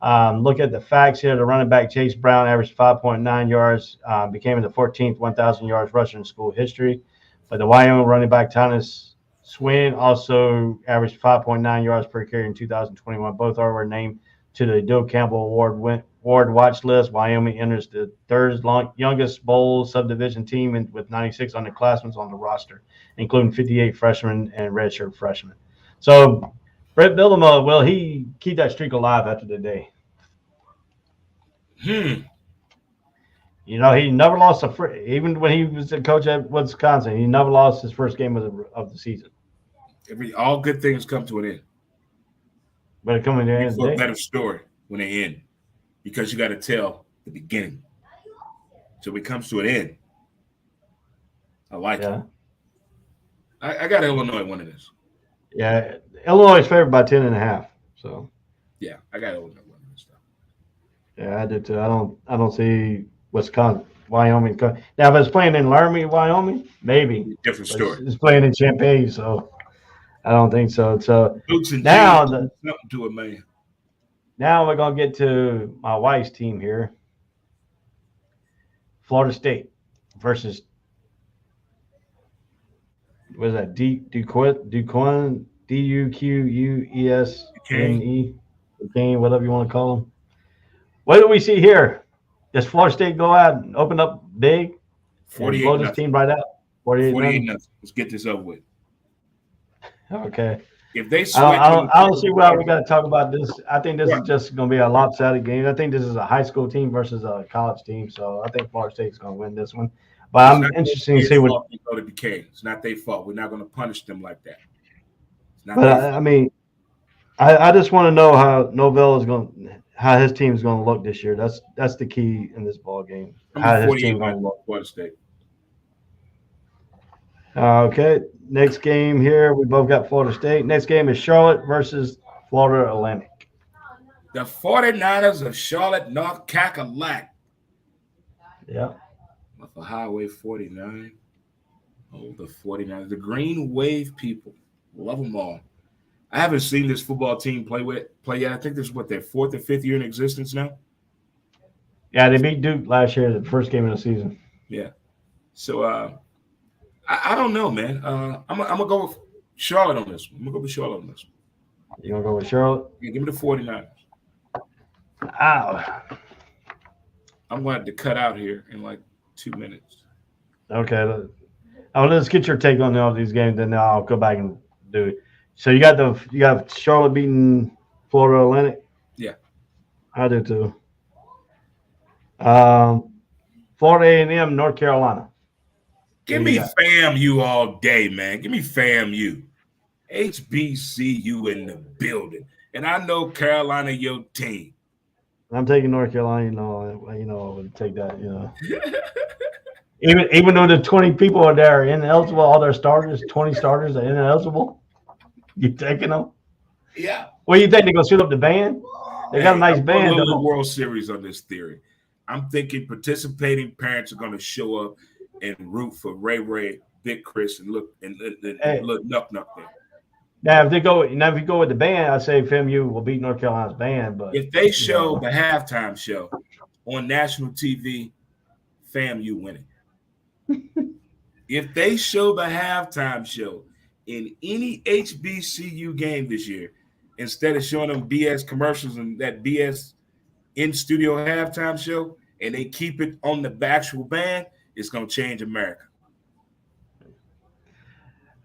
Look at the facts here. The running back Chase Brown averaged 5.9 yards, became the 14th 1,000 yards rusher in school history. But the Wyoming running back Thomas Swin also averaged 5.9 yards per carry in 2021. Both were named to the Dill Campbell Award watch list. Wyoming enters the third youngest bowl subdivision team with 96 underclassmen on the roster, including 58 freshmen and redshirt freshmen. So Brett Bielema, will he keep that streak alive after the day? You know, he never lost even when he was a coach at Wisconsin, he never lost his first game of the season. All good things come to an end. But it coming to the end of the day. It's a better story when they end, because you got to tell the beginning. So when it comes to an end, I like it. I got Illinois winning this. Yeah, Illinois is favored by 10.5. So yeah, I got Illinois winning this stuff. Yeah, I did too. I don't see Wisconsin, Wyoming. Now, if it's playing in Laramie, Wyoming, maybe different story. It's playing in Champaign, so I don't think so. So now something to it, man. Now we're gonna get to my wife's team here. Florida State versus what is that? Duquesne, Duquesne, Duquesne, whatever you want to call them. What do we see here? Does Florida State go out and open up big? 48 blow this team right out? 48 nothing. Let's get this over with. Okay. If they I don't see why we got to talk about this. I think this is just going to be a lopsided game. I think this is a high school team versus a college team, so I think Florida State's going to win this one. But I'm interested to see what they go to Duquesne. It's not their fault. We're not going to punish them like that. But I mean, I just want to know how his team is going to look this year. That's the key in this ball game. How his team going to look. Florida State. Okay, next game here. We both got Florida State. Next game is Charlotte versus Florida Atlantic. The 49ers of Charlotte, North Cackalack. Yeah. Off of Highway 49. Oh, the 49ers. The Green Wave people. Love them all. I haven't seen this football team play yet. I think this is their 4th or 5th year in existence now. Yeah, they beat Duke last year, the first game of the season. Yeah. So, I don't know, man. I'm gonna go with Charlotte on this one. I'm gonna go with Charlotte on this one. You gonna go with Charlotte? Yeah, give me the 49ers. Ow. I'm gonna have to cut out here in like 2 minutes. Okay. Let's get your take on all these games, then I'll go back and do it. So you got Charlotte beating Florida Atlantic? Yeah. I do too. Florida A&M, North Carolina. Give me FAMU all day, man. Give me FAMU. HBCU in the building. And I know Carolina, your team. I'm taking North Carolina. I would take that. Even though the 20 people are there ineligible, all their starters, 20 starters are ineligible. You taking them? Yeah. What do you think? They're gonna shoot up the band? They got a nice band. The World Series on this theory. I'm thinking participating parents are gonna show up and root for Ray, Big Chris, and look Nuck there. Now, if you go with the band, I say FAMU will beat North Carolina's band. But if they show the halftime show on national TV, FAMU winning. If they show the halftime show in any HBCU game this year, instead of showing them BS commercials and that BS in-studio halftime show, and they keep it on the actual band, it's going to change America.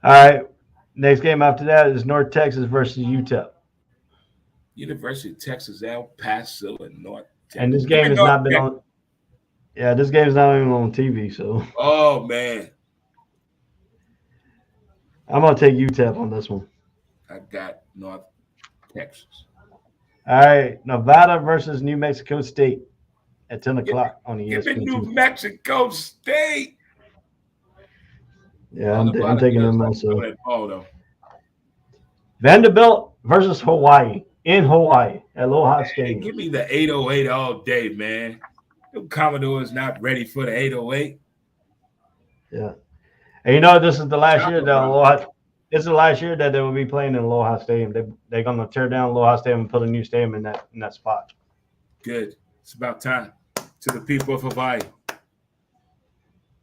All right. Next game after that is North Texas versus UTEP. University of Texas, El Paso, and North Texas. And this game has not been on. Yeah, this game is not even on TV. So. Oh man. I'm gonna take UTEP on this one. I got North Texas. All right, Nevada versus New Mexico State at 10 o'clock on the ESPN. Give me New Mexico State. Yeah, I'm taking them also. Vanderbilt versus Hawaii in Hawaii at Aloha Stadium. Give me the 808 all day, man. The Commodores not ready for the 808. Yeah, and this is the last year that Aloha. This is the last year that they will be playing in Aloha Stadium. They're gonna tear down Aloha Stadium and put a new stadium in that spot. Good. It's about time. To the people of Hawaii.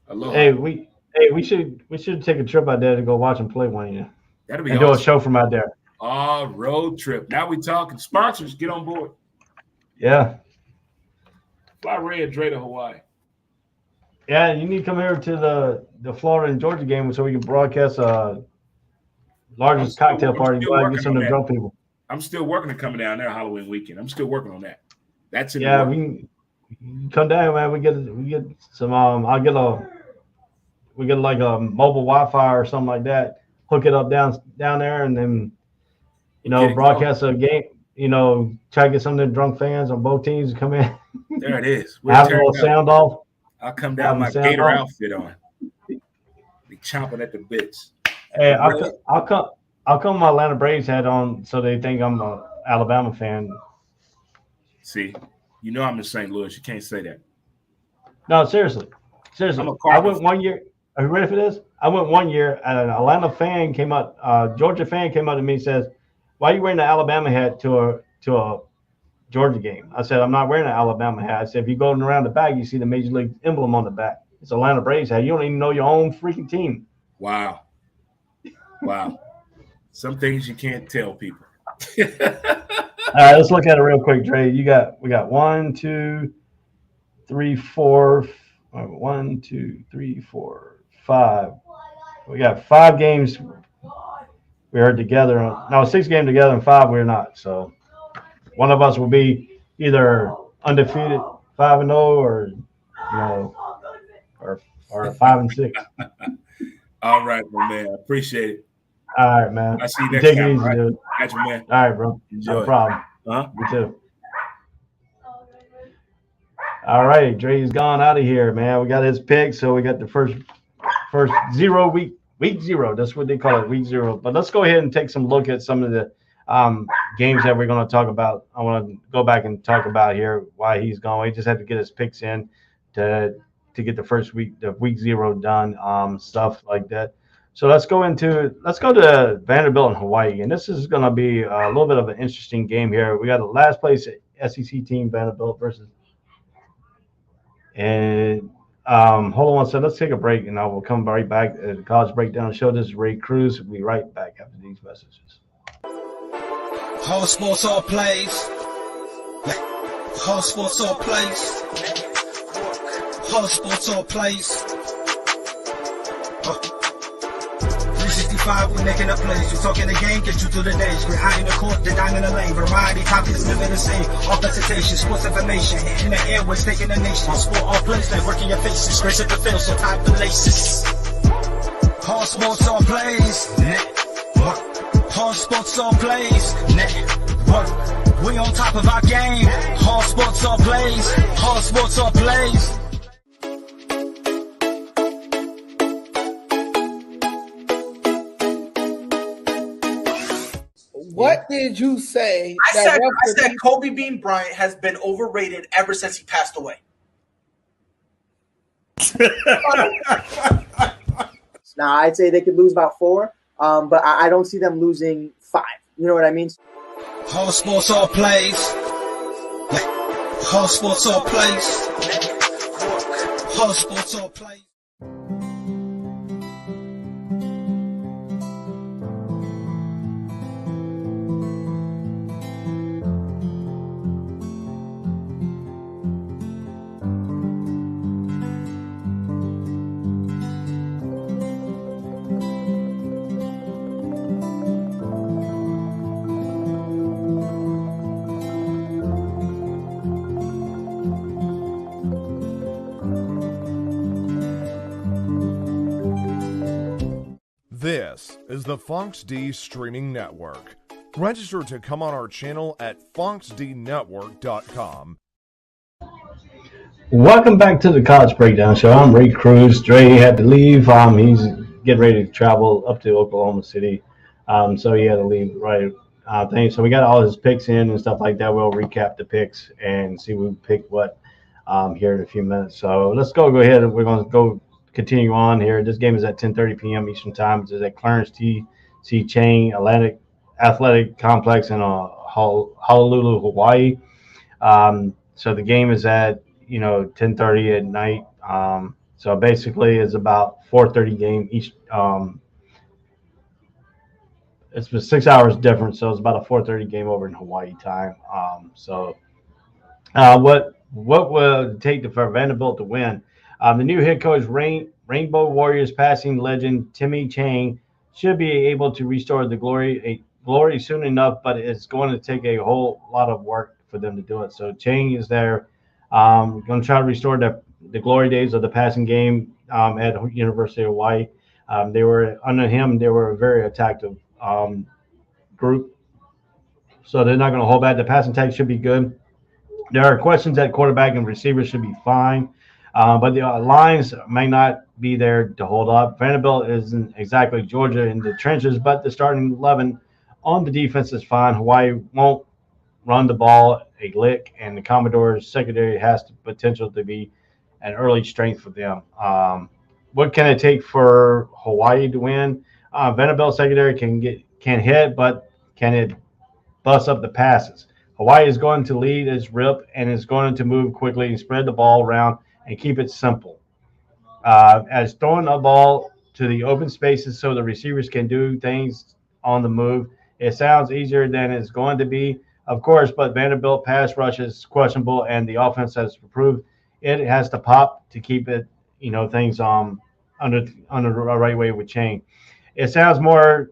Aloha. Hey, we should take a trip out there to go watch them play one year. That'd be and awesome. Do a show from out there. Oh, road trip. Now we talking sponsors. Get on board. Yeah. Fly Ray and Dre to Hawaii. Yeah, you need to come here to the Florida and Georgia game so we can broadcast largest cocktail party. Get some of the drunk people. I'm still working on coming down there Halloween weekend. I'm still working on that. That's in we can come down, man. We get some. We get like a mobile Wi-Fi or something like that. Hook it up down there, and then broadcast a game. Try to get some of the drunk fans on both teams to come in. There it is. Have a little sound off. I'll come down with my Gator outfit on. Be chomping at the bits. Hey, I'll come with my Atlanta Braves hat on so they think I'm an Alabama fan. See, I'm in St. Louis. You can't say that. No, seriously. I went 1 year. Are you ready for this? I went 1 year, and an Atlanta fan came up. Georgia fan came up to me and says, "Why are you wearing the Alabama hat to a Georgia game?" I said, "I'm not wearing an Alabama hat." I said, "If you go around the back, you see the Major League emblem on the back. It's Atlanta Braves hat. You don't even know your own freaking team." Wow. Some things you can't tell people. All right, let's look at it real quick, Dre. We got 1, 2, 3, 4. 1, 2, 3, 4, 5. We got 5 games we are together. No, 6 games together and 5 we're not. So one of us will be either undefeated 5-0 or 5-6. All right, my man. I appreciate it. All right, man. I see you next Take time. it easy, Right? dude. Got you, man. All right, bro. Enjoy. No problem. Huh? You too. All right, Dre's gone out of here, man. We got his pick, so we got the first 0 week 0. That's what they call it, week 0. But let's go ahead and take some look at some of the games that we're going to talk about. I want to go back and talk about here why he's gone. He just had to get his picks in to get the first week, the week 0 done, stuff like that. So let's go to Vanderbilt and Hawaii, and this is going to be a little bit of an interesting game here. We got the last place SEC team, Vanderbilt versus. And hold on one second. Let's take a break, and I will come right back at the College Breakdown Show. This is Ray Cruz. We'll be right back after these messages. Whole sports all plays. Whole sports all plays. Whole sports all plays. 365 5, we making a plays. We talking the game, get you through the days. We're high in the court, the dime in the lane. Variety, topics, living the same. All presentation, sports information. Hitting the airways, taking the nation. Sport, all plays, like working your faces. Grace at the field, so tie the laces. All sports, all plays. Network. All sports, all plays. Network. We on top of our game. All sports, all plays. All sports, all plays. What did you say? I said Kobe Bean Bryant has been overrated ever since he passed away. Now, I'd say they could lose about 4, but I don't see them losing 5. You know what I mean? All sports, all plays. All sports, all plays. All sports, all plays. This is the Funks D Streaming Network. Register to come on our channel at funksdnetwork.com. Welcome back to the College Breakdown Show. I'm Ray Cruz. Dre had to leave. He's getting ready to travel up to Oklahoma City. So he had to leave right so we got all his picks in and stuff like that. We'll recap the picks and see who picked what here in a few minutes. So let's go ahead. We're going to go continue on here. This game is at 10:30 p.m. Eastern Time. It's at Clarence T.C. Chang Athletic Complex in Honolulu, Hawaii. So the game is at 10:30 at night. So basically, it's about 4:30 game each. It's 6 hours different, so it's about a 4:30 game over in Hawaii time. What will it take for Vanderbilt to win? The new head coach, Rainbow Warriors passing legend Timmy Chang, should be able to restore the glory soon enough, but it's going to take a whole lot of work for them to do it. So Chang is there, going to try to restore the glory days of the passing game at University of Hawaii. They were under him. They were a very attractive group, so they're not going to hold back. The passing tag should be good. There are questions at quarterback and receivers should be fine. But the lines may not be there to hold up. Vanderbilt isn't exactly Georgia in the trenches, but the starting 11 on the defense is fine. Hawaii won't run the ball a lick, and the Commodores' secondary has the potential to be an early strength for them. What can it take for Hawaii to win? Vanderbilt secondary can hit, but can it bust up the passes? Hawaii is going to lead its rip and is going to move quickly and spread the ball around and keep it simple. As throwing the ball to the open spaces so the receivers can do things on the move. It sounds easier than it's going to be, of course, but Vanderbilt pass rush is questionable, and the offense has proved it has to pop to keep it, things under the right way with Chang. It sounds more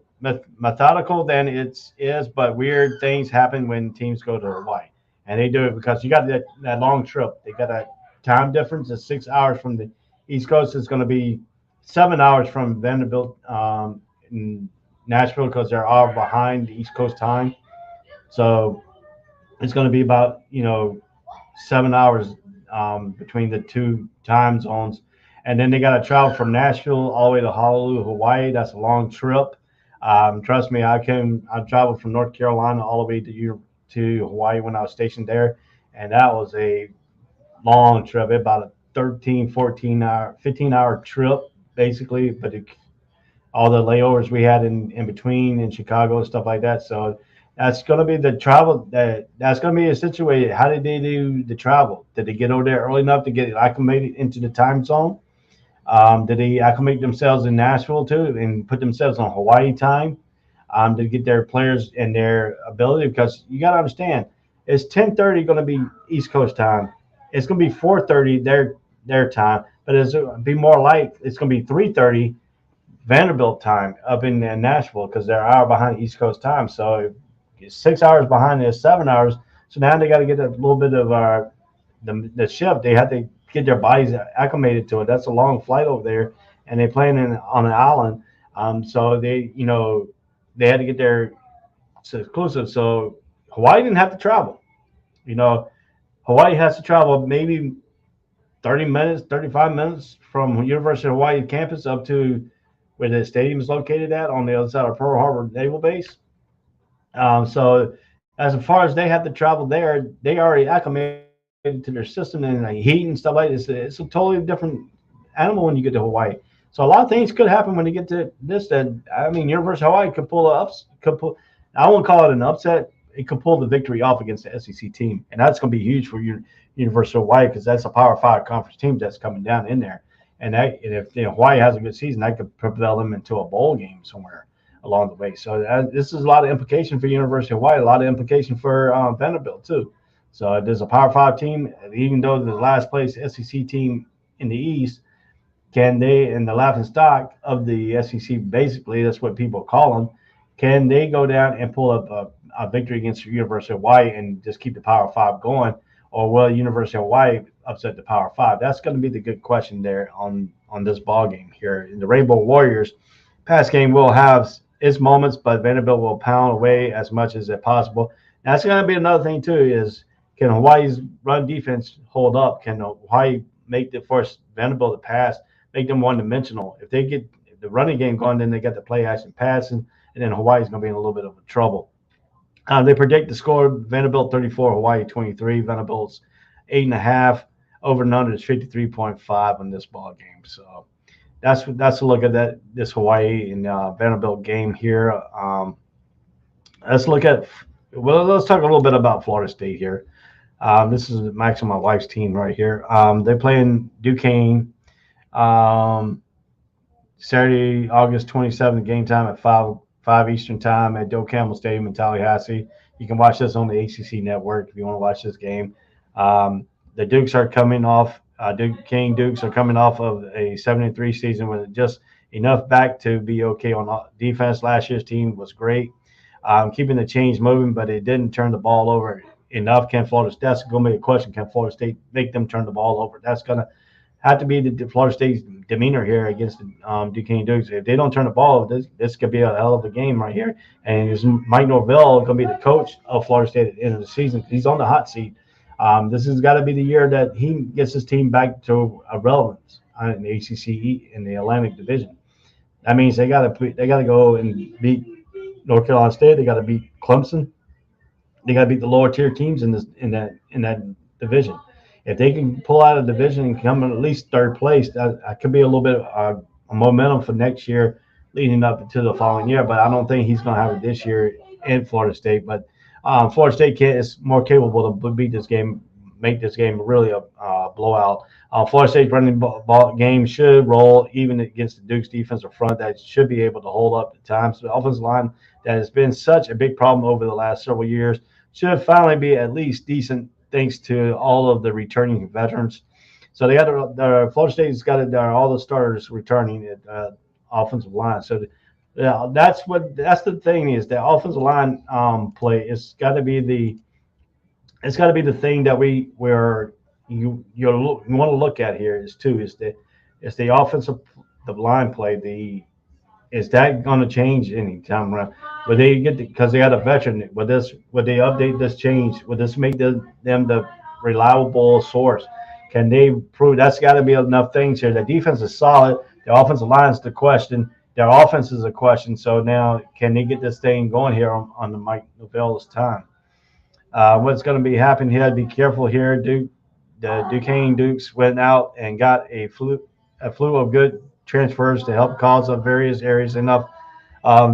methodical than it is, but weird things happen when teams go to Hawaii, and they do it because you got that long trip. They got a time difference is 6 hours from the East Coast. It's going to be 7 hours from Vanderbilt in Nashville because they're all behind the East Coast time. So it's going to be about 7 hours between the two time zones, and then they got to travel from Nashville all the way to Honolulu, Hawaii. That's a long trip. Trust me, I traveled from North Carolina all the way to Hawaii when I was stationed there, and that was a long trip, about a 13, 14 hour, 15-hour trip, basically. But all the layovers we had in between in Chicago and stuff like that. So that's going to be the travel. That's going to be a situation. How did they do the travel? Did they get over there early enough to get acclimated into the time zone? Did they acclimate themselves in Nashville too and put themselves on Hawaii time to get their players and their ability? Because you got to understand, it's 10:30 going to be East Coast time. It's going to be 4:30 their time, but it's going to be more like it's going to be 3:30 Vanderbilt time up in Nashville because they're an hour behind East Coast time. So it's 6 hours behind is 7 hours. So now they got to get a little bit of the shift. They have to get their bodies acclimated to it. That's a long flight over there, and they're playing on an island. So they had to get their exclusive. So Hawaii didn't have to travel. Hawaii has to travel maybe 30 minutes, 35 minutes from University of Hawaii campus up to where the stadium is located at on the other side of Pearl Harbor Naval Base. So as far as they have to travel there, they already acclimated to their system and heat and stuff like this. It's a totally different animal when you get to Hawaii. So a lot of things could happen when you get to this. University of Hawaii could pull I won't call it an upset. It could pull the victory off against the SEC team, and that's going to be huge for University of Hawaii because that's a Power 5 conference team that's coming down in there. And if Hawaii has a good season, that could propel them into a bowl game somewhere along the way. So this is a lot of implication for University of Hawaii, a lot of implication for Vanderbilt too. So there's a Power 5 team, even though the last place SEC team in the East, can they, in the laughing stock of the SEC, basically that's what people call them, can they go down and pull up a victory against the University of Hawaii and just keep the Power 5 going, or will University of Hawaii upset the Power 5? That's going to be the good question there on this ball game here. In the Rainbow Warriors, pass game will have its moments, but Vanderbilt will pound away as much as possible. That's going to be another thing too. Is can Hawaii's run defense hold up? Can Hawaii force Vanderbilt to pass, make them one-dimensional? If they get the running game going, then they got the play action passing, and then Hawaii's going to be in a little bit of trouble. They predict the score: Vanderbilt 34, Hawaii 23. Vanderbilt's 8.5. Over and under is 53.5 on this ball game. So that's a look at this Hawaii and Vanderbilt game here. Let's talk a little bit about Florida State here. This is Max and my wife's team right here. They're playing Duquesne Saturday, August 27th, game time at 5 Eastern time at Joe Campbell Stadium in Tallahassee. You can watch this on the ACC network if you want to watch this game. The Dukes are coming off Duquesne Dukes are coming off of a 7-3 season with just enough back to be okay on defense. Last year's team was great, keeping the chains moving, but it didn't turn the ball over enough. That's going to be a question. Can Florida State make them turn the ball over? That's going to have to be the Florida State's demeanor here against the Duquesne Dukes. If they don't turn the ball, this could be a hell of a game right here. And is Mike Norvell going to be the coach of Florida State at the end of the season? He's on the hot seat. This has got to be the year that he gets his team back to a relevance in the ACC in the Atlantic Division. That means they got to go and beat North Carolina State. They got to beat Clemson. They got to beat the lower tier teams in that division. If they can pull out a division and come in at least third place, that could be a little bit of a momentum for next year, leading up to the following year. But I don't think he's going to have it this year in Florida State. But Florida State is more capable to beat this game, make this game really a blowout. Florida State's running ball game should roll even against the Duke's defensive front that should be able to hold up at times. The offensive line that has been such a big problem over the last several years should finally be at least decent thanks to all of the returning veterans. So they got Florida State's got all the starters returning at offensive line. So that's the thing is the offensive line play. It's got to be the thing that you want to look at here is the offensive line play. Is that going to change any time around? Would they because they got a veteran? Would they update this change? Would this make them the reliable source? Can they prove that's got to be enough things here? The defense is solid. The offensive line is the question. Their offense is a question. So now, can they get this thing going here on the Mike Norvell's time? What's going to be happening here? Be careful here. The Duquesne Dukes went out and got a slew of good transfers to help cause up various areas. Enough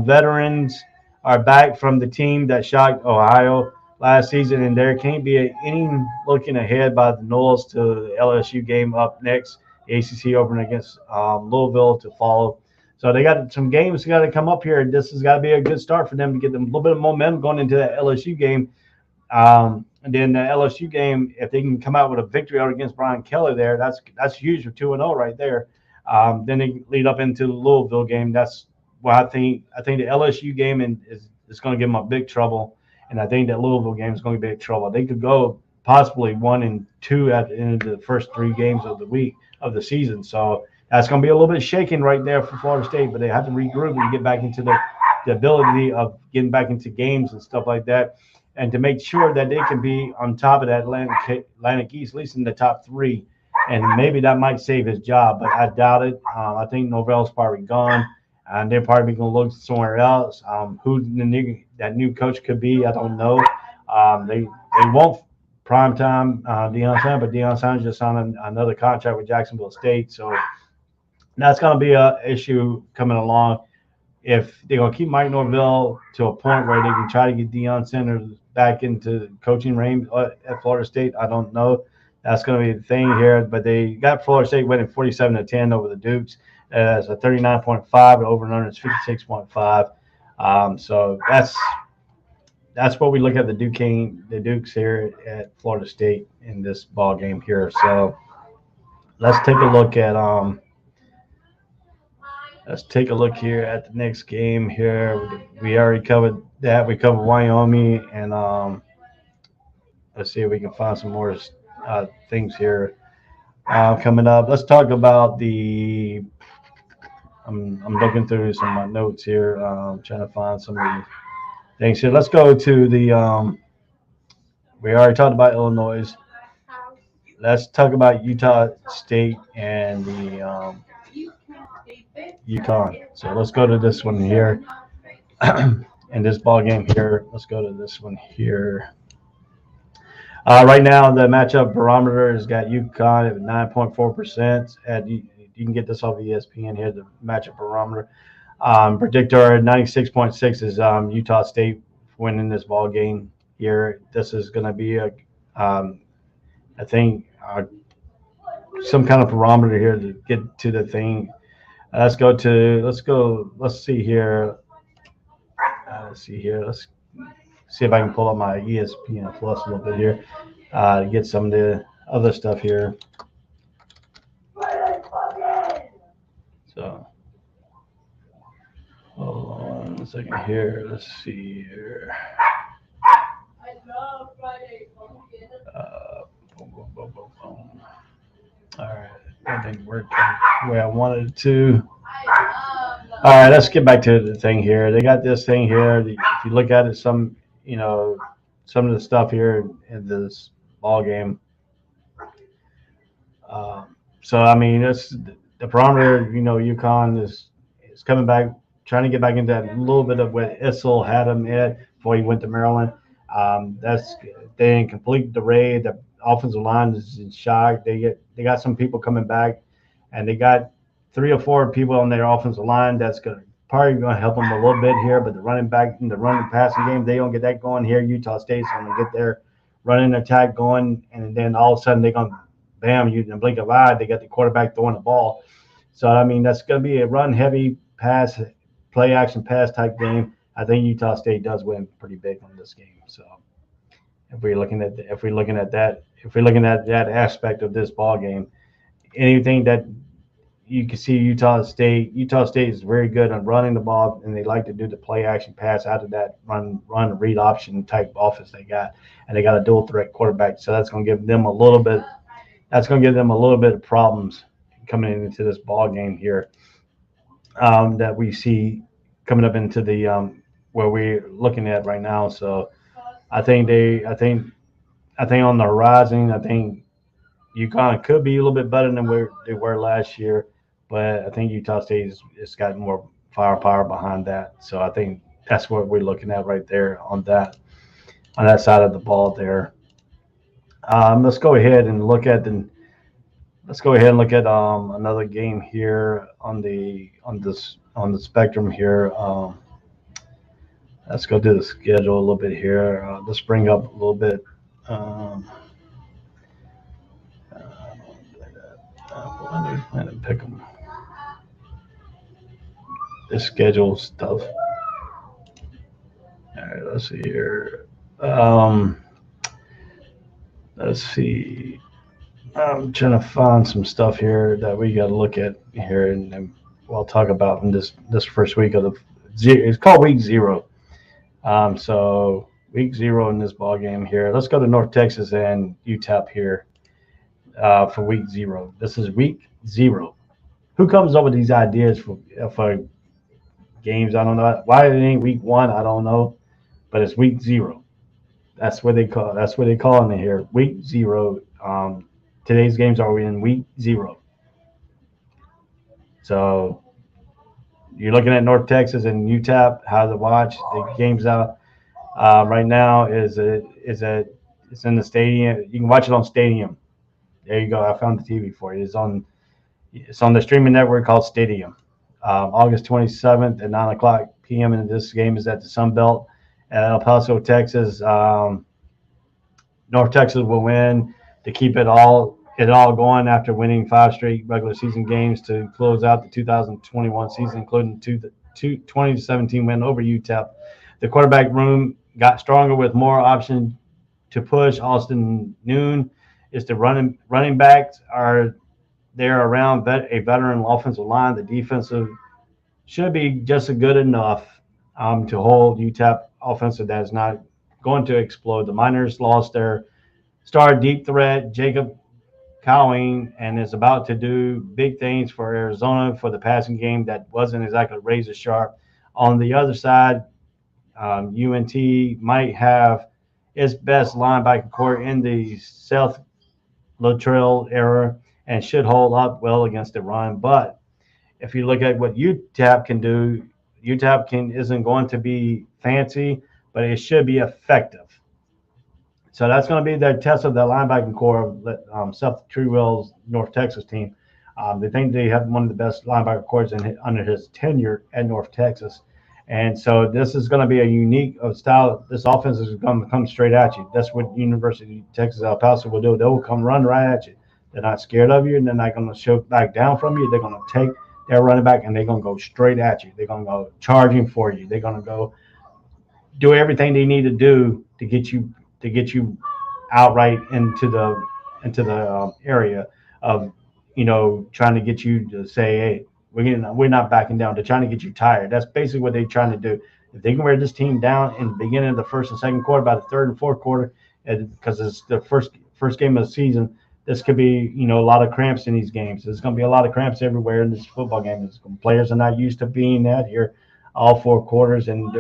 veterans are back from the team that shocked Ohio last season, and there can't be any looking ahead by the Noles to the LSU game up next, the ACC opener against Louisville to follow. So they got some games got to come up here, and this has got to be a good start for them to get them a little bit of momentum going into that LSU game. And then the LSU game, if they can come out with a victory out against Brian Kelly there, that's huge for 2-0 right there. Then they lead up into the Louisville game. That's what I think. I think the LSU game is going to give them a big trouble, and I think that Louisville game is going to be big trouble. They could go possibly 1-2 at the end of the first 3 games of the week of the season. So that's going to be a little bit shaking right there for Florida State, but they have to regroup and get back into the ability of getting back into games and stuff like that, and to make sure that they can be on top of that Atlantic East, at least in the top 3. And maybe that might save his job, but I doubt it. I think Norvell's probably gone, and they're probably going to look somewhere else. Who that new coach could be, I don't know. They won't primetime Deion Sanders, but Deion Sanders just signed another contract with Jacksonville State, so that's going to be an issue coming along. If they're going to keep Mike Norvell to a point where they can try to get Deion Sanders back into coaching reign at Florida State, I don't know. That's going to be the thing here. But they got Florida State winning 47-10 over the Dukes. It's a 39.5, over and under is 56.5. So that's what we look at the Dukes here at Florida State in this ball game here. So let's take a look at here at the next game here. We already covered that. We covered Wyoming, and let's see if we can find some more things here coming up. Let's talk about the. I'm looking through some of my notes here, trying to find some of the things here. Let's go to the. We already talked about Illinois. Let's talk about Utah State and the UConn. So let's go to this one here. In this ball game here, let's go to this one here. Right now, the matchup barometer has got UConn at 9.4%. You can get this off of ESPN here, the matchup barometer. Predictor 96.6 is Utah State winning this ball game here. This is going to be I think some kind of barometer here to get to the thing. Let's see here. Let's see if I can pull up my ESPN Plus a little bit here to get some of the other stuff here. So, hold on a second here. Let's see here. Boom. All right, that didn't work the way I wanted it to. All right, let's get back to the thing here. They got this thing here. If you look at it, some of the stuff here in this ball game. So I mean, it's the barometer. UConn is coming back, trying to get back into that little bit of what Issel had him at before he went to Maryland. They in complete array. The offensive line is in shock. They got some people coming back, and they got 3 or 4 people on their offensive line that's probably going to help them a little bit here. But the running back in the running passing game, they don't get that going here. Utah State's going to get their running attack going, and then all of a sudden they're going to bam, you in the blink of an eye, they got the quarterback throwing the ball. So I mean, that's going to be a run heavy pass, play action pass type game. I think Utah State does win pretty big on this game. So if we're looking at that aspect of this ball game, anything that you can see Utah State is very good on running the ball, and they like to do the play action pass out of that run read option type offense they got, and they got a dual threat quarterback. So that's going to give them a little bit of problems coming into this ball game here that we see coming up into the where we're looking at right now. So I think on the horizon, I think UConn could be a little bit better than where they were last year, but I think Utah State has got more firepower behind that. So I think that's what we're looking at right there on that side of the ball there. Let's go ahead and look at another game here on the spectrum here. Let's go to the schedule a little bit here. Let's bring up a little bit. I didn't pick them. This schedule's tough. All right, let's see here. Let's see. I'm trying to find some stuff here that we got to look at here, and we'll talk about in this first week of the. It's called week 0. So week 0 in this ball game here. Let's go to North Texas and UTEP here for week 0. This is week 0. Who comes up with these ideas for games? I don't know. Why it ain't week 1? I don't know, but it's week 0. That's what they call. That's what they call it here. Week 0. Today's games are in week 0. So you're looking at North Texas and UTEP. How to watch the games out right now is it's in the stadium. You can watch it on Stadium. There you go. I found the TV for you. It's on the streaming network called Stadium. August 27th at 9:00 p.m. And this game is at the Sun Belt at El Paso, Texas. North Texas will win to keep it all going after winning 5 straight regular season games to close out the 2021 season, including the 20-17 win over UTEP. The quarterback room got stronger with more options to push. Austin Noon is the running backs are there around a veteran offensive line. The defensive should be just good enough to hold UTEP offensive that is not going to explode. The Miners lost their star deep threat, Jacob Cowing, and is about to do big things for Arizona for the passing game that wasn't exactly razor sharp. On the other side, UNT might have its best linebacker core in the Seth Luttrell era and should hold up well against the run. But if you look at what UTEP can do, isn't going to be fancy, but it should be effective. So that's going to be their test of the linebacking core of Seth Treewell's North Texas team. They think they have one of the best linebacker cores under his tenure at North Texas. And so this is going to be a unique style. This offense is going to come straight at you. That's what University of Texas El Paso will do. They will come run right at you. They're not scared of you, and they're not going to show back down from you. They're going to take their running back, and they're going to go straight at you. They're going to go charging for you. They're going to go do everything they need to do to get you outright into the area of trying to get you to say, hey, we're not backing down. They're trying to get you tired. That's basically what they're trying to do. If they can wear this team down in the beginning of the first and second quarter, by the third and fourth quarter, because it's the first game of the season, this could be a lot of cramps in these games. There's going to be a lot of cramps everywhere in this football game. Players are not used to being that here all 4 quarters and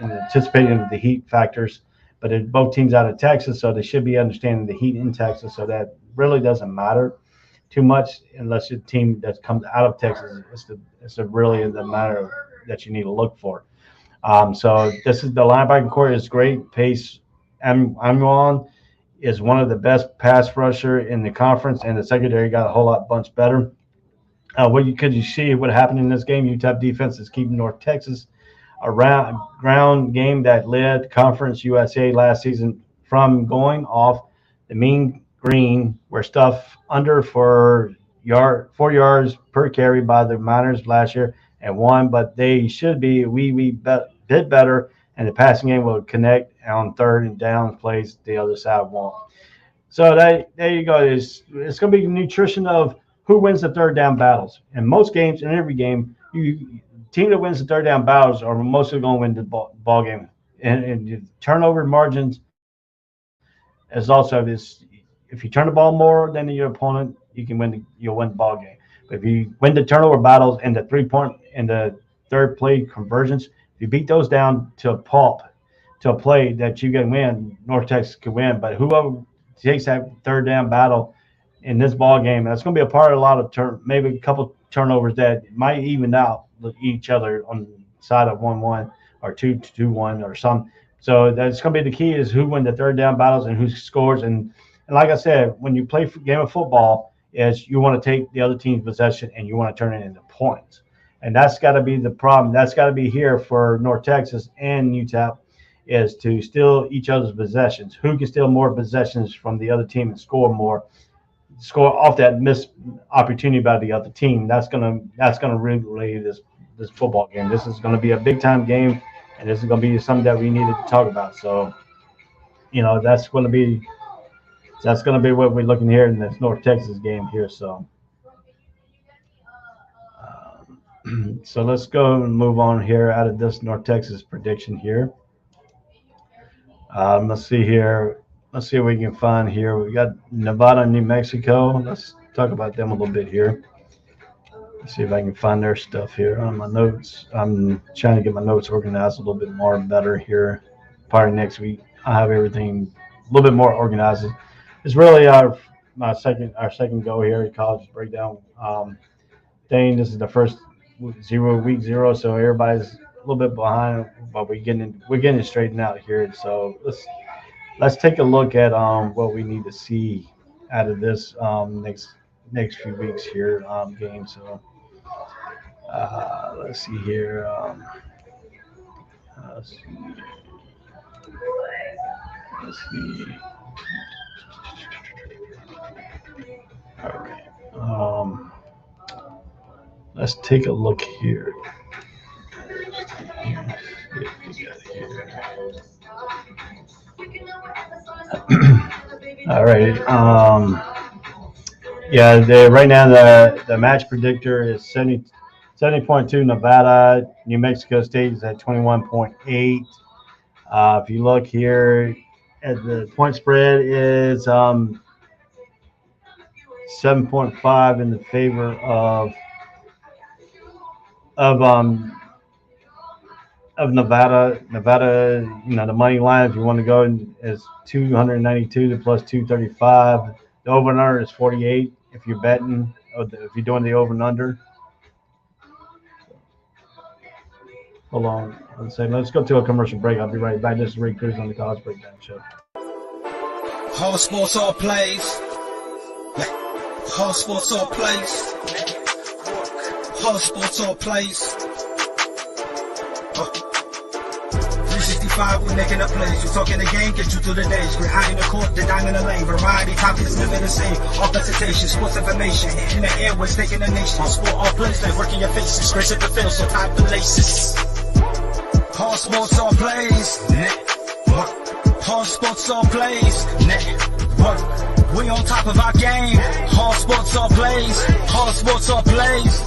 anticipating the heat factors. But both teams out of Texas, so they should be understanding the heat in Texas. So that really doesn't matter too much unless your team that comes out of Texas. It's really the matter that you need to look for. So this is the linebacking core is great. Pace Amuan is one of the best pass rusher in the conference, and the secondary got a whole bunch better. Could you see what happened in this game? UTEP defense is keeping North Texas around ground game that led Conference USA last season from going off the mean green were stuff under 4 yards per carry by the Miners last year and won, but they should be a bit better, and the passing game will connect on third and down plays the other side won't. So there you go. It's going to be nutrition of who wins the third down battles. In most games, in every game, team that wins the third down battles are mostly going to win the ball game. And turnover margins is also this. If you turn the ball more than your opponent, you'll win the ball game. But if you win the turnover battles and the 3-point and the third play conversions, if you beat those down to a play that you can win, North Texas can win. But whoever takes that third down battle in this ball game, that's going to be a part of a lot of maybe a couple turnovers that might even out each other on the side of 1-1 or 2-2-1 or some. So that's going to be the key is who win the third down battles and who scores. And like I said, when you play a game of football, is you want to take the other team's possession and you want to turn it into points. And that's got to be the problem. That's got to be here for North Texas and UTEP is to steal each other's possessions. Who can steal more possessions from the other team and score off that missed opportunity by the other team. That's gonna really this football game. This is gonna be a big time game, and this is gonna be something that we needed to talk about. So, that's gonna be So that's going to be what we're looking here in this North Texas game here. So, so let's go and move on here out of this North Texas prediction here. Let's see here. Let's see what we can find here. We got Nevada and New Mexico. Let's talk about them a little bit here. Let's see if I can find their stuff here on my notes. I'm trying to get my notes organized a little bit more better here. Probably next week I'll have everything a little bit more organized. It's really our second go here, college breakdown. Thing. This is the first week zero, so everybody's a little bit behind, but we're getting it straightened out here. So let's take a look at what we need to see out of this next few weeks here game. So let's see here. Let's see. Let's see. All right. Let's take a look here. All right. Yeah. Right now the match predictor is 70.2 Nevada. New Mexico State is at 21.8. If you look here at the point spread is 7.5 in the favor of Nevada. Nevada, the money line, if you want to go, is 292 to plus 235. The over and under is 48 if you're betting, or if you're doing the over and under. Hold on one second. Let's go to a commercial break. I'll be right back. This is Ray Cruz on the College Breakdown Show. All sports, all plays. All sports, all plays. All sports, all plays. 365, we making up plays. We talking the game, get you through the days. We're high in the court, the dime in the lane. Variety, topics, living the same. All presentation, sports information. In the airways, taking the nation. All sport, all plays, like working your faces. Grace at the field, so tie the laces. All sports, all plays. All sports, all plays. We on top of our game. All sports, all plays. All sports, all plays.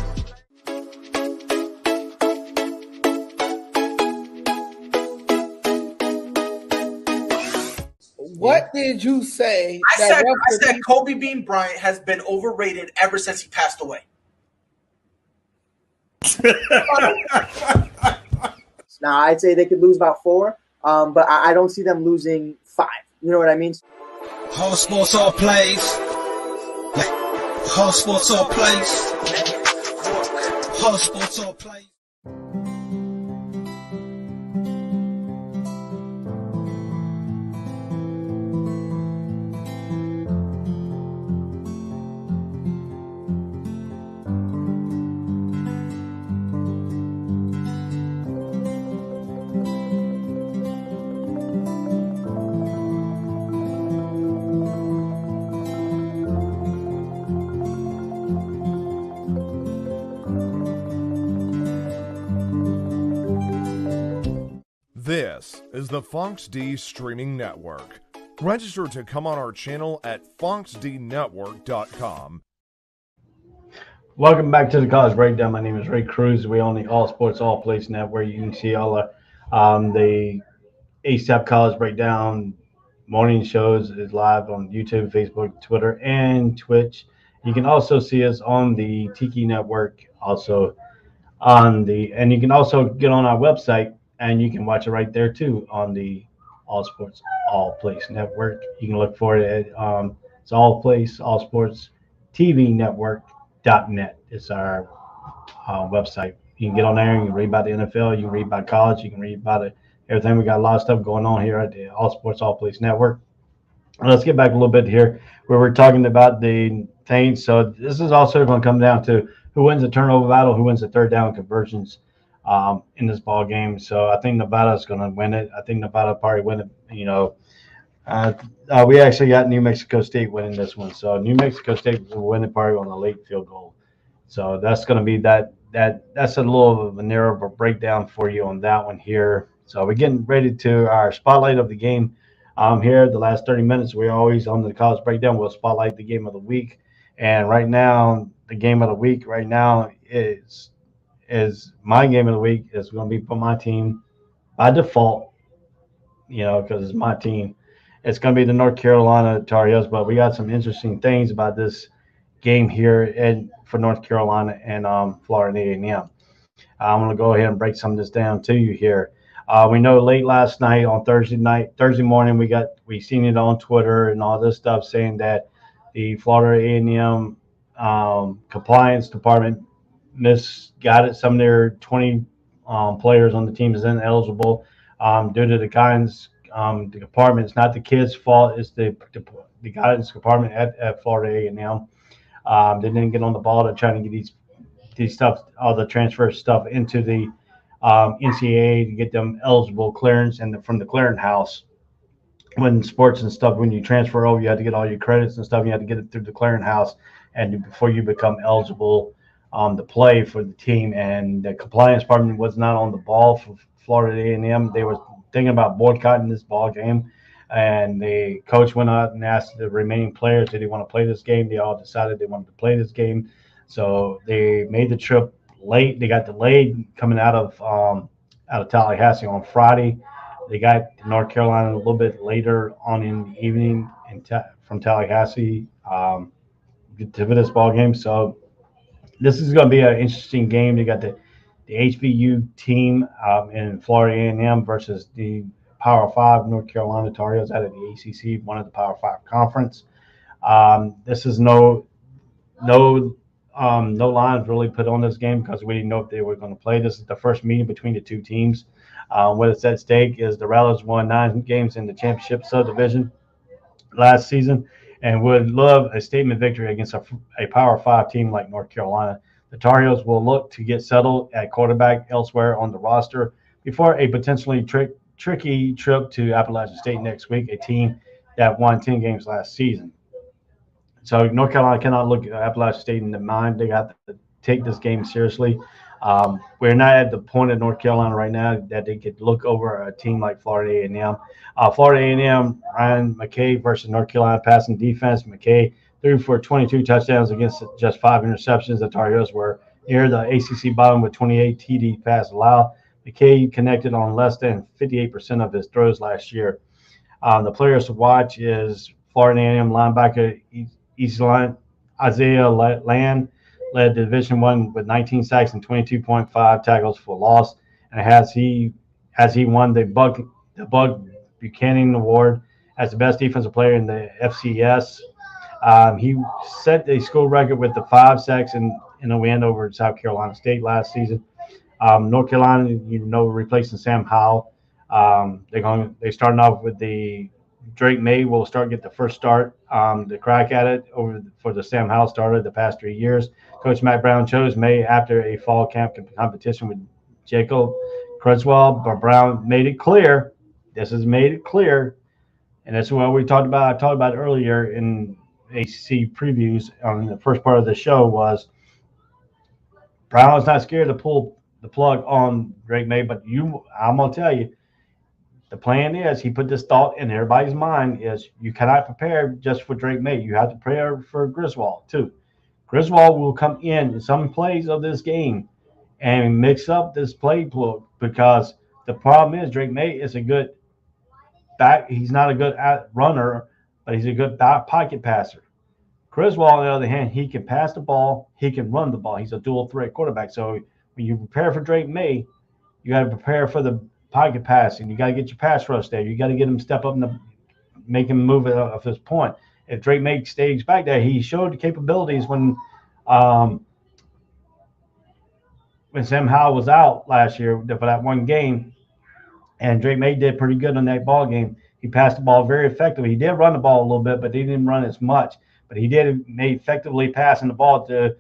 What did you say? I said Kobe Bean Bryant has been overrated ever since he passed away. Now, I'd say they could lose about 4, but I don't see them losing 5. You know what I mean? All sports, all plays. All sports, all plays. All sports, all plays. This is the Fonx D Streaming Network. Register to come on our channel at fonxdnetwork.com. Welcome back to the College Breakdown. My name is Ray Cruz. We own the All Sports All Place Network. You can see all the ASAP College Breakdown morning shows is live on YouTube, Facebook, Twitter, and Twitch. You can also see us on the Tiki Network, also and you can also get on our website and you can watch it right there too on the All Sports All Place Network. You can look for it at it's All Place All Sports TV Network.net. It's our website. You can get on there and you can read about the NFL, you can read about college, you can read about everything. We got a lot of stuff going on here at the All Sports All Place Network. Let's get back a little bit here where we're talking about the things. So this is also going to come down to who wins the turnover battle, who wins the third down conversions in this ball game. So I think Nevada's going to win it. I think Nevada probably win it. We actually got New Mexico State winning this one. So New Mexico State will win it probably on a late field goal. So that's going to be that's a little of a narrower breakdown for you on that one here. So we're getting ready to our spotlight of the game. Here, the last 30 minutes, we're always on the college breakdown. We'll spotlight the game of the week. And right now, the game of the week right now is my game of the week is going to be for my team by default, because it's my team. It's going to be the North Carolina Tar Heels, but we got some interesting things about this game here for North Carolina and Florida A&M. I'm going to go ahead and break some of this down to you here. We know late last night on Thursday morning, we seen it on Twitter and all this stuff saying that the Florida A&M compliance department misguided some of their 20 players on the team as ineligible due to the guidance department. It's not the kids' fault. It's the guidance department at Florida A&M. They didn't get on the ball to try to get these stuff, all the transfer stuff into the NCAA to get them eligible clearance, and from the clearinghouse. When sports and stuff, when you transfer over, you have to get all your credits and stuff. You have to get it through the clearinghouse, and before you become eligible to play for the team. And the compliance department was not on the ball for Florida A&M. They were thinking about boycotting this ball game, and the coach went out and asked the remaining players, did they want to play this game? They all decided they wanted to play this game, so they made the trip late. They got delayed coming out of Tallahassee on Friday. They got North Carolina a little bit later on in the evening from Tallahassee to this ball game. So this is going to be an interesting game. They got the HBU team in Florida A&M versus the Power 5 North Carolina Tar Heels out of the ACC, one of the Power 5 conference. This is no lines really put on this game because we didn't know if they were going to play. This is the first meeting between the two teams. What is at stake is the Rattlers won 9 games in the championship subdivision last season and would love a statement victory against a Power 5 team like North Carolina. The Tar Heels will look to get settled at quarterback elsewhere on the roster before a potentially tricky trip to Appalachian State next week, a team that won 10 games last season. So North Carolina cannot look at Appalachian State in the mind. They got to take this game seriously. We're not at the point of North Carolina right now that they could look over a team like Florida A&M. Florida A&M, Ryan McKay versus North Carolina passing defense. McKay threw for 22 touchdowns against just 5 interceptions. The Tar Heels were near the ACC bottom with 28 TD passes allowed. McKay connected on less than 58% of his throws last year. The players to watch is Florida A&M linebacker Isaiah Land led Division I with 19 sacks and 22.5 tackles for loss, and has he won the Bug Buchanan Award as the best defensive player in the FCS. He set a school record with the 5 sacks in a win over South Carolina State last season. North Carolina, replacing Sam Howell. They're starting off with the Drake May will get the first start, the crack at it for the Sam Howell starter the past 3 years. Coach Matt Brown chose May after a fall camp competition with Jacob Creswell, but Brown made it clear. This has made it clear, and that's what we talked about. I talked about earlier in ACC previews on the first part of the show was Brown is not scared to pull the plug on Drake May, but I'm gonna tell you. The plan is he put this thought in everybody's mind is you cannot prepare just for Drake May. You have to prepare for Griswold too. Griswold will come in some plays of this game and mix up this play book because the problem is Drake May is a good back. He's not a good runner, but he's a good pocket passer. Griswold, on the other hand, he can pass the ball. He can run the ball. He's a dual threat quarterback. So when you prepare for Drake May, you got to prepare for the pocket passing. You got to get your pass rush there. You got to get him step up and make him move it off his point. If Drake May stays back there, he showed the capabilities when Sam Howell was out last year for that one game, and Drake May did pretty good on that ball game. He passed the ball very effectively. He did run the ball a little bit, but he didn't run as much. But he did effectively passing the ball to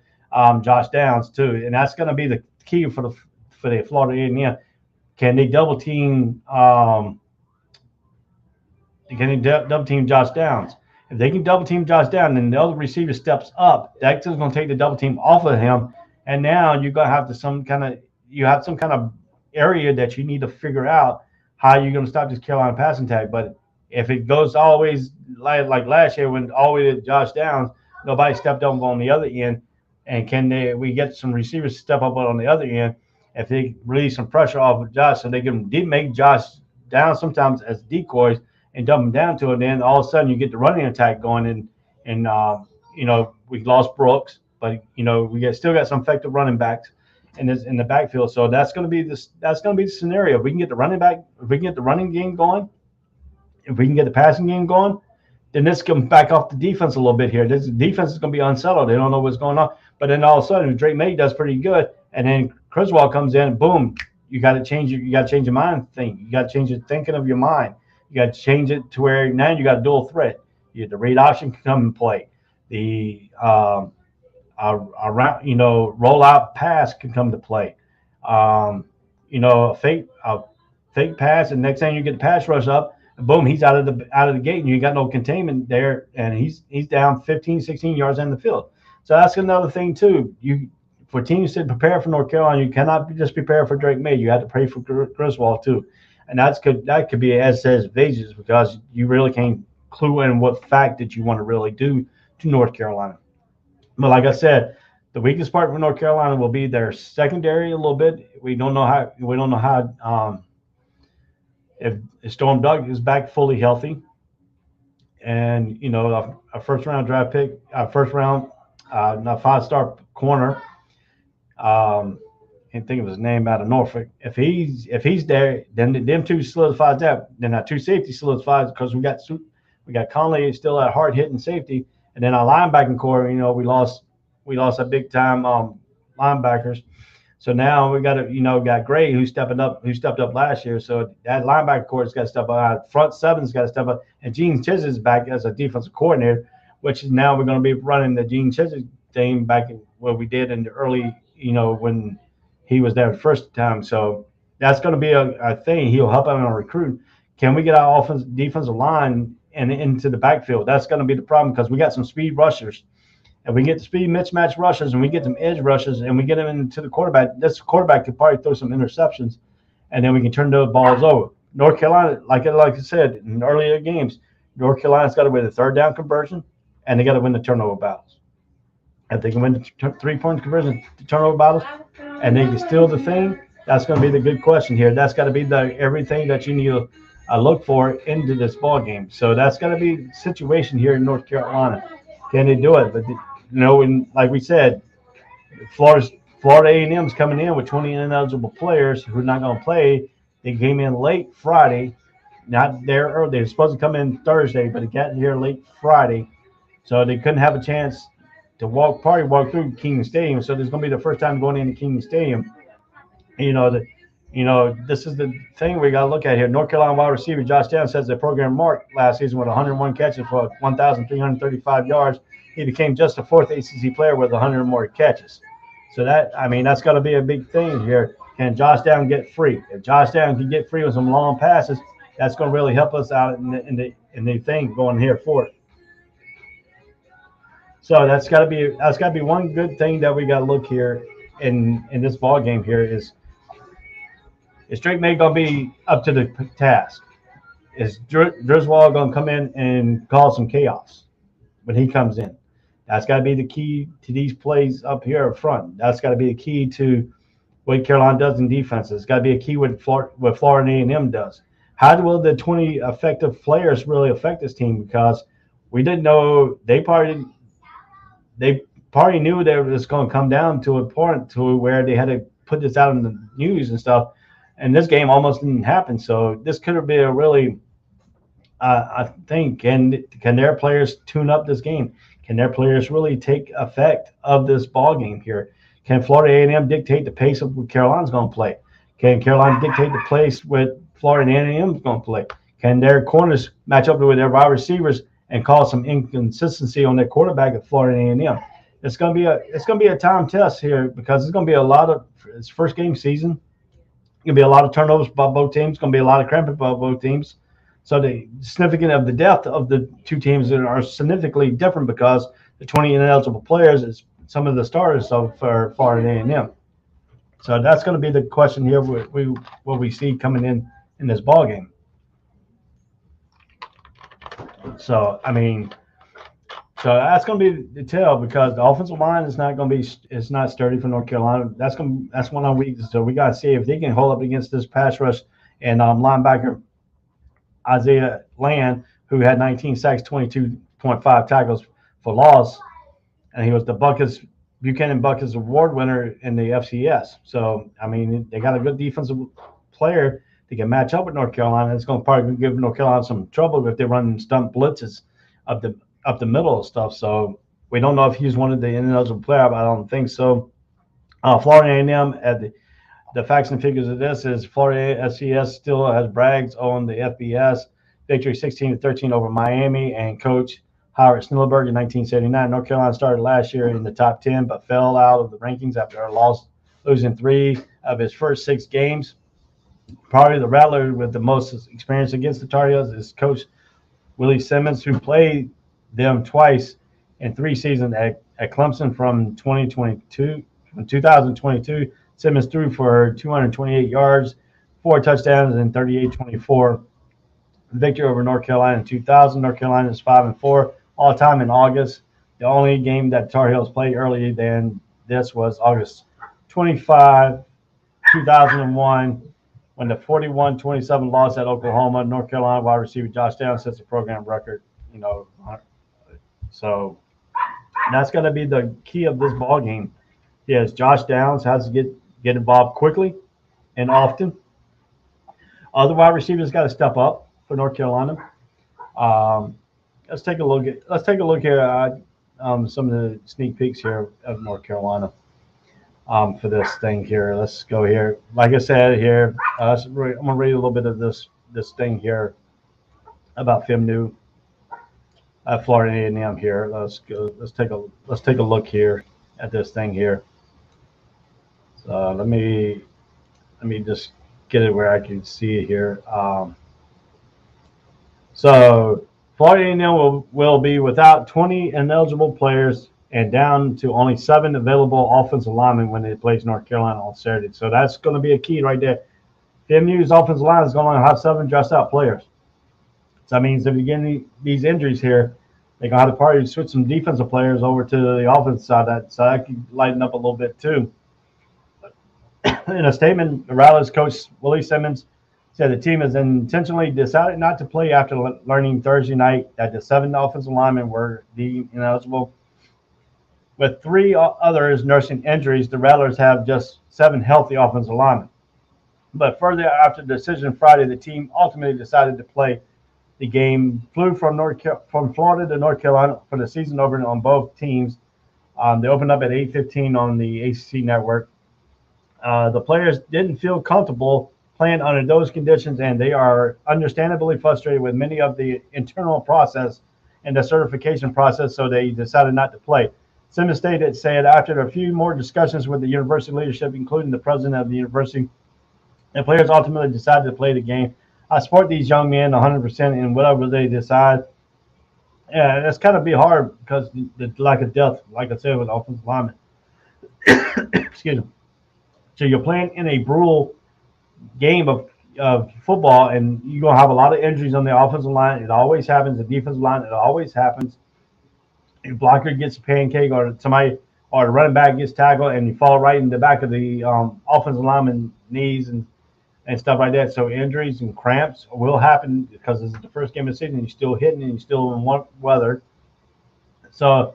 Josh Downs too, and that's going to be the key for the Florida A&M. Can they double team? Double team Josh Downs? If they can double team Josh Downs, then the other receiver steps up. That's going to take the double team off of him, and now you're going to have some kind of area that you need to figure out how you're going to stop this Carolina passing tag. But If it goes always like last year when all we did Josh Downs, nobody stepped up on the other end, and we get some receivers to step up on the other end? If they release some pressure off of Josh, so they can make Josh down sometimes as decoys and dump him down to it, then all of a sudden you get the running attack going, and we lost Brooks, but we still got some effective running backs in the backfield. So that's going to be the scenario. If we can get the running game going, if we can get the passing game going, then this comes back off the defense a little bit here. This defense is going to be unsettled. They don't know what's going on. But then all of a sudden, Drake May does pretty good, and then Criswell comes in, boom, you got to change your mind thing. You got to change the thinking of your mind. You got to change it to where now you got a dual threat. The read option can come and play. The rollout pass can come to play. A fake pass, and next thing you get the pass rush up, and boom, he's out of the gate, and you got no containment there, and he's down 15, 16 yards in the field. So that's another thing too. For teams to prepare for North Carolina, you cannot just prepare for Drake May. You have to pray for Griswold too, and that could be as advantageous because you really can't clue in what fact that you want to really do to North Carolina. But like I said, the weakest part for North Carolina will be their secondary a little bit. We don't know how if Storm Doug is back fully healthy, and a first round draft pick, first round, a 5-star corner. Can't think of his name out of Norfolk. If he's there, then them two solidifies that. Then our two safety solidifies because we got Conley still at hard hitting safety, and then our linebacking core. We lost a big time linebackers. So now we got Gray who stepped up last year. So that linebacker core has got to step up. Front seven's got to step up, and Gene Chiz is back as a defensive coordinator, which is now we're going to be running the Gene Chiz thing back in what we did in the early, when he was there the first time. So that's going to be a thing. He'll help out on recruit. Can we get our defensive line and into the backfield? That's going to be the problem because we got some speed rushers. If we get the speed mismatch rushers and we get some edge rushers and we get them into the quarterback, this quarterback could probably throw some interceptions, and then we can turn those balls over. North Carolina, like I said in earlier games, North Carolina's got to win the third down conversion, and they got to win the turnover battles. If they can win the 3-point conversion, the turnover battles, and they can steal the thing, that's going to be the good question here. That's got to be everything that you need to look for into this ball game. So that's got to be the situation here in North Carolina. Can they do it? But and like we said, Florida A&M's coming in with 20 ineligible players who are not going to play. They came in late Friday, not there early. They were supposed to come in Thursday, but they got here late Friday, so they couldn't have a chance to walk through King Stadium. So there's going to be the first time going into King Stadium. This is the thing we got to look at here. North Carolina wide receiver Josh Downs says the program marked last season with 101 catches for 1,335 yards. He became just the fourth ACC player with 100 more catches. So that's got to be a big thing here. Can Josh Downs get free? If Josh Downs can get free with some long passes, that's going to really help us out in the thing going here for it. So that's got to be one good thing that we got to look here in this ball game here is Drake May going to be up to the task? Is Griswold going to come in and cause some chaos when he comes in? That's got to be the key to these plays up here up front. That's got to be the key to what Carolina does in defense. It's got to be a key what Florida A&M does. How will the 20 effective players really affect this team? Because we didn't know they probably knew that it was going to come down to a point to where they had to put this out in the news and stuff. And this game almost didn't happen. So this could have been a really, I think, can their players tune up this game? Can their players really take effect of this ball game here? Can Florida A&M dictate the pace of what Carolina's going to play? Can Carolina dictate the pace with Florida A&M is going to play? Can their corners match up with their wide receivers and cause some inconsistency on their quarterback at Florida A&M? It's going to be a time test here because it's going to be a lot of it's first game season. It's going to be a lot of turnovers by both teams. It's going to be a lot of cramping by both teams. So the significance of the depth of the two teams are significantly different because the 20 ineligible players is some of the starters for Florida A&M. So that's going to be the question here. What we see coming in this ball game. So so that's going to be the tell because the offensive line is not going to be it's not sturdy for North Carolina. That's one of the weaknesses. So we got to see if they can hold up against this pass rush and linebacker Isaiah Land, who had 19 sacks, 22.5 tackles for loss, and he was the Buchanan Buckets Award winner in the FCS. So they got a good defensive player that can match up with North Carolina. It's going to probably give North Carolina some trouble if they run stunt blitzes up the middle of stuff. So we don't know if he's one of the ineligible players, but I don't think so. Florida A&M at the facts and figures of this is Florida FCS still has brags on the FBS victory 16-13 over Miami and coach Howard Snellenberg in 1979. North Carolina started last year in the top 10, but fell out of the rankings after losing 3 of his first 6 games. Probably the Rattler with the most experience against the Tar Heels is Coach Willie Simmons, who played them twice in 3 seasons at Clemson from 2022. Simmons threw for 228 yards, 4 touchdowns, and 38-24 victory over North Carolina in 2000. North Carolina is 5-4 all time in August. The only game that Tar Heels played earlier than this was August 25, 2001, when the 41-27 loss at Oklahoma. North Carolina wide receiver Josh Downs sets a program record. So that's going to be the key of this ball game. Yes, Josh Downs has to get involved quickly and often. Other wide receivers got to step up for North Carolina. Let's take a look here at some of the sneak peeks here of North Carolina for this thing here. Let's go here. Like I said here, I'm gonna read a little bit of this thing here about FEMU at Florida A&M here. Let's go. Let's take a look here at this thing here. So let me just get it where I can see it here. So Florida A&M will be without 20 ineligible players and down to only 7 available offensive linemen when they play North Carolina on Saturday. So that's going to be a key right there. FEMU's offensive line is going to have 7 dressed-out players. So that means if you get these injuries here, they're going to have to probably switch some defensive players over to the offensive side. So that can lighten up a little bit too. In a statement, the Rattlers coach Willie Simmons said the team has intentionally decided not to play after learning Thursday night that the 7 offensive linemen were deemed ineligible. With 3 others nursing injuries, the Rattlers have just 7 healthy offensive linemen. But further after the decision Friday, the team ultimately decided to play the game. Flew from Florida to North Carolina for the season opener on both teams. They opened up at 8:15 on the ACC network. The players didn't feel comfortable playing under those conditions, and they are understandably frustrated with many of the internal process and the certification process, so they decided not to play. Simmons said after a few more discussions with the university leadership, including the president of the university, the players ultimately decided to play the game. I support these young men 100% in whatever they decide. Yeah, it's kind of be hard because the lack of depth, like I said, with offensive linemen. Excuse me. So you're playing in a brutal game of football, and you're going to have a lot of injuries on the offensive line. It always happens. The defensive line, it always happens. If blocker gets a pancake or the running back gets tackled and you fall right in the back of the offensive lineman's knees and stuff like that. So injuries and cramps will happen because this is the first game of the season and you're still hitting and you're still in warm weather. So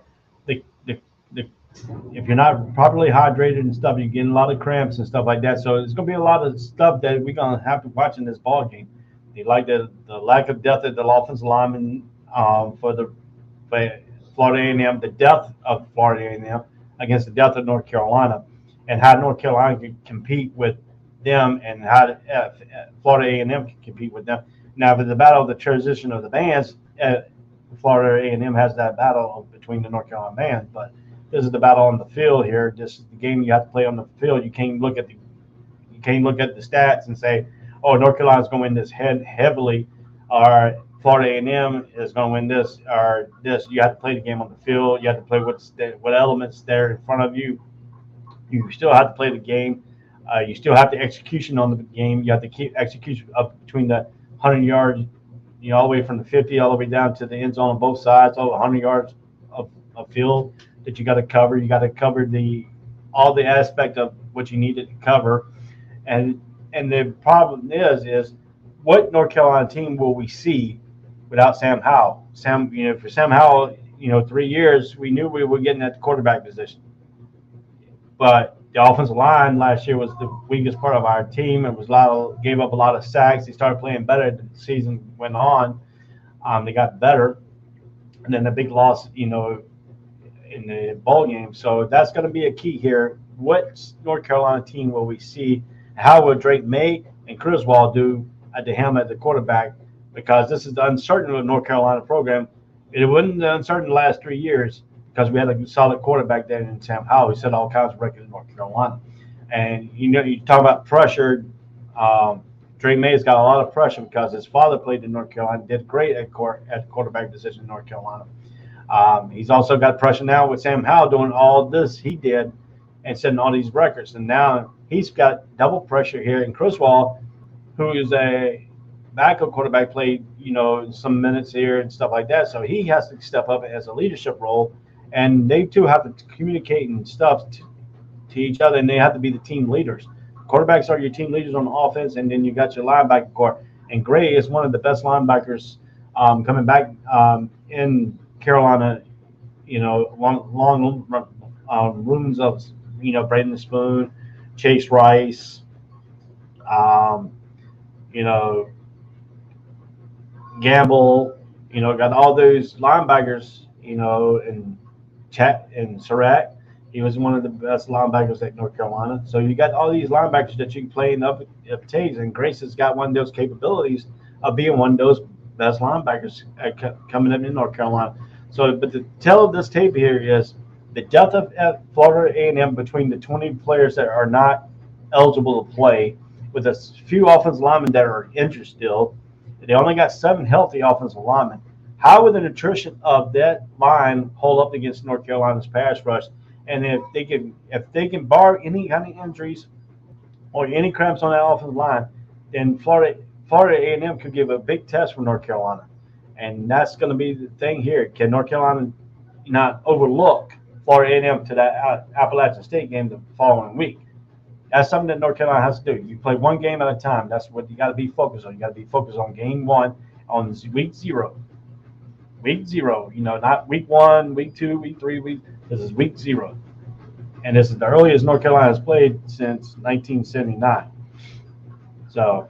if you're not properly hydrated and stuff, you're getting a lot of cramps and stuff like that. So it's going to be a lot of stuff that we're going to have to watch in this ball game. Like the lack of depth at the offensive lineman for Florida A&M, the depth of Florida A&M against the depth of North Carolina, and how North Carolina can compete with them and how Florida A&M can compete with them. Now, for the battle of the transition of the bands, Florida A&M has that battle between the North Carolina bands, but this is the battle on the field here. This is the game you have to play on the field. You can't look at the stats and say, "Oh, North Carolina's going to win this heavily," or Florida A&M is going to win this or this. You have to play the game on the field. You have to play what elements there in front of you. You still have to play the game. You still have to execution on the game. You have to keep execution up between the 100 yards. all the way from the 50 all the way down to the end zone on both sides, all 100 yards of field that you got to cover. You got to cover all the aspect of what you needed to cover. And the problem is what North Carolina team will we see without Sam Howell? For Sam Howell, 3 years, we knew we were getting at the quarterback position. But the offensive line last year was the weakest part of our team. It was gave up a lot of sacks. They started playing better as the season went on. They got better. And then the big loss, in the bowl game. So that's going to be a key here. What North Carolina team will we see? How will Drake May and Griswold do at the helm at the quarterback? Because this is the uncertain of the North Carolina program. It wasn't uncertain the last 3 years because we had a solid quarterback there in Sam Howell. He set all kinds of records in North Carolina. And, you talk about pressure. Drake May has got a lot of pressure because his father played in North Carolina, did great at the quarterback position in North Carolina. He's also got pressure now with Sam Howell doing all this he did and setting all these records. And now he's got double pressure here. And Griswold, who is a backup quarterback, played, some minutes here and stuff like that. So he has to step up as a leadership role. And they too have to communicate and stuff to each other, and they have to be the team leaders. Quarterbacks are your team leaders on offense, and then you got your linebacker core. And Gray is one of the best linebackers coming back in Carolina. Long rooms of Braden Spoon, Chase Rice, Gamble. Got all those linebackers. And Chat and Surratt. He was one of the best linebackers at North Carolina. So you got all these linebackers that you can play in the updates, and Grace has got one of those capabilities of being one of those best linebackers coming up in North Carolina. So, but the tell of this tape here is the depth of Florida A&M between the 20 players that are not eligible to play, with a few offensive linemen that are injured still. They only got 7 healthy offensive linemen. How would the nutrition of that line hold up against North Carolina's pass rush? And if they can bar any kind of injuries or any cramps on that offensive line, then Florida A&M could give a big test for North Carolina. And that's going to be the thing here. Can North Carolina not overlook Florida A&M to that Appalachian State game the following week? That's something that North Carolina has to do. You play one game at a time. That's what you got to be focused on. You got to be focused on game 1 on week 0. Week 0, not week 1, week 2, week 3, this is week 0. And this is the earliest North Carolina has played since 1979. So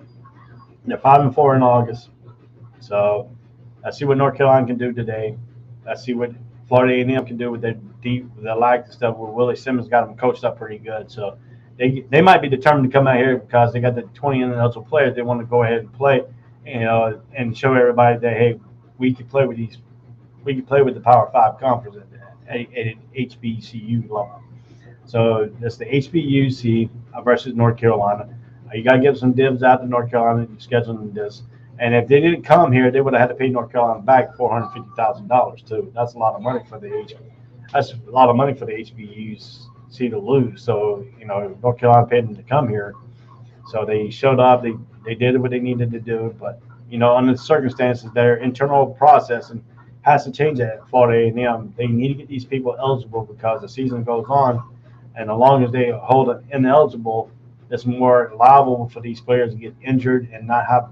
they're 5-4 in August. So let's see what North Carolina can do today. Let's see what Florida A&M can do with their deep, the lack of stuff where Willie Simmons got them coached up pretty good. So they might be determined to come out here because they got the 20 eligible players. They want to go ahead and play, and show everybody that, hey, we can play with these. We can play with the Power 5 conference at HBCU level. So that's the HBUC versus North Carolina. You got to give some dibs out to North Carolina. You schedule them this. And if they didn't come here, they would have had to pay North Carolina back $450,000 too. That's a lot of money for the HBUC to lose. So North Carolina paid them to come here. So they showed up. They did what they needed to do. But under the circumstances, their internal process has to change at Florida A&M. They need to get these people eligible because the season goes on, and as long as they hold it ineligible, it's more liable for these players to get injured and not have,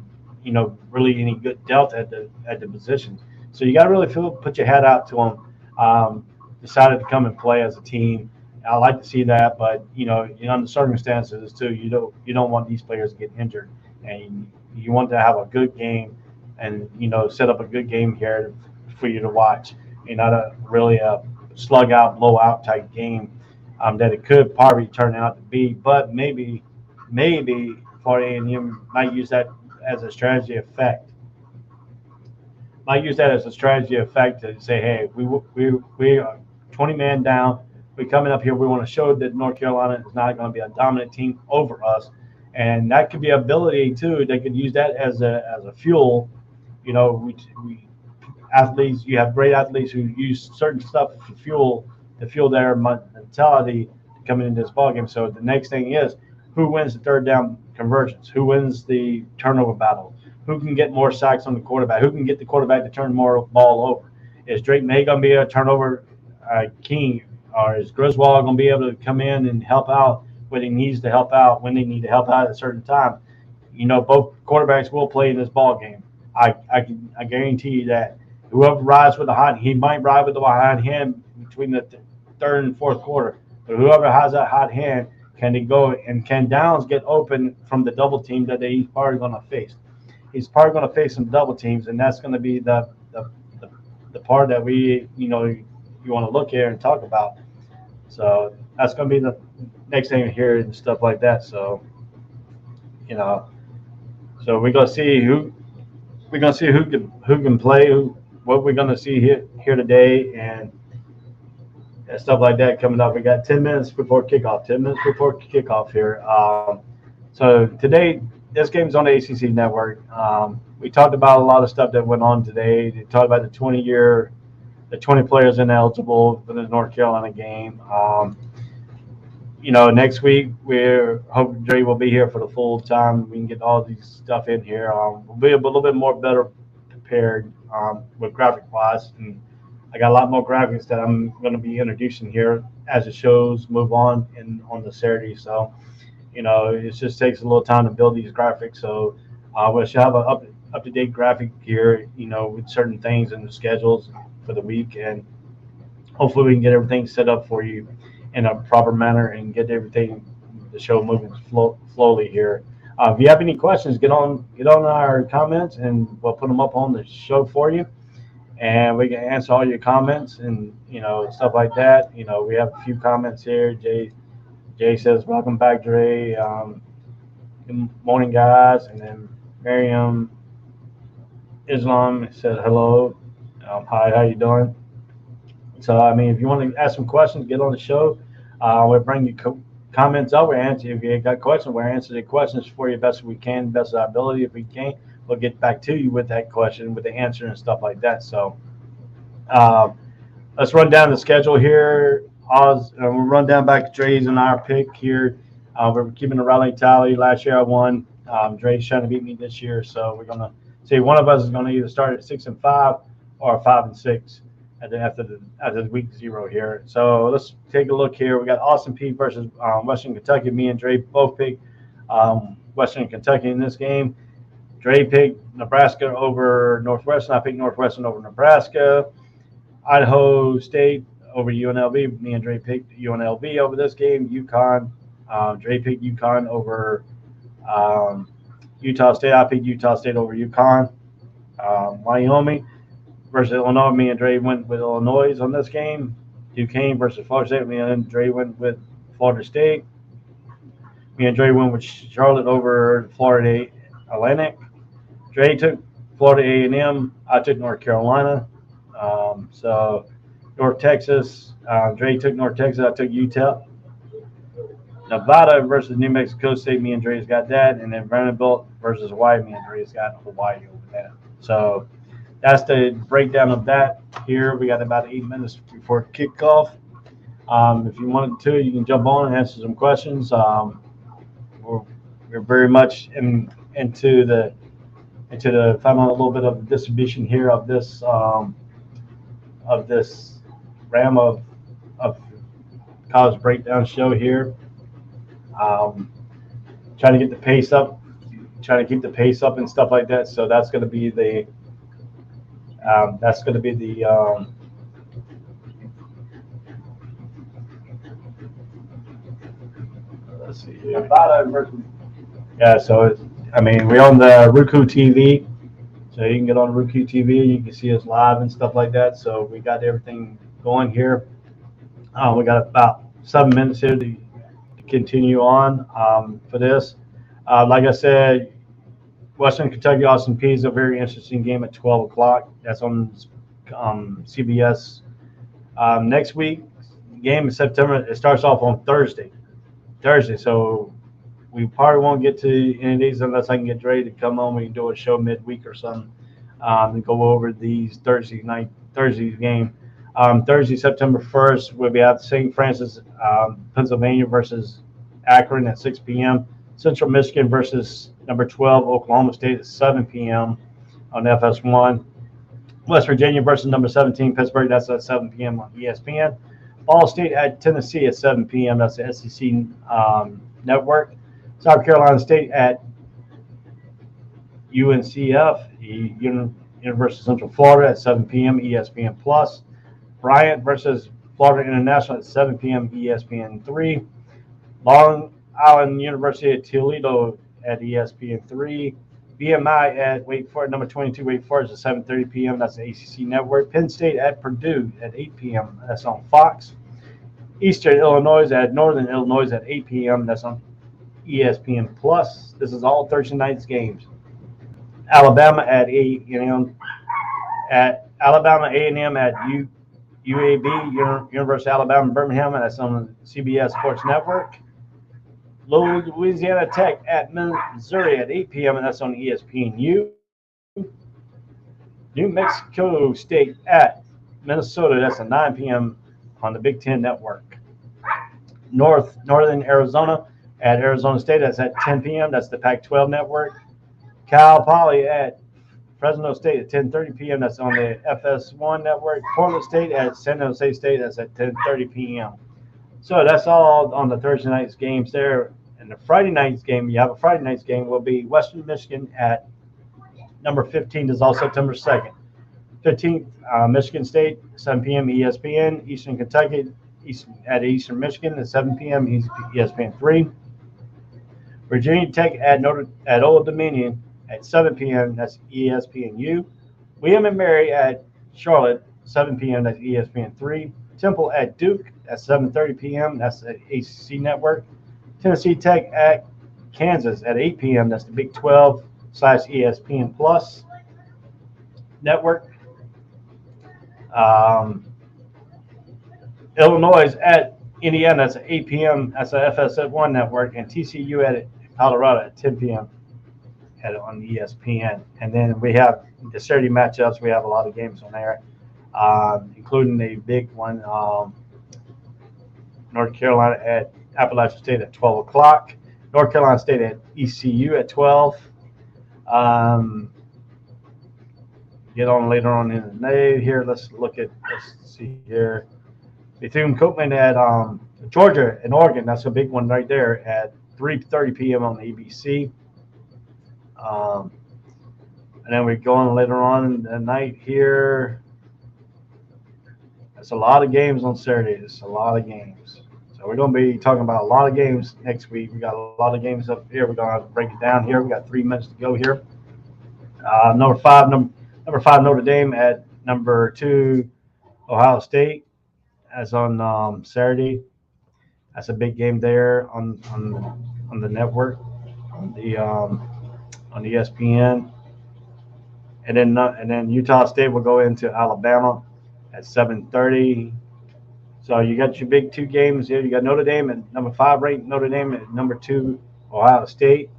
really any good depth at the position. So you got to really put your head out to them. Decided to come and play as a team. I like to see that, but under the circumstances too, you don't want these players to get injured, and you want to have a good game, and set up a good game here for you to watch, not a really slug out, blowout type game that it could probably turn out to be. But maybe Florida A&M might use that as a strategy effect. To say, hey, we are 20 man down. We're coming up here. We want to show that North Carolina is not going to be a dominant team over us, and that could be ability too. They could use that as a fuel. Athletes, you have great athletes who use certain stuff to fuel their mentality coming into this ballgame. So the next thing is, who wins the third down conversions? Who wins the turnover battle? who can get more sacks on the quarterback, who can get the quarterback to turn more ball over. Is Drake May going to be able to turn over King, or is Griswold going to be able to come in and help out when he needs to help out, when they need to help out at a certain time? Both quarterbacks will play in this ball game. I guarantee you that whoever rides with the hot, he might ride with the hot hand between the third and fourth quarter, but whoever has that hot hand, can he go and can Downs get open from the double team that he's probably going to face? He's probably going to face some double teams, and that's going to be the part that we you want to look here and talk about. So that's going to be the next thing here and stuff like that. So so we're going to see who can play, what we're going to see here today, and stuff like that coming up. We got 10 minutes before kickoff. 10 minutes before kickoff here. So today, this game's on the ACC network. We talked about a lot of stuff that went on today. We talked about the 20 players ineligible for the North Carolina game. Next week we're hoping Dre will be here for the full time. We can get all these stuff in here. We'll be a little bit more better prepared with graphic wise, and I got a lot more graphics that I'm going to be introducing here as the shows move on on the Saturday. So, it just takes a little time to build these graphics. So we should have an up-to-date graphic here, with certain things and the schedules for the week. And hopefully we can get everything set up for you in a proper manner and get the show moving slowly here. If you have any questions, get on our comments and we'll put them up on the show for you. And we can answer all your comments and, stuff like that. We have a few comments here. Jay says, welcome back, Dre. Good morning, guys. And then Miriam Islam said, hello. Hi, how you doing? So, if you want to ask some questions, get on the show. We'll bring you comments up. We'll answer. If you got questions, we'll answer the questions for you best we can, best of our ability. If we can't, we'll get back to you with that question, with the answer and stuff like that. So let's run down the schedule here. We'll run down back to Dre's and our pick here. We're keeping a rally tally. Last year I won. Dre's trying to beat me this year. So we're going to see one of us is going to either start at 6-5 or 5-6 after week 0 here. So let's take a look here. We got Austin Peay versus Western Kentucky. Me and Dre both picked Western Kentucky in this game. Dre picked Nebraska over Northwestern. I picked Northwestern over Nebraska. Idaho State over UNLV. Me and Dre picked UNLV over this game. UConn. Dre picked UConn over Utah State. I picked Utah State over UConn. Wyoming versus Illinois. Me and Dre went with Illinois on this game. Duquesne versus Florida State. Me and Dre went with Florida State. Me and Dre went with Charlotte over Florida Atlantic. Dre took Florida A&M. I took North Carolina. So North Texas. Dre took North Texas. I took UTEP. Nevada versus New Mexico State. Me and Dre's got that. And then Vanderbilt versus Hawaii. Me and Dre's got Hawaii over that. So that's the breakdown of that here. We got about 8 minutes before kickoff. If you wanted to, you can jump on and answer some questions. We're very much into the finding a little bit of distribution here of this RAM of college breakdown show here. Trying to get the pace up, trying to keep the pace up and stuff like that. So that's going to be the let's see here. Yeah, so we're on the Roku TV, so you can get on Roku TV. You can see us live and stuff like that. So we got everything going here. We got about 7 minutes here to continue on for this. Like I said, Western Kentucky Austin Peay is a very interesting game at 12 o'clock. That's on CBS. Next week, game in September. It starts off on Thursday. So we probably won't get to any of these unless I can get Dre to come on. We can do a show midweek or something and go over these Thursday game. Thursday, September 1st, we'll be at St. Francis, Pennsylvania versus Akron at 6 p.m. Central Michigan versus Number 12, Oklahoma State at 7 p.m. on FS1. West Virginia versus number 17, Pittsburgh. That's at 7 p.m. on ESPN. Ball State at Tennessee at 7 p.m. That's the SEC network. South Carolina State at UNCF, University of Central Florida at 7 p.m. ESPN Plus. Bryant versus Florida International at 7 p.m. ESPN 3. Long Island University at Toledo at ESPN 3. BMI at Wake Forest, number 22 Wake Forest at 7:30 p.m. That's the ACC network. Penn State at Purdue at 8 p.m. That's on Fox. Eastern Illinois at Northern Illinois at 8 p.m. That's on ESPN Plus. This is all Thursday night's games. Alabama at Alabama A&M at UAB, University of Alabama Birmingham. That's on the CBS Sports Network. Louisiana Tech at Missouri at 8 p.m. and that's on ESPNU. New Mexico State at Minnesota. That's at 9 p.m. on the Big Ten Network. Northern Arizona at Arizona State. That's at 10 p.m. That's the Pac-12 Network. Cal Poly at Fresno State at 10:30 p.m. That's on the FS1 Network. Portland State at San Jose State. That's at 10:30 p.m. So that's all on the Thursday night's games there. And the Friday night's game, you have a Friday night's game, will be Western Michigan at number 15 is all September 2nd. 15th, Michigan State, 7 p.m. ESPN. Eastern Kentucky at Eastern Michigan at 7 p.m. ESPN 3. Virginia Tech at Old Dominion at 7 p.m. That's ESPNU. William and Mary at Charlotte, 7 p.m. That's ESPN 3. Temple at Duke at 7:30 p.m. That's the ACC Network. Tennessee Tech at Kansas at 8 p.m. That's the Big 12 / ESPN Plus Network. Illinois at Indiana. That's at 8 p.m. That's the FS1 Network. And TCU at Colorado at 10 p.m. on ESPN. And then we have the Saturday matchups. We have a lot of games on there, including the big one, North Carolina at Appalachian State at 12 o'clock. North Carolina State at ECU at 12. Get on later on in the day here. Let's see here. Bethune-Cookman at Georgia and Oregon. That's a big one right there at 3:30 p.m. on the ABC. And then we go on later on in the night here. That's a lot of games on Saturday. It's a lot of games. So we're going to be talking about a lot of games next week. We got a lot of games up here. We're going to break it down here. We got 3 minutes to go here. Number five, Notre Dame at number 2, Ohio State. That's on Saturday. That's a big game there on the network, on ESPN. And then Utah State will go into Alabama at 7:30. So you got your big 2 games here. You got Notre Dame at number 5 ranked Notre Dame at number 2 Ohio State.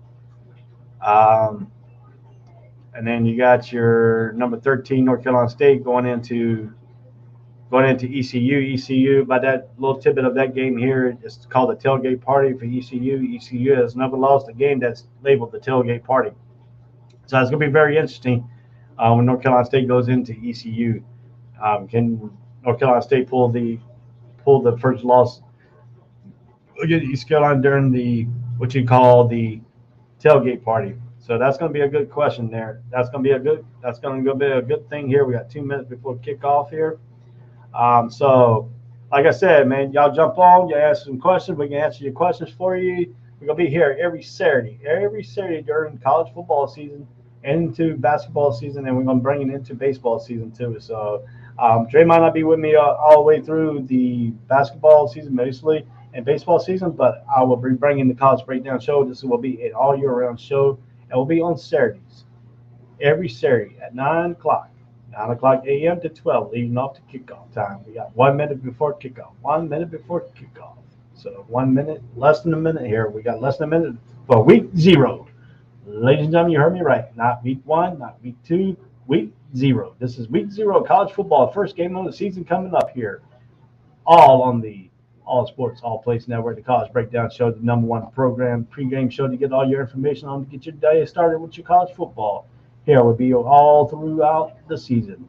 And then you got your number 13 North Carolina State going into ECU. ECU, by that little tidbit of that game here, it's called the tailgate party for ECU. ECU has never lost a game that's labeled the tailgate party. So it's going to be very interesting when North Carolina State goes into ECU. Can North Carolina State pull the first loss against East Carolina during the what you call the tailgate party? So that's going to be a good question there. That's going to be a good thing here. We got 2 minutes before kickoff here. So like I said, man, y'all jump on, you ask some questions. We can answer your questions for you. We're going to be here every Saturday during college football season and into basketball season, and we're going to bring it into baseball season too. So Dre might not be with me all the way through the basketball season, mostly, and baseball season, but I will be bringing the College Breakdown Show. This will be an all year round show, and will be on Saturdays, every Saturday at 9 o'clock a.m. to 12, leading off to kickoff time. We got 1 minute before kickoff. 1 minute before kickoff. So 1 minute, less than a minute here. We got less than a minute for week 0. Ladies and gentlemen, you heard me right. Not week 1, not week 2, week 0. This is week 0 of college football. First game of the season coming up here. All on the All Sports, All Place Network, the College Breakdown Show, the #1 program, pregame show to get all your information on to get your day started with your college football. Here will be all throughout the season.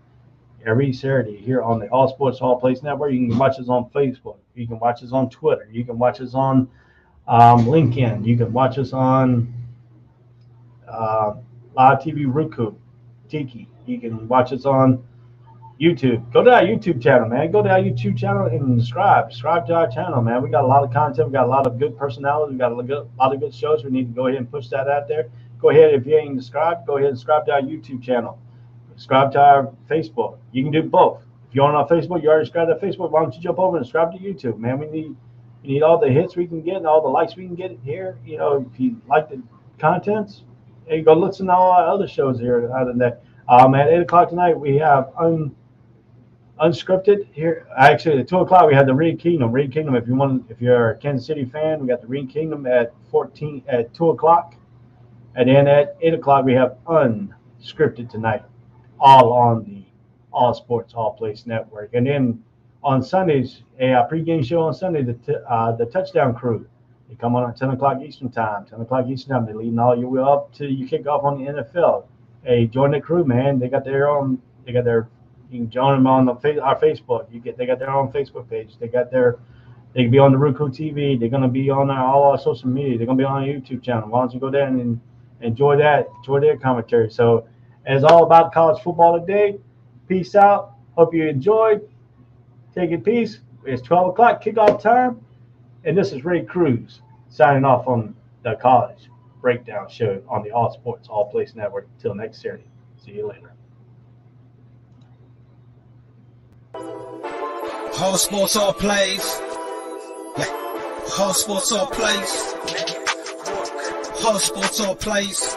Every Saturday here on the All Sports, All Place Network. You can watch us on Facebook. You can watch us on Twitter. You can watch us on LinkedIn. You can watch us on Live TV, Roku, Tiki. You can watch us on YouTube. Go to our YouTube channel, man. Go to our YouTube channel and subscribe. Subscribe to our channel, man. We got a lot of content. We got a lot of good personalities. We got a lot of good shows. We need to go ahead and push that out there. Go ahead, if you ain't subscribed, go ahead and subscribe to our YouTube channel. Subscribe to our Facebook. You can do both. If you're on our Facebook, you already subscribed to Facebook. Why don't you jump over and subscribe to YouTube, man? We need all the hits we can get and all the likes we can get here. You know, if you like the contents, hey, go listen to all our other shows here. Other than that, at 8 o'clock tonight we have unscripted here. Actually, at 2 o'clock we have the Ring Kingdom. Ring Kingdom. If you're a Kansas City fan, we got the Ring Kingdom at 2 o'clock, and then at 8 o'clock we have unscripted tonight, all on the All Sports, All Place Network. And then on Sundays, a pregame show on Sunday, the Touchdown Crew. They come on at 10 o'clock Eastern Time. 10 o'clock Eastern Time. They're leading all your way up to you kick off on the NFL. Hey, join the crew, man. They got their own. You can join them on our Facebook. They got their own Facebook page. They can be on the Roku TV. They're gonna be on all our social media. They're gonna be on our YouTube channel. Why don't you go there and enjoy that? Enjoy their commentary. So, it's all about college football today. Peace out. Hope you enjoyed. Take it peace. It's 12 o'clock kickoff time, and this is Ray Cruz signing off on the College Breakdown Show on the All Sports, All Place Network. Until next Saturday. See you later. All sports, all plays. All sports, all plays. All sports, all plays.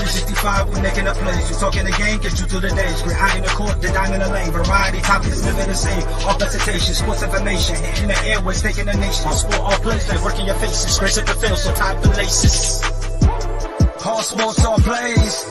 365, we making a plays. You talking the game, get you through the days. We're high in the court, the dime in the lane. Variety topics, living the same. All presentation, sports information. In the airways, taking the nation. All sport, all plays, like working your faces. Grace at the field, so tie the laces. All sports, all plays.